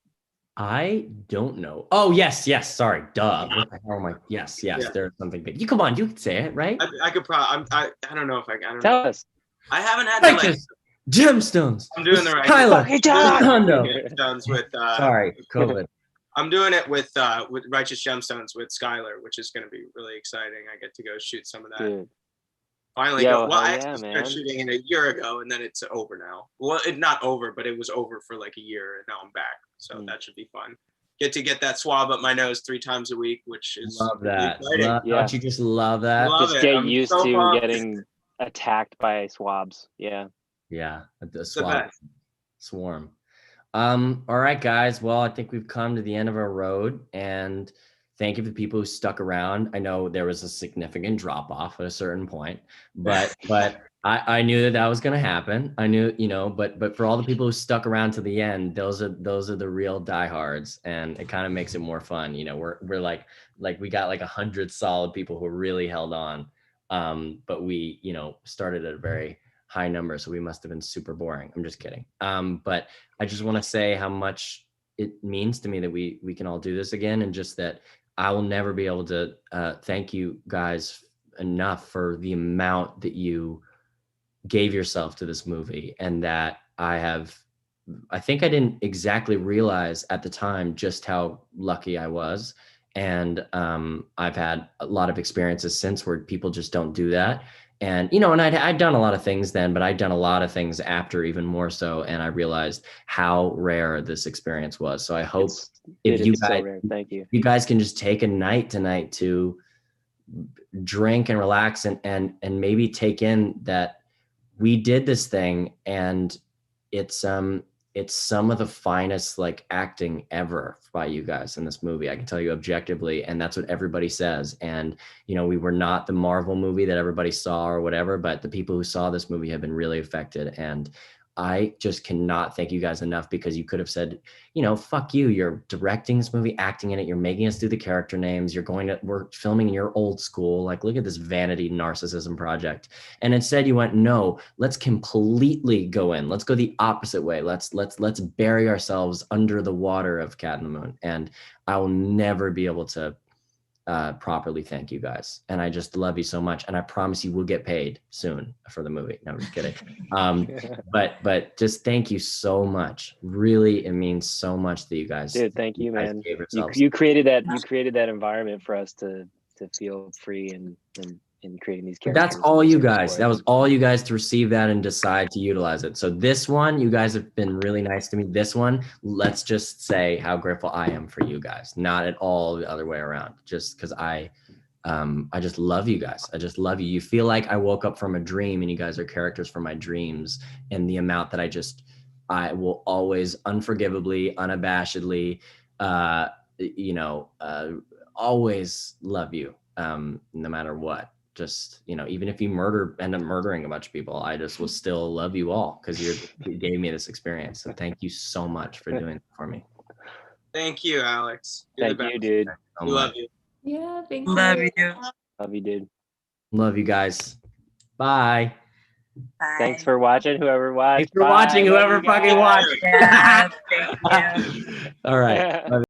I don't know. Oh, yes. Sorry. Duh. What the hell am I? Yes. Yeah. There's something big. You come on. You can say it, right? I could probably. I don't know if I don't Tell know. us. I haven't had to like. Righteous Gemstones. I'm doing the right. Tyler. Gemstones with. Sorry, COVID. I'm doing it with Righteous Gemstones with Skylar, which is going to be really exciting. I get to go shoot some of that. Dude. Finally, Yo, well, I hell actually yeah, started man. shooting it a year ago, and then it's over now. Well, it's not over, but it was over for like a year, and now I'm back. So that should be fun. Get to get that swab up my nose 3 times a week, which is Love really that. exciting. Don't you just love that? Love Just it. get I'm used so to pumped. getting attacked by swabs. Yeah. Yeah, the The swab best. swarm. All right, guys. Well, I think we've come to the end of our road, and thank you for the people who stuck around. I know there was a significant drop off at a certain point, but I knew that was going to happen. I knew, but for all the people who stuck around to the end, those are the real diehards, and it kind of makes it more fun. We're like we got like 100 solid people who really held on, but we started at a very high number, so we must have been super boring. I'm just kidding. But I just want to say how much it means to me that we can all do this again, and just that I will never be able to thank you guys enough for the amount that you gave yourself to this movie, and that I think I didn't exactly realize at the time just how lucky I was. And I've had a lot of experiences since where people just don't do that. And, and I'd done a lot of things then, but I'd done a lot of things after even more so. And I realized how rare this experience was. So I hope It's so rare. Thank you. you guys can just take a night tonight to drink and relax and maybe take in that we did this thing, and it's some of the finest like acting ever by you guys in this movie. I can tell you objectively, and that's what everybody says. And we were not the Marvel movie that everybody saw or whatever, but the people who saw this movie have been really affected. And I just cannot thank you guys enough, because you could have said, fuck you, you're directing this movie, acting in it, you're making us do the character names, we're filming in your old school, like look at this vanity narcissism project. And instead you went, no, let's completely go in, let's go the opposite way, let's bury ourselves under the water of Cat in the Moon. And I will never be able to properly thank you guys, and I just love you so much, and I promise you will get paid soon for the movie. No, I'm just kidding. But just thank you so much. Really, it means so much that you guys. Dude, thank you, man. gave yourselves- You created that environment for us to feel free and creating these characters. That's all you guys. That was all you guys to receive that and decide to utilize it. So this one, you guys have been really nice to me. This one, let's just say how grateful I am for you guys. Not at all the other way around. Just because I just love you guys. I just love you. You feel like I woke up from a dream, and you guys are characters from my dreams. And the amount that I will always unforgivably, unabashedly, always love you, no matter what. Just, even if you end up murdering a bunch of people, I just will still love you all, because you gave me this experience. So thank you so much for doing it for me. Thank you, Alex. You're Thank the you, best. dude. We love you. Yeah, thank you. Love you. Love you, dude. Love you guys. Bye. Thanks for watching, whoever watched. Thanks for watching, whoever fucking watched. Yeah, thank you. All right. Love you.